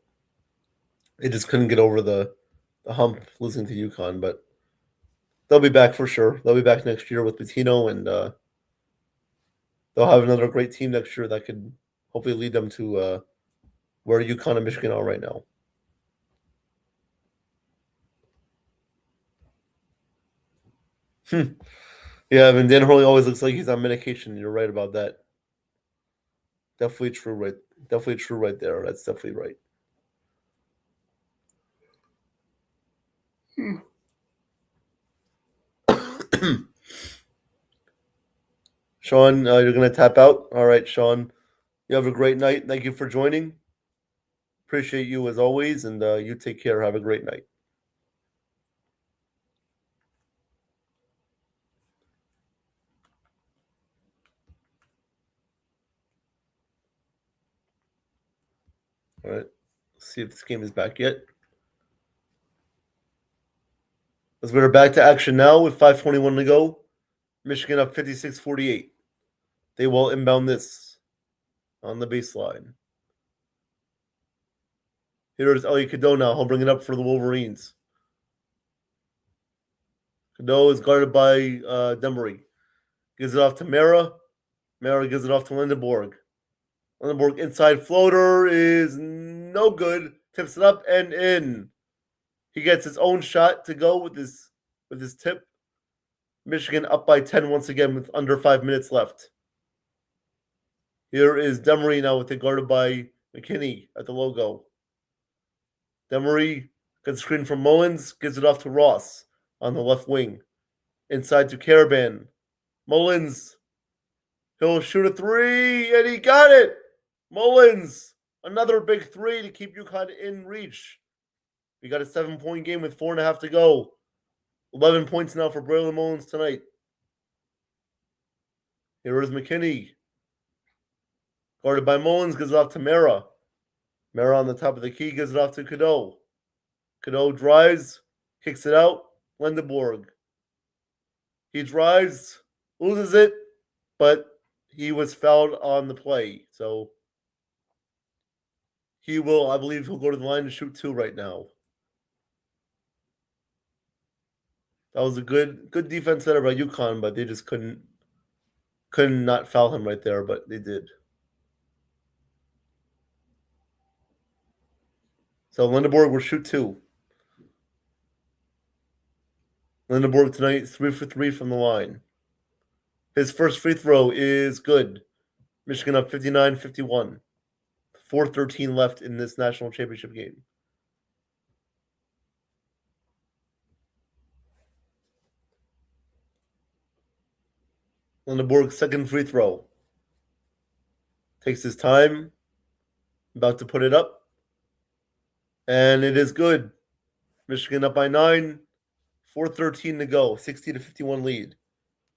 they just couldn't get over the hump losing to UConn. But they'll be back for sure. They'll be back next year with Pitino, and they'll have another great team next year that could hopefully lead them to where UConn and Michigan are right now. Yeah, I mean, Dan Hurley always looks like he's on medication. You're right about that. Definitely true, right? Definitely true right there. That's definitely right. Sean, you're going to tap out? All right, Sean. You have a great night. Thank you for joining. Appreciate you as always, and you take care. Have a great night. All right. Let's see if this game is back yet. As we're back to action now with 5:21 to go. Michigan up 56-48. They will inbound this on the baseline. Here's Ellie Cadeau now. He'll bring it up for the Wolverines. Cadeau is guarded by Demery. Gives it off to Mara. Mara gives it off to Lindeborg. Lindeborg inside floater is no good. Tips it up and in. He gets his own shot to go with his tip. Michigan up by 10 once again with under 5 minutes left. Here is Demery now with it guarded by McKinney at the logo. Demery gets a screen from Mullins, gives it off to Ross on the left wing. Inside to Carabin. Mullins. He'll shoot a 3, and he got it. Mullins, another big 3 to keep UConn in reach. We got a 7-point game with 4.5 to go. 11 points now for Braylon Mullins tonight. Here is McKinney. Guarded by Mullins, gives it off to Mara. Mara on the top of the key, gives it off to Cadeau. Cadeau drives, kicks it out. Lindeborg. He drives, loses it, but he was fouled on the play. So he will, I believe, he'll go to the line to shoot 2 right now. That was a good defense there by UConn, but they just couldn't not foul him right there, but they did. So Lindeborg will shoot 2. Lindeborg tonight, 3 for 3 from the line. His first free throw is good. Michigan up 59-51. 4:13 left in this national championship game. Lindeborg's second free throw. Takes his time. About to put it up. And it is good. Michigan up by 9. 4:13 to go. 60-51 lead.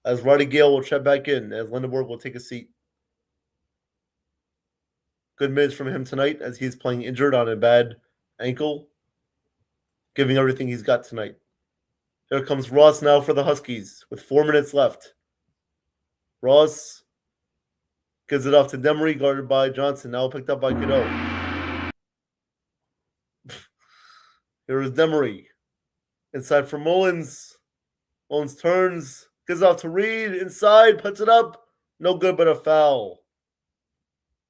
As Roddy Gale will check back in, as Lindeborg will take a seat. Good minutes from him tonight as he's playing injured on a bad ankle. Giving everything he's got tonight. Here comes Ross now for the Huskies with 4 minutes left. Ross gives it off to Demery, guarded by Johnson, now picked up by Cadeau. Here is Demery. Inside for Mullins. Mullins turns, gives it off to Reed, inside, puts it up. No good, but a foul.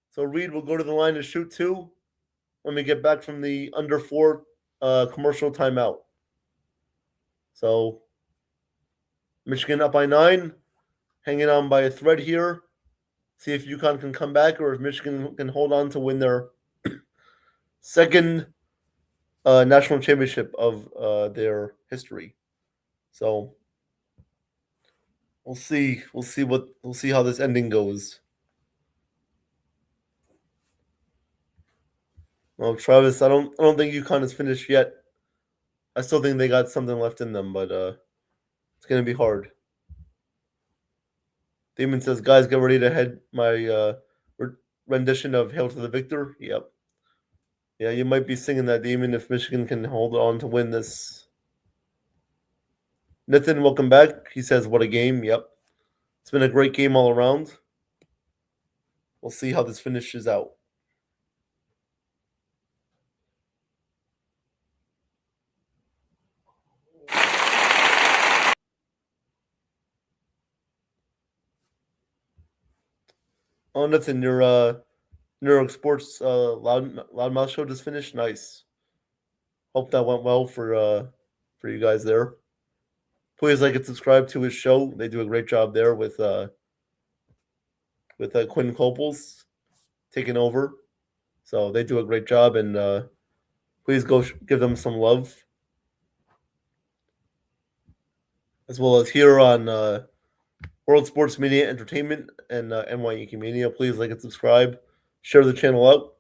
So Reed will go to the line to shoot 2 when we get back from the under 4 commercial timeout. So Michigan up by 9, hanging on by a thread here. See if UConn can come back or if Michigan can hold on to win their second national championship of their history. So we'll see. We'll see how this ending goes. Well, Travis, I don't think UConn is finished yet. I still think they got something left in them, but it's gonna be hard. Damon says, guys, get ready to head my rendition of Hail to the Victor. Yep. Yeah, you might be singing that, Damon, if Michigan can hold on to win this. Nathan, welcome back. He says, what a game. Yep. It's been a great game all around. We'll see how this finishes out. Oh, Nathan, your New York Sports Loudmouth show just finished. Nice. Hope that went well for you guys there. Please like and subscribe to his show. They do a great job there with Quinn Copels taking over. So they do a great job, and please go give them some love. As well as here on World Sports Media Entertainment and NY Yankee Mania. Please like and subscribe. Share the channel out.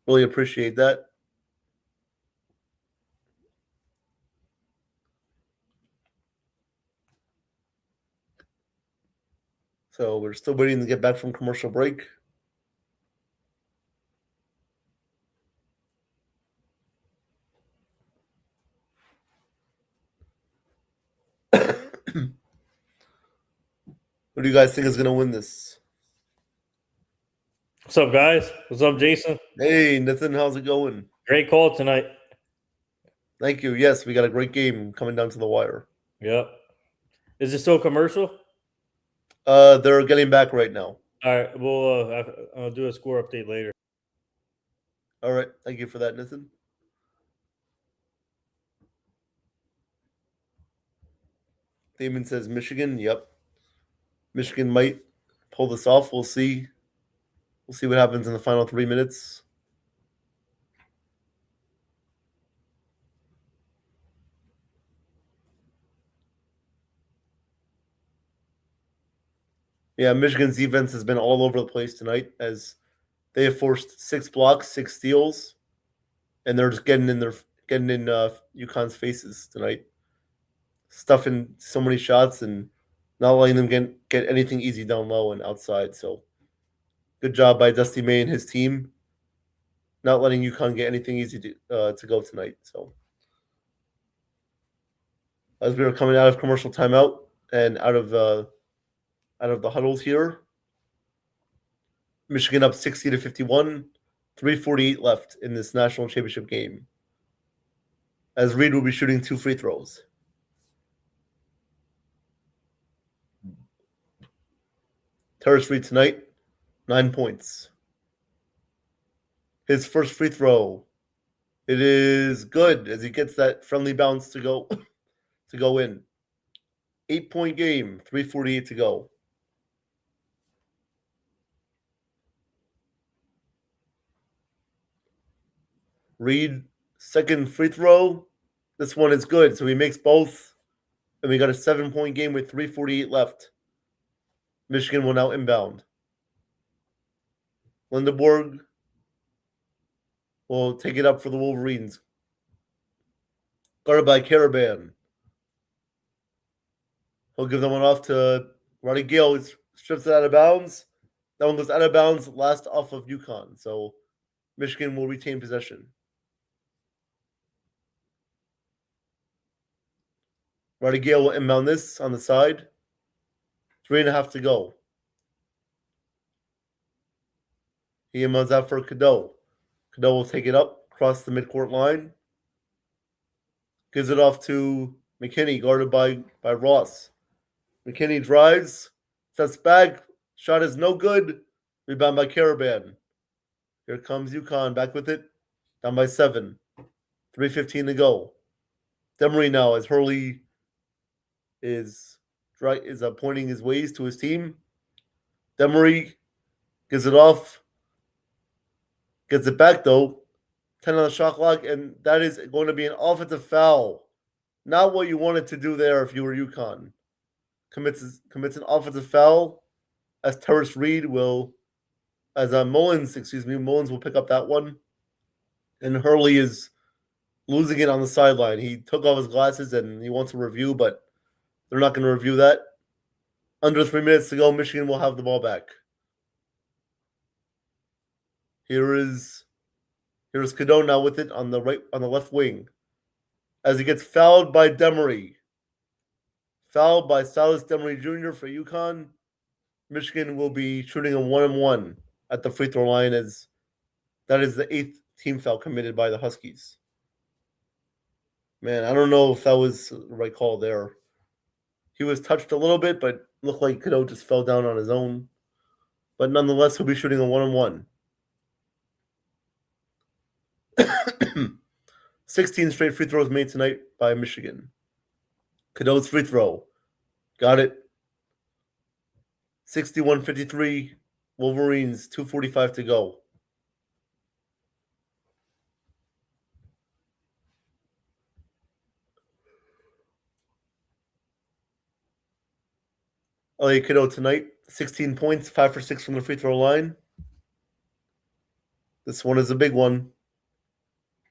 Really appreciate that. So we're still waiting to get back from commercial break. Who do you guys think is going to win this? What's up, guys? What's up, Jason? Hey, Nathan, how's it going? Great call tonight. Thank you. Yes, we got a great game coming down to the wire. Yep. Is it still commercial? They're getting back right now. All right. We'll I'll do a score update later. All right. Thank you for that, Nathan. Damon says Michigan. Yep. Michigan might pull this off. We'll see. We'll see what happens in the final 3 minutes. Yeah, Michigan's defense has been all over the place tonight as they have forced 6 blocks, 6 steals, and they're just getting in UConn's faces tonight. stuffing so many shots and not letting them get anything easy down low and outside. So good job by Dusty May and his team, not letting UConn get anything easy to go tonight. So as we were coming out of commercial timeout and out of the huddles here, Michigan up 60-51, 3:48 left in this national championship game. As Reed will be shooting 2 free throws. Terrace Reed tonight, 9 points. His first free throw, it is good as he gets that friendly bounce to go in. 8-point game, 3:48 to go. Reed, second free throw. This one is good, so he makes both, and we got a 7-point game with 3:48 left. Michigan will now inbound. Lindeborg will take it up for the Wolverines. Guarded by Caravan. He'll give that one off to Roddy Gale. He strips it out of bounds. That one goes out of bounds, last off of UConn. So Michigan will retain possession. Roddy Gale will inbound this on the side. 3.5 to go. He inbounds out for Cadeau. Cadeau will take it up, cross the midcourt line. Gives it off to McKinney, guarded by Ross. McKinney drives, steps back. Shot is no good. Rebound by Caravan. Here comes UConn back with it. Down by 7. 3:15 to go. Demery now as Hurley is pointing his ways to his team. Demery gives it off. Gets it back though. 10 on the shot clock, and that is going to be an offensive foul. Not what you wanted to do there if you were UConn. Commits an offensive foul as Terrace Reed will, Mullins will pick up that one. And Hurley is losing it on the sideline. He took off his glasses and he wants a review, but they're not going to review that. Under 3 minutes to go, Michigan will have the ball back. Here's Cadeau now with it on the left wing. As he gets fouled by Demery. Fouled by Silas Demery Jr. for UConn. Michigan will be shooting a 1-on-1 at the free throw line as that is the 8th team foul committed by the Huskies. Man, I don't know if that was the right call there. He was touched a little bit, but looked like Cadeau just fell down on his own. But nonetheless, he'll be shooting a 1-on-1. 16 straight free throws made tonight by Michigan. Cadeau's free throw. Got it. 61-53. Wolverines, 2:45 to go. Elliot Cadeau tonight, 16 points, 5 for 6 from the free throw line. This one is a big one.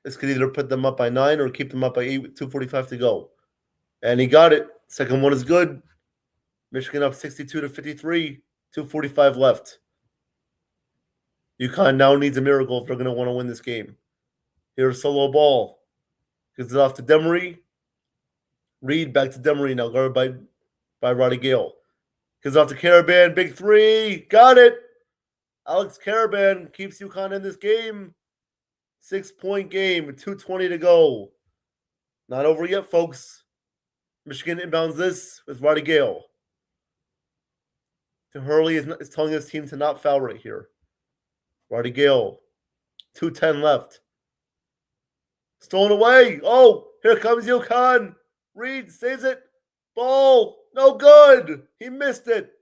This could either put them up by 9 or keep them up by 8 with 2:45 to go. And he got it. Second one is good. Michigan up 62-53, 2:45 left. UConn now needs a miracle if they're going to want to win this game. Here's solo ball. Gives it off to Demery. Reed back to Demery now, guarded by Roddy Gale. Gives it off to Caravan. Big 3. Got it. Alex Caravan keeps UConn in this game. 6-point game, 2:20 to go. Not over yet, folks. Michigan inbounds this with Roddy Gale. Hurley is telling his team to not foul right here. Roddy Gale, 2:10 left. Stolen away. Oh, here comes UConn. Reed saves it. Ball, no good. He missed it.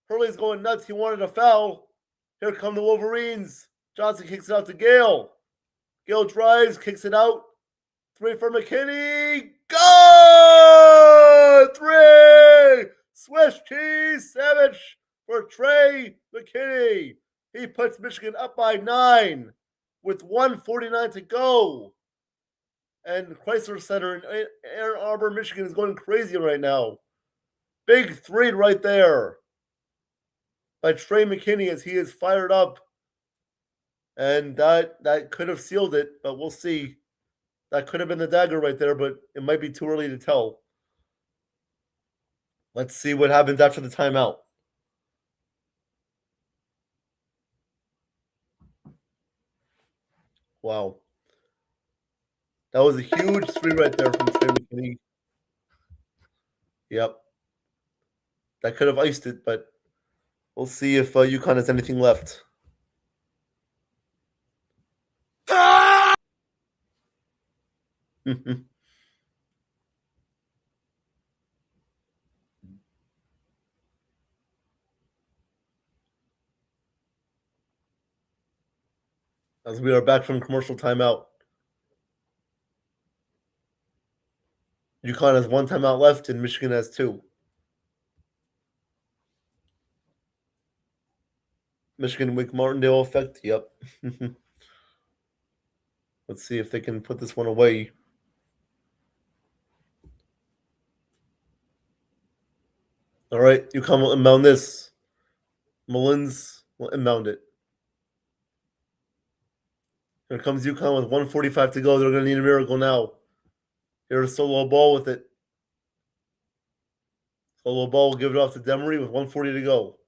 Hurley's going nuts. He wanted a foul. Here come the Wolverines. Johnson kicks it out to Gale. Gale drives, kicks it out. 3 for McKinney. Good! 3! Swiss cheese sandwich for Trey McKinney. He puts Michigan up by 9 with 1:49 to go. and Chrysler Center in Ann Arbor, Michigan is going crazy right now. Big three right there by Trey McKinney as he is fired up. And that could have sealed it, but we'll see. That could have been the dagger right there, but it might be too early to tell. Let's see what happens after the timeout. Wow. That was a huge three right there from Trey McKinney. Yep. That could have iced it, but we'll see if UConn has anything left. As we are back from commercial timeout. UConn has one timeout left and Michigan has two. Michigan Wake Martindale effect. Yep. Let's see if they can put this one away. All right, UConn will inbound this. Mullins will inbound it. Here comes UConn with 1:45 to go. They're going to need a miracle now. Here's Solo Ball with it. Solo Ball will give it off to Demery with 1:40 to go.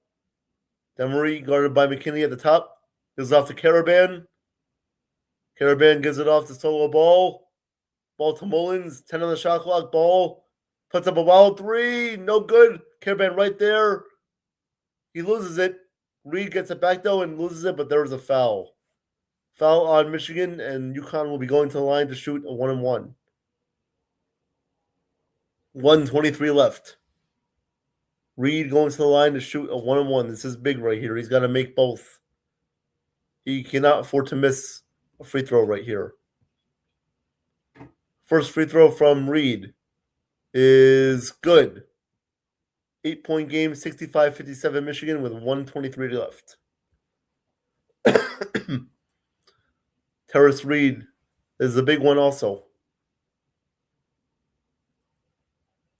Demery guarded by McKinney at the top. Gives it off to Caravan. Caravan gives it off to Solo Ball. Ball to Mullins. 10 on the shot clock. Ball puts up a wild three. No good. Caravan right there. He loses it. Reed gets it back though and loses it, but there was a foul. Foul on Michigan, and UConn will be going to the line to shoot a 1-and-1. 1:23 left. Reed going to the line to shoot a 1-and-1. This is big right here. He's got to make both. He cannot afford to miss a free throw right here. First free throw from Reed is good. 8-point game, 65-57 Michigan with 1:23 left. Terrace Reed is a big one also.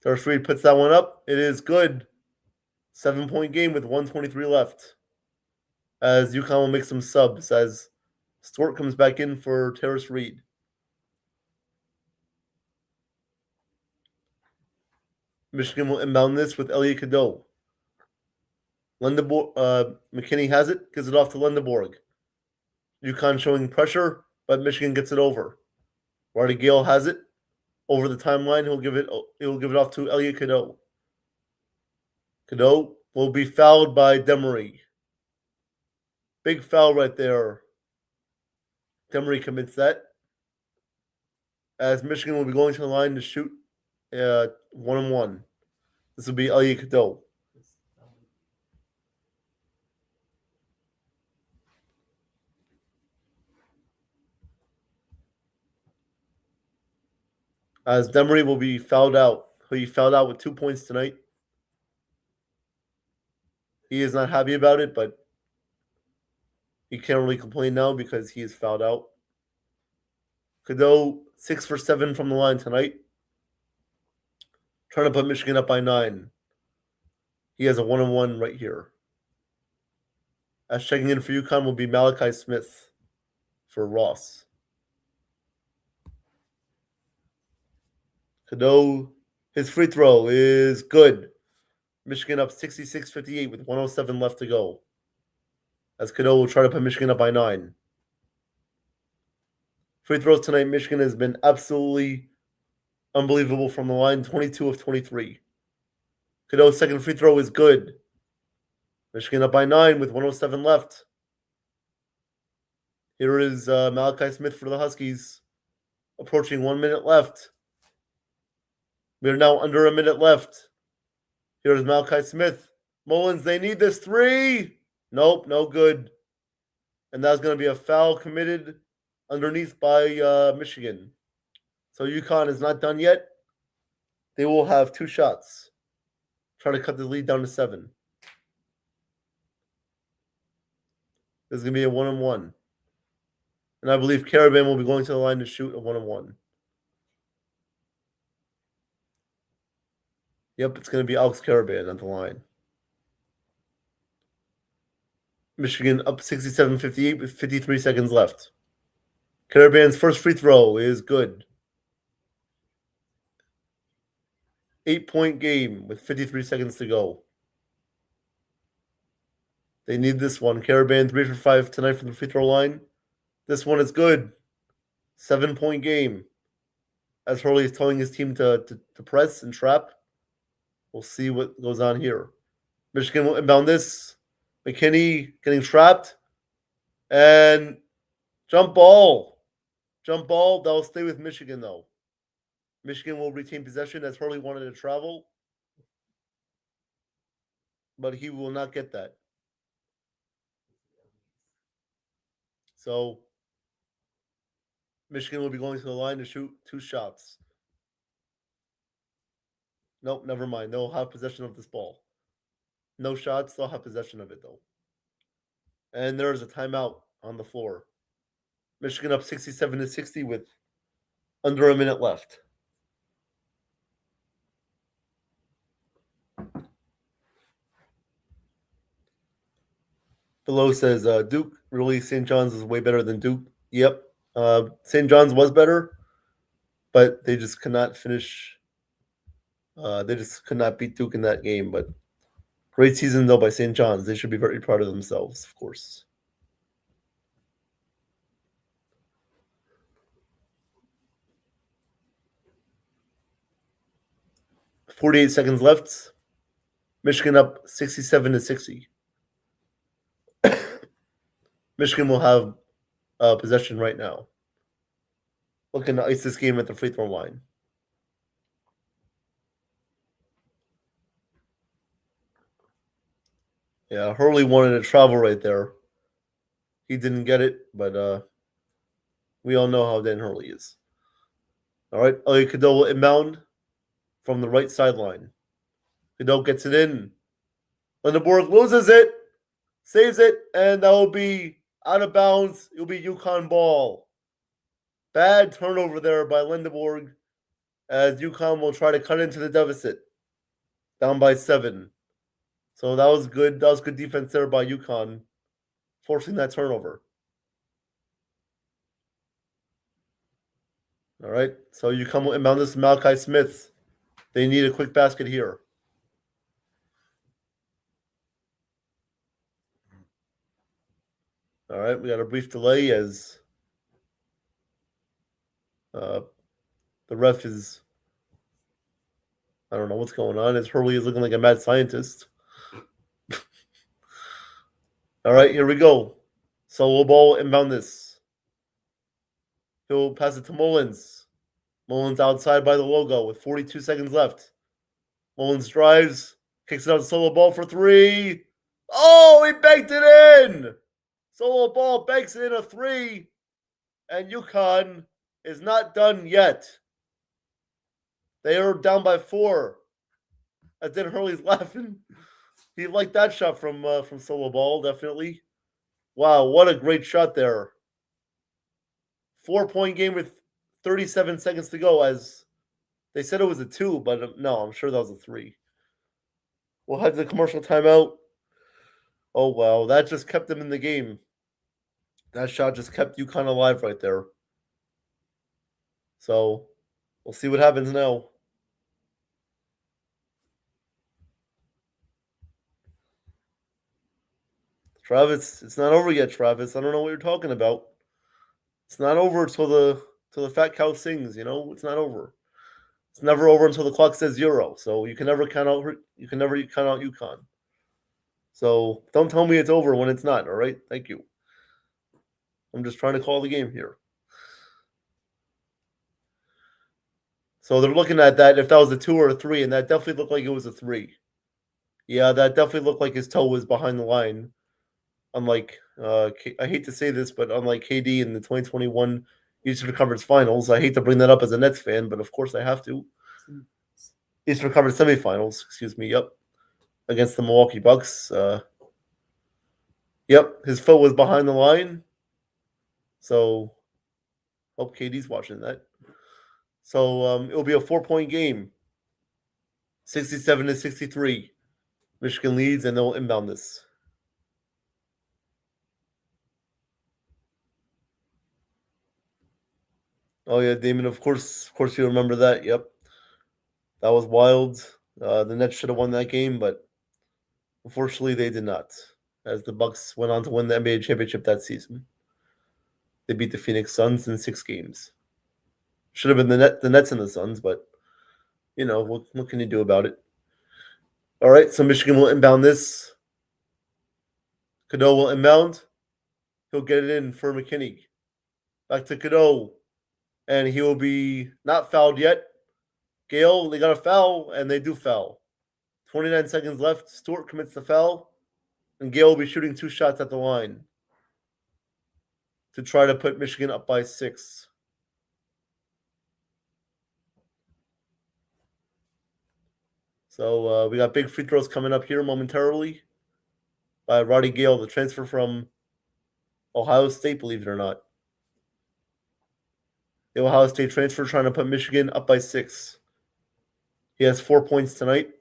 Terrace Reed puts that one up. It is good. 7-point game with 1:23 left. As UConn will make some subs as Stewart comes back in for Terrace Reed. Michigan will inbound this with Elliot Cadeau. McKinney has it, gives it off to Lindeborg. UConn showing pressure, but Michigan gets it over. Marty Gale has it over the timeline. He'll give it off to Elliot Cadeau. Cadeau will be fouled by Demery. Big foul right there. Demery commits that. As Michigan will be going to the line to shoot 1-and-1. This will be Elliot Cadeau. As Demery will be fouled out. He fouled out with 2 points tonight. He is not happy about it, but he can't really complain now because he is fouled out. Cadeau, 6 for 7 from the line tonight. Trying to put Michigan up by 9. He has a 1-and-1 right here. As checking in for UConn will be Malachi Smith for Ross. Cadeau, his free throw is good. Michigan up 66-58 with 1:07 left to go. As Cadeau will try to put Michigan up by 9. Free throws tonight, Michigan has been absolutely unbelievable from the line, 22 of 23. Cadeau's second free throw is good. Michigan up by 9 with 1:07 left. Here is Malachi Smith for the Huskies. Approaching 1 minute left. We are now under a minute left. Here's Malachi Smith. Mullins, they need this three. Nope, no good. And that's going to be a foul committed underneath by Michigan. So UConn is not done yet. They will have 2 shots. Try to cut the lead down to 7. This is going to be a 1-and-1. And I believe Caravan will be going to the line to shoot a 1-and-1. Yep, it's going to be Alex Caravan on the line. Michigan up 67-58 with 53 seconds left. Caravan's first free throw is good. 8-point game with 53 seconds to go. They need this one. Caravan 3 for 5 tonight from the free throw line. This one is good. 7-point game. As Hurley is telling his team to press and trap. We'll see what goes on here. Michigan will inbound this. McKinney getting trapped. And jump ball. Jump ball. That'll stay with Michigan, though. Michigan will retain possession as Hurley wanted to travel. But he will not get that. So Michigan will be going to the line to shoot 2 shots. Nope, never mind. They'll have possession of this ball. No shots. They'll have possession of it, though. And there's a timeout on the floor. Michigan up 67-60 with under a minute left. Below says Duke, really, St. John's is way better than Duke. Yep. St. John's was better, but they just could not finish. They just could not beat Duke in that game. But great season, though, by St. John's. They should be very proud of themselves, of course. .48 seconds left. Michigan up 67-60. Michigan will have possession right now. Looking to ice this game at the free throw line. Yeah, Hurley wanted to travel right there. He didn't get it, but we all know how Dan Hurley is. All right, Elliot Cadeau will inbound from the right sideline. Cadeau gets it in. Lindenborg loses it, saves it, and that will be out of bounds. It will be UConn ball. Bad turnover there by Lindenborg as UConn will try to cut into the deficit. Down by 7. So that was good. That was good defense there by UConn, forcing that turnover. All right. So UConn will inbound this to Malachi Smith. They need a quick basket here. All right. We got a brief delay as the ref is, I don't know what's going on, as Hurley is looking like a mad scientist. All right, here we go. Solo ball, inbound this. He'll pass it to Mullins. Mullins outside by the logo with 42 seconds left. Mullins drives, kicks it out, solo ball for 3. Oh, he banked it in! Solo ball banks it in a 3. And UConn is not done yet. They are down by 4. As then Hurley's laughing. He liked that shot from solo ball, definitely. Wow, what a great shot there. 4-point game with 37 seconds to go, as they said it was a 2, but no, I'm sure that was a 3. We'll head to the commercial timeout. Oh, wow, that just kept them in the game. That shot just kept UConn alive right there. So, we'll see what happens now. Travis, it's not over yet, Travis. I don't know what you're talking about. It's not over till the fat cow sings, you know? It's not over. It's never over until the clock says 0. So you can never count out UConn. So don't tell me it's over when it's not, all right? Thank you. I'm just trying to call the game here. So they're looking at that if that was a 2 or a 3, and that definitely looked like it was a 3. Yeah, that definitely looked like his toe was behind the line. Unlike, I hate to say this, but unlike KD in the 2021 Eastern Conference Finals, I hate to bring that up as a Nets fan, but of course I have to. Eastern Conference Semifinals, excuse me, yep, against the Milwaukee Bucks. Yep, his foot was behind the line. So, hope KD's watching that. So, it'll be a 4-point game. 67-63. Michigan leads, and they'll inbound this. Oh yeah, Damon. Of course you remember that. Yep, that was wild. The Nets should have won that game, but unfortunately they did not. As the Bucks went on to win the NBA championship that season, they beat the Phoenix Suns in 6 games. Should have been the Nets and the Suns, but you know what can you do about it? All right, so Michigan will inbound this. Cadeau will inbound. He'll get it in for McKinney. Back to Cadeau. And he will be not fouled yet. Gale, they got a foul, and they do foul. 29 seconds left. Stewart commits the foul. And Gale will be shooting 2 shots at the line to try to put Michigan up by 6. So we got big free throws coming up here momentarily by Roddy Gale, the transfer from Ohio State, believe it or not. The Ohio State transfer trying to put Michigan up by 6. He has 4 points tonight.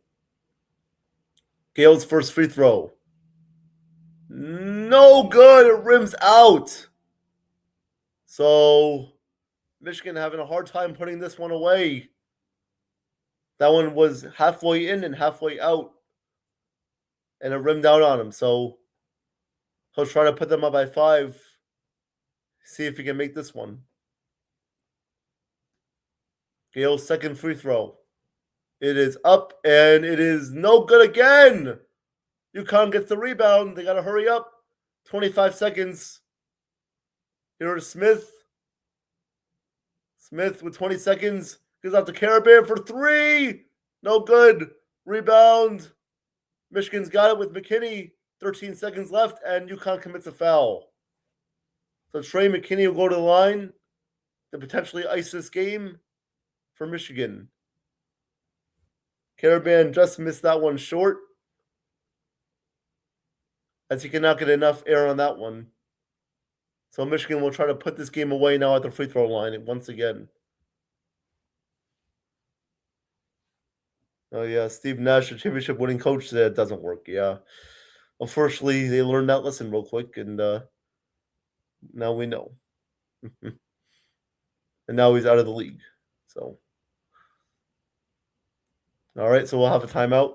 Gale's first free throw. No good. It rims out. So Michigan having a hard time putting this one away. That one was halfway in and halfway out. And it rimmed out on him. So he'll try to put them up by 5. See if he can make this one. Gale's second free throw. It is up, and it is no good again. UConn gets the rebound. They got to hurry up. 25 seconds. Here is Smith. Smith with 20 seconds. Goes out to Carabin for 3. No good. Rebound. Michigan's got it with McKinney. 13 seconds left, and UConn commits a foul. So Trey McKinney will go to the line to potentially ice this game for Michigan. Carabin just missed that one short, as he cannot get enough air on that one. So Michigan will try to put this game away now at the free throw line once again. Oh yeah, Steve Nash, the championship winning coach, said it doesn't work. Yeah. Unfortunately, they learned that lesson real quick, and now we know. And now he's out of the league. So, all right, so we'll have a timeout.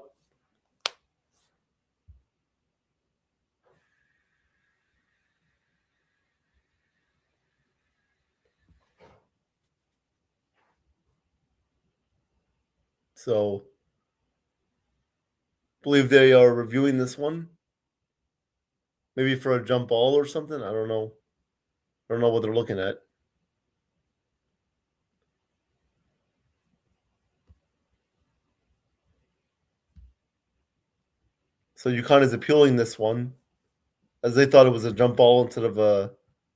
So, believe they are reviewing this one. Maybe for a jump ball or something. I don't know. I don't know what they're looking at. So UConn is appealing this one, as they thought it was a jump ball instead of a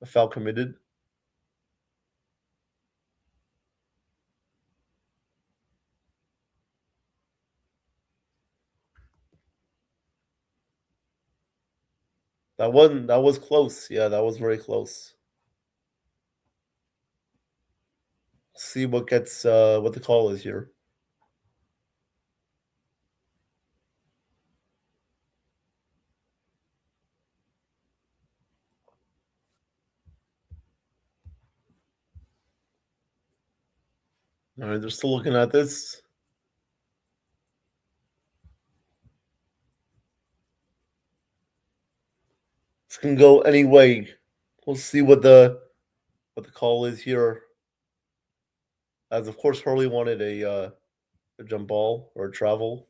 foul committed. That was close. Yeah, that was very close. See what gets what the call is here. All right, they're still looking at this. This can go any way. We'll see what the call is here. As of course Hurley wanted a jump ball or a travel.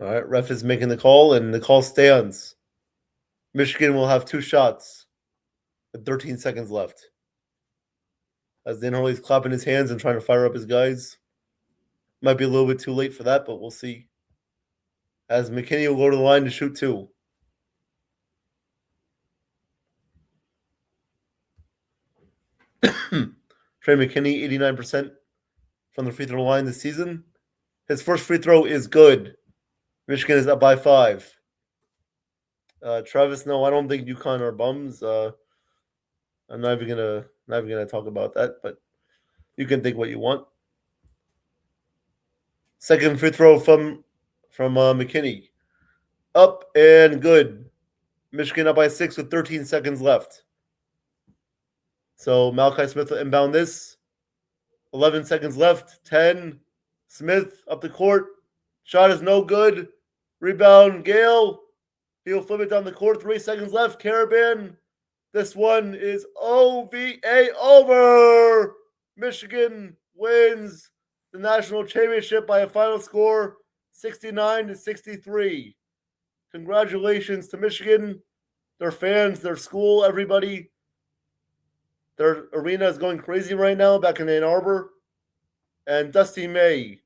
All right, ref is making the call, and the call stands. Michigan will have 2 shots with 13 seconds left. As Dan Hurley's clapping his hands and trying to fire up his guys. Might be a little bit too late for that, but we'll see. As McKinney will go to the line to shoot 2. Trey McKinney, 89% from the free throw line this season. His first free throw is good. Michigan is up by 5. Travis, no, I don't think UConn are bums. I'm not even going to not even going to talk about that, but you can think what you want. Second free throw from McKinney. Up and good. Michigan up by 6 with 13 seconds left. So Malachi Smith will inbound this. 11 seconds left. 10. Smith up the court. Shot is no good. Rebound, Gale. He'll flip it down the court. 3 seconds left. Caravan. This one is OVA over. Michigan wins the national championship by a final score 69-63. Congratulations to Michigan, their fans, their school, everybody. Their arena is going crazy right now back in Ann Arbor. And Dusty May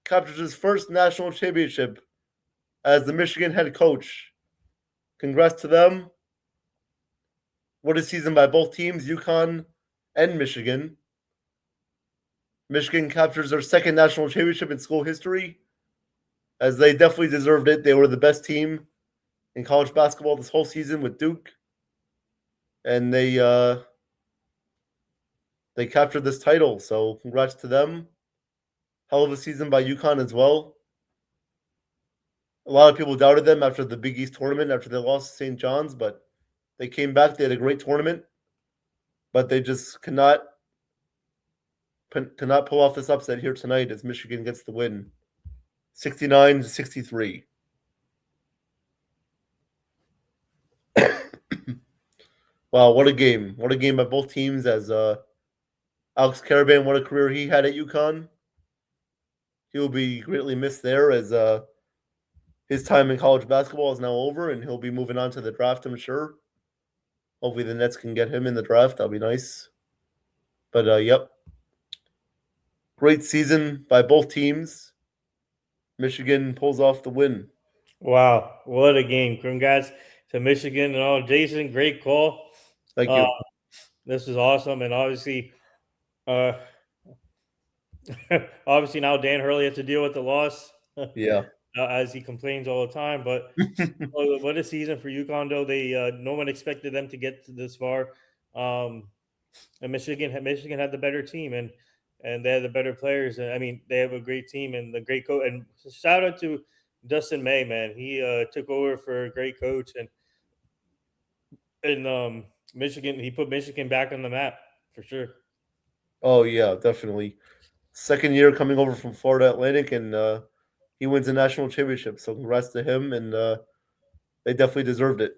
captures his first national championship as the Michigan head coach. Congrats to them. What a season by both teams, UConn and Michigan. Michigan captures their second national championship in school history, as they definitely deserved it. They were the best team in college basketball this whole season with Duke, and they captured this title. So congrats to them. Hell of a season by UConn as well. A lot of people doubted them after the Big East tournament, after they lost to St. John's, but they came back. They had a great tournament, but they just could not pull off this upset here tonight as Michigan gets the win, 69-63. Wow, what a game. What a game by both teams as Alex Caravan, what a career he had at UConn. He'll be greatly missed there as his time in college basketball is now over and he'll be moving on to the draft, I'm sure. Hopefully the Nets can get him in the draft. That'll be nice. But, yep. Great season by both teams. Michigan pulls off the win. Wow, what a game. Congrats to Michigan and all. Jason, great call. Thank you. This is awesome. And obviously, obviously now Dan Hurley has to deal with the loss. Yeah. As he complains all the time. But what a season for UConn, though. They no one expected them to get to this far. And Michigan had the better team and they had the better players. I mean, they have a great team and the great coach. And shout out to Dustin May, man. He took over for a great coach and Michigan. He put Michigan back on the map for sure. Oh yeah, definitely. Second year coming over from Florida Atlantic, and he wins a national championship. So congrats to him, and they definitely deserved it.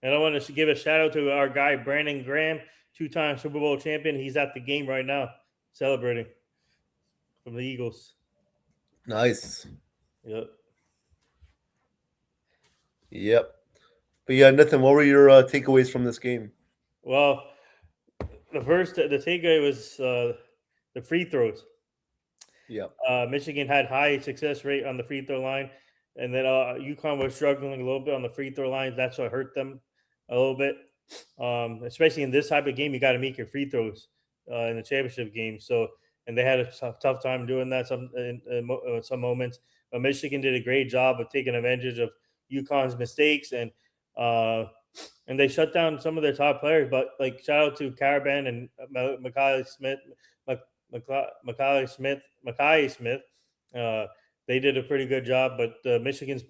And I want to give a shout out to our guy Brandon Graham, 2-time Super Bowl champion. He's at the game right now, celebrating from the Eagles. Nice. Yep. But yeah, Nathan, what were your takeaways from this game? Well, the takeaway was the free throws. Yeah. Michigan had high success rate on the free throw line, and then UConn was struggling a little bit on the free throw line. That's what hurt them a little bit, especially in this type of game. You got to make your free throws in the championship game. So, and they had a tough time doing that in some moments. But Michigan did a great job of taking advantage of UConn's mistakes and they shut down some of their top players. But like shout out to Caravan and Mackay Smith. They did a pretty good job, but Michigan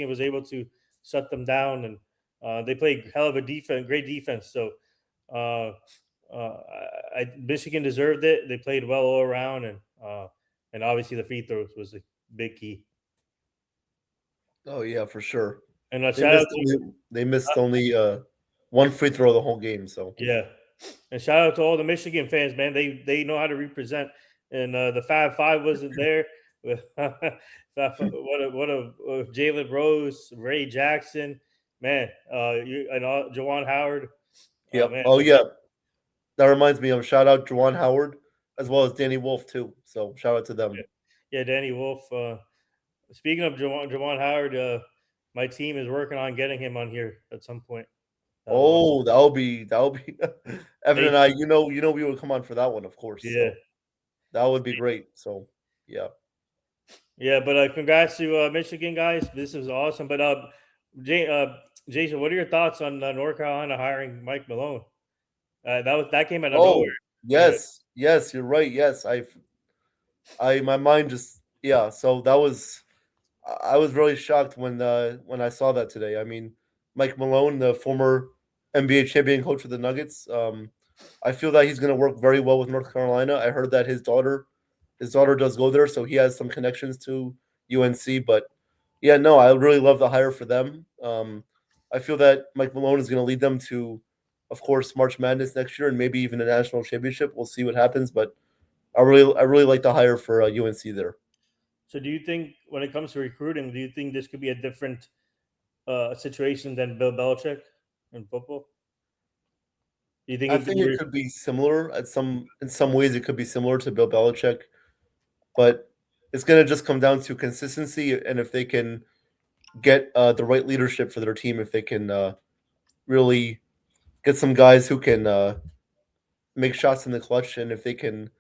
was able to shut them down, and they played hell of a defense, great defense. So Michigan deserved it. They played well all around, and obviously the free throws was a big key. Oh yeah, for sure. And they missed only one free throw the whole game. So yeah, and shout out to all the Michigan fans, man. They know how to represent. And the Fab Five wasn't there. what a Jalen Rose, Ray Jackson, man. Juwan Howard. Yeah. Yeah. That reminds me of shout out Juwan Howard as well as Danny Wolf too. So shout out to them. Yeah, Danny Wolf. Speaking of Juwan Howard, my team is working on getting him on here at some point. That'll be Evan and I. You know, we would come on for that one, of course. Yeah, so that would be great. So yeah. But congrats to Michigan guys. This is awesome. But Jason, what are your thoughts on North Carolina hiring Mike Malone? That came out of Oh, nowhere. yes, yes, you're right. Yes, my mind just So that was I was really shocked when I saw that today. I mean, Mike Malone, the former NBA champion coach of the Nuggets, I feel that he's going to work very well with North Carolina. I heard that his daughter does go there, so he has some connections to UNC. But yeah, no, I really love the hire for them. I feel that Mike Malone is going to lead them to, of course, March Madness next year and maybe even a national championship. We'll see what happens, but I really like the hire for UNC there. So, do you think when it comes to recruiting, do you think this could be a different situation than Bill Belichick in football? Do you think I think it could be similar in some ways. It could be similar to Bill Belichick, but it's going to just come down to consistency and if they can get the right leadership for their team. If they can really get some guys who can make shots in the clutch, and if they can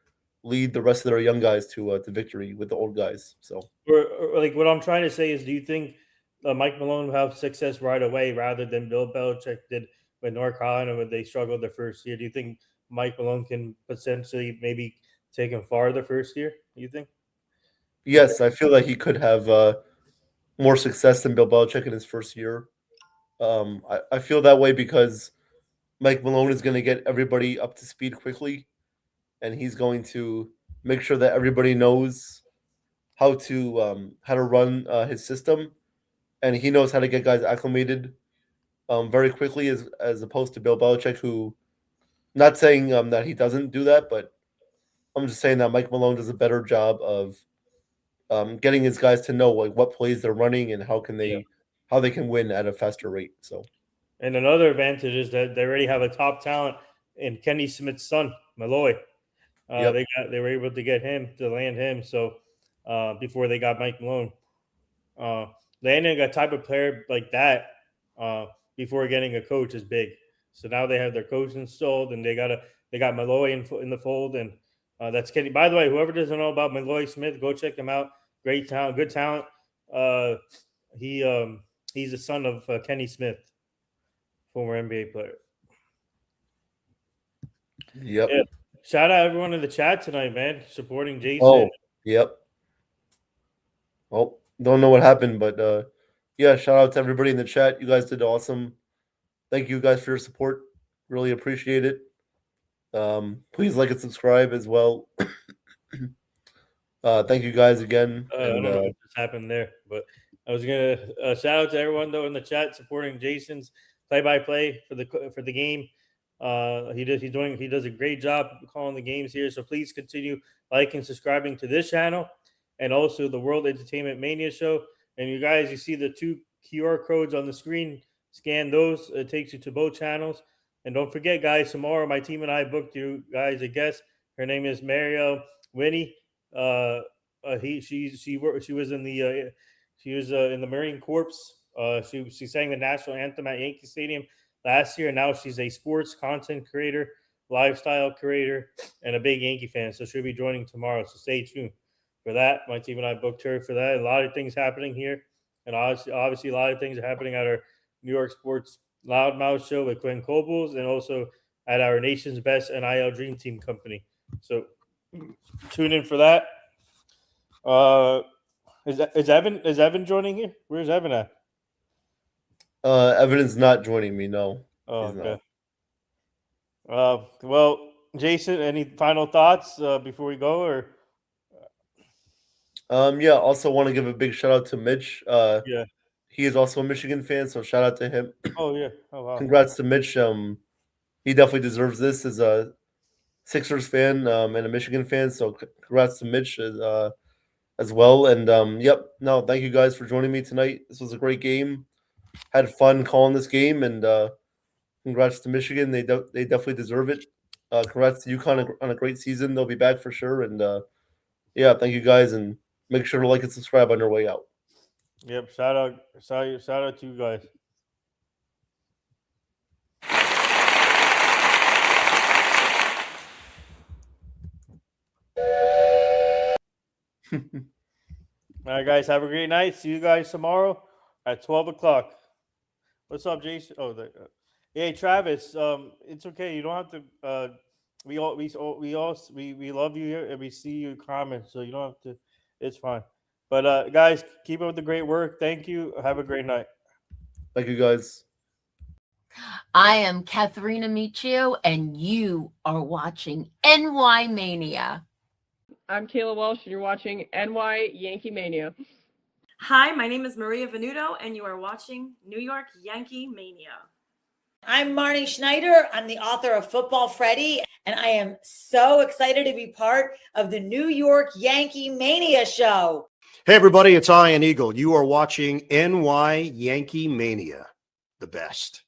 lead the rest of their young guys to victory with the old guys. So or like what I'm trying to say is, do you think Mike Malone will have success right away rather than Bill Belichick did with North Carolina when they struggled their first year? Do you think Mike Malone can potentially maybe take him far the first year? Do you think? yes, I feel like he could have more success than Bill Belichick in his first year. I feel that way because Mike Malone is going to get everybody up to speed quickly, and he's going to make sure that everybody knows how to run his system, and he knows how to get guys acclimated very quickly, as opposed to Bill Belichick, who, not saying that he doesn't do that, but I'm just saying that Mike Malone does a better job of getting his guys to know like what plays they're running and how they can win at a faster rate. So And another advantage is that they already have a top talent in Kenny Smith's son, Malloy. Yep. They were able to get him to land him. So before they got Mike Malone, landing a type of player like that before getting a coach is big. So now they have their coach installed, and they got Malloy in the fold, and that's Kenny. By the way, whoever doesn't know about Malloy Smith, go check him out. Great talent, good talent. Uh, he's the son of Kenny Smith, former NBA player. Yep. Yeah. Shout out everyone in the chat tonight, man, supporting Jason. Oh, yep. Oh, don't know what happened, but yeah, shout out to everybody in the chat. You guys did awesome. Thank you guys for your support. Really appreciate it. Please like and subscribe as well. Thank you guys again. I don't know what just happened there, but I was gonna shout out to everyone though in the chat supporting Jason's play-by-play for the game. He does a great job calling the games here. So please continue liking, subscribing to this channel, and also the World Entertainment Mania show. And you guys, you see the 2 QR codes on the screen. Scan those. It takes you to both channels. And don't forget, guys, tomorrow my team and I booked you guys a guest. Her name is Mario Winnie. She was in the Marine Corps. She sang the national anthem at Yankee Stadium last year, and now she's a sports content creator, lifestyle creator, and a big Yankee fan. So she'll be joining tomorrow. So stay tuned for that. My team and I booked her for that. A lot of things happening here, and obviously a lot of things are happening at our New York Sports Loudmouth show with Quinn Cobles, and also at our nation's best NIL Dream Team company. So tune in for that. Is Evan joining here? Where's Evan at? Evan is not joining me. No. Oh, he's okay. not. Well, Jason, any final thoughts before we go? Or yeah. Also, want to give a big shout out to Mitch. yeah. He is also a Michigan fan, so shout out to him. Oh yeah. Oh wow. Congrats to Mitch. He definitely deserves this as a Sixers fan and a Michigan fan. So congrats to Mitch as well. And yep. No, thank you guys for joining me tonight. This was a great game. Had fun calling this game, and congrats to Michigan. They definitely deserve it. Congrats to UConn on a great season. They'll be back for sure. And yeah, thank you guys, and make sure to like and subscribe on your way out. Yep. Shout out to you guys. All right, guys. Have a great night. See you guys tomorrow at 12 o'clock. What's up, Jason? Oh, Hey, Travis. It's okay. You don't have to. We love you here, and we see your comments, so you don't have to. It's fine. But guys, keep up with the great work. Thank you. Have a great night. Thank you, guys. I am Katharina Michio, and you are watching NY Mania. I'm Kayla Welsh, and you're watching NY Yankee Mania. Hi, my name is Maria Venuto, and you are watching New York Yankee Mania. I'm Marnie Schneider. I'm the author of Football Freddy, and I am so excited to be part of the New York Yankee Mania show. Hey, everybody, it's Ian Eagle. You are watching NY Yankee Mania, the best.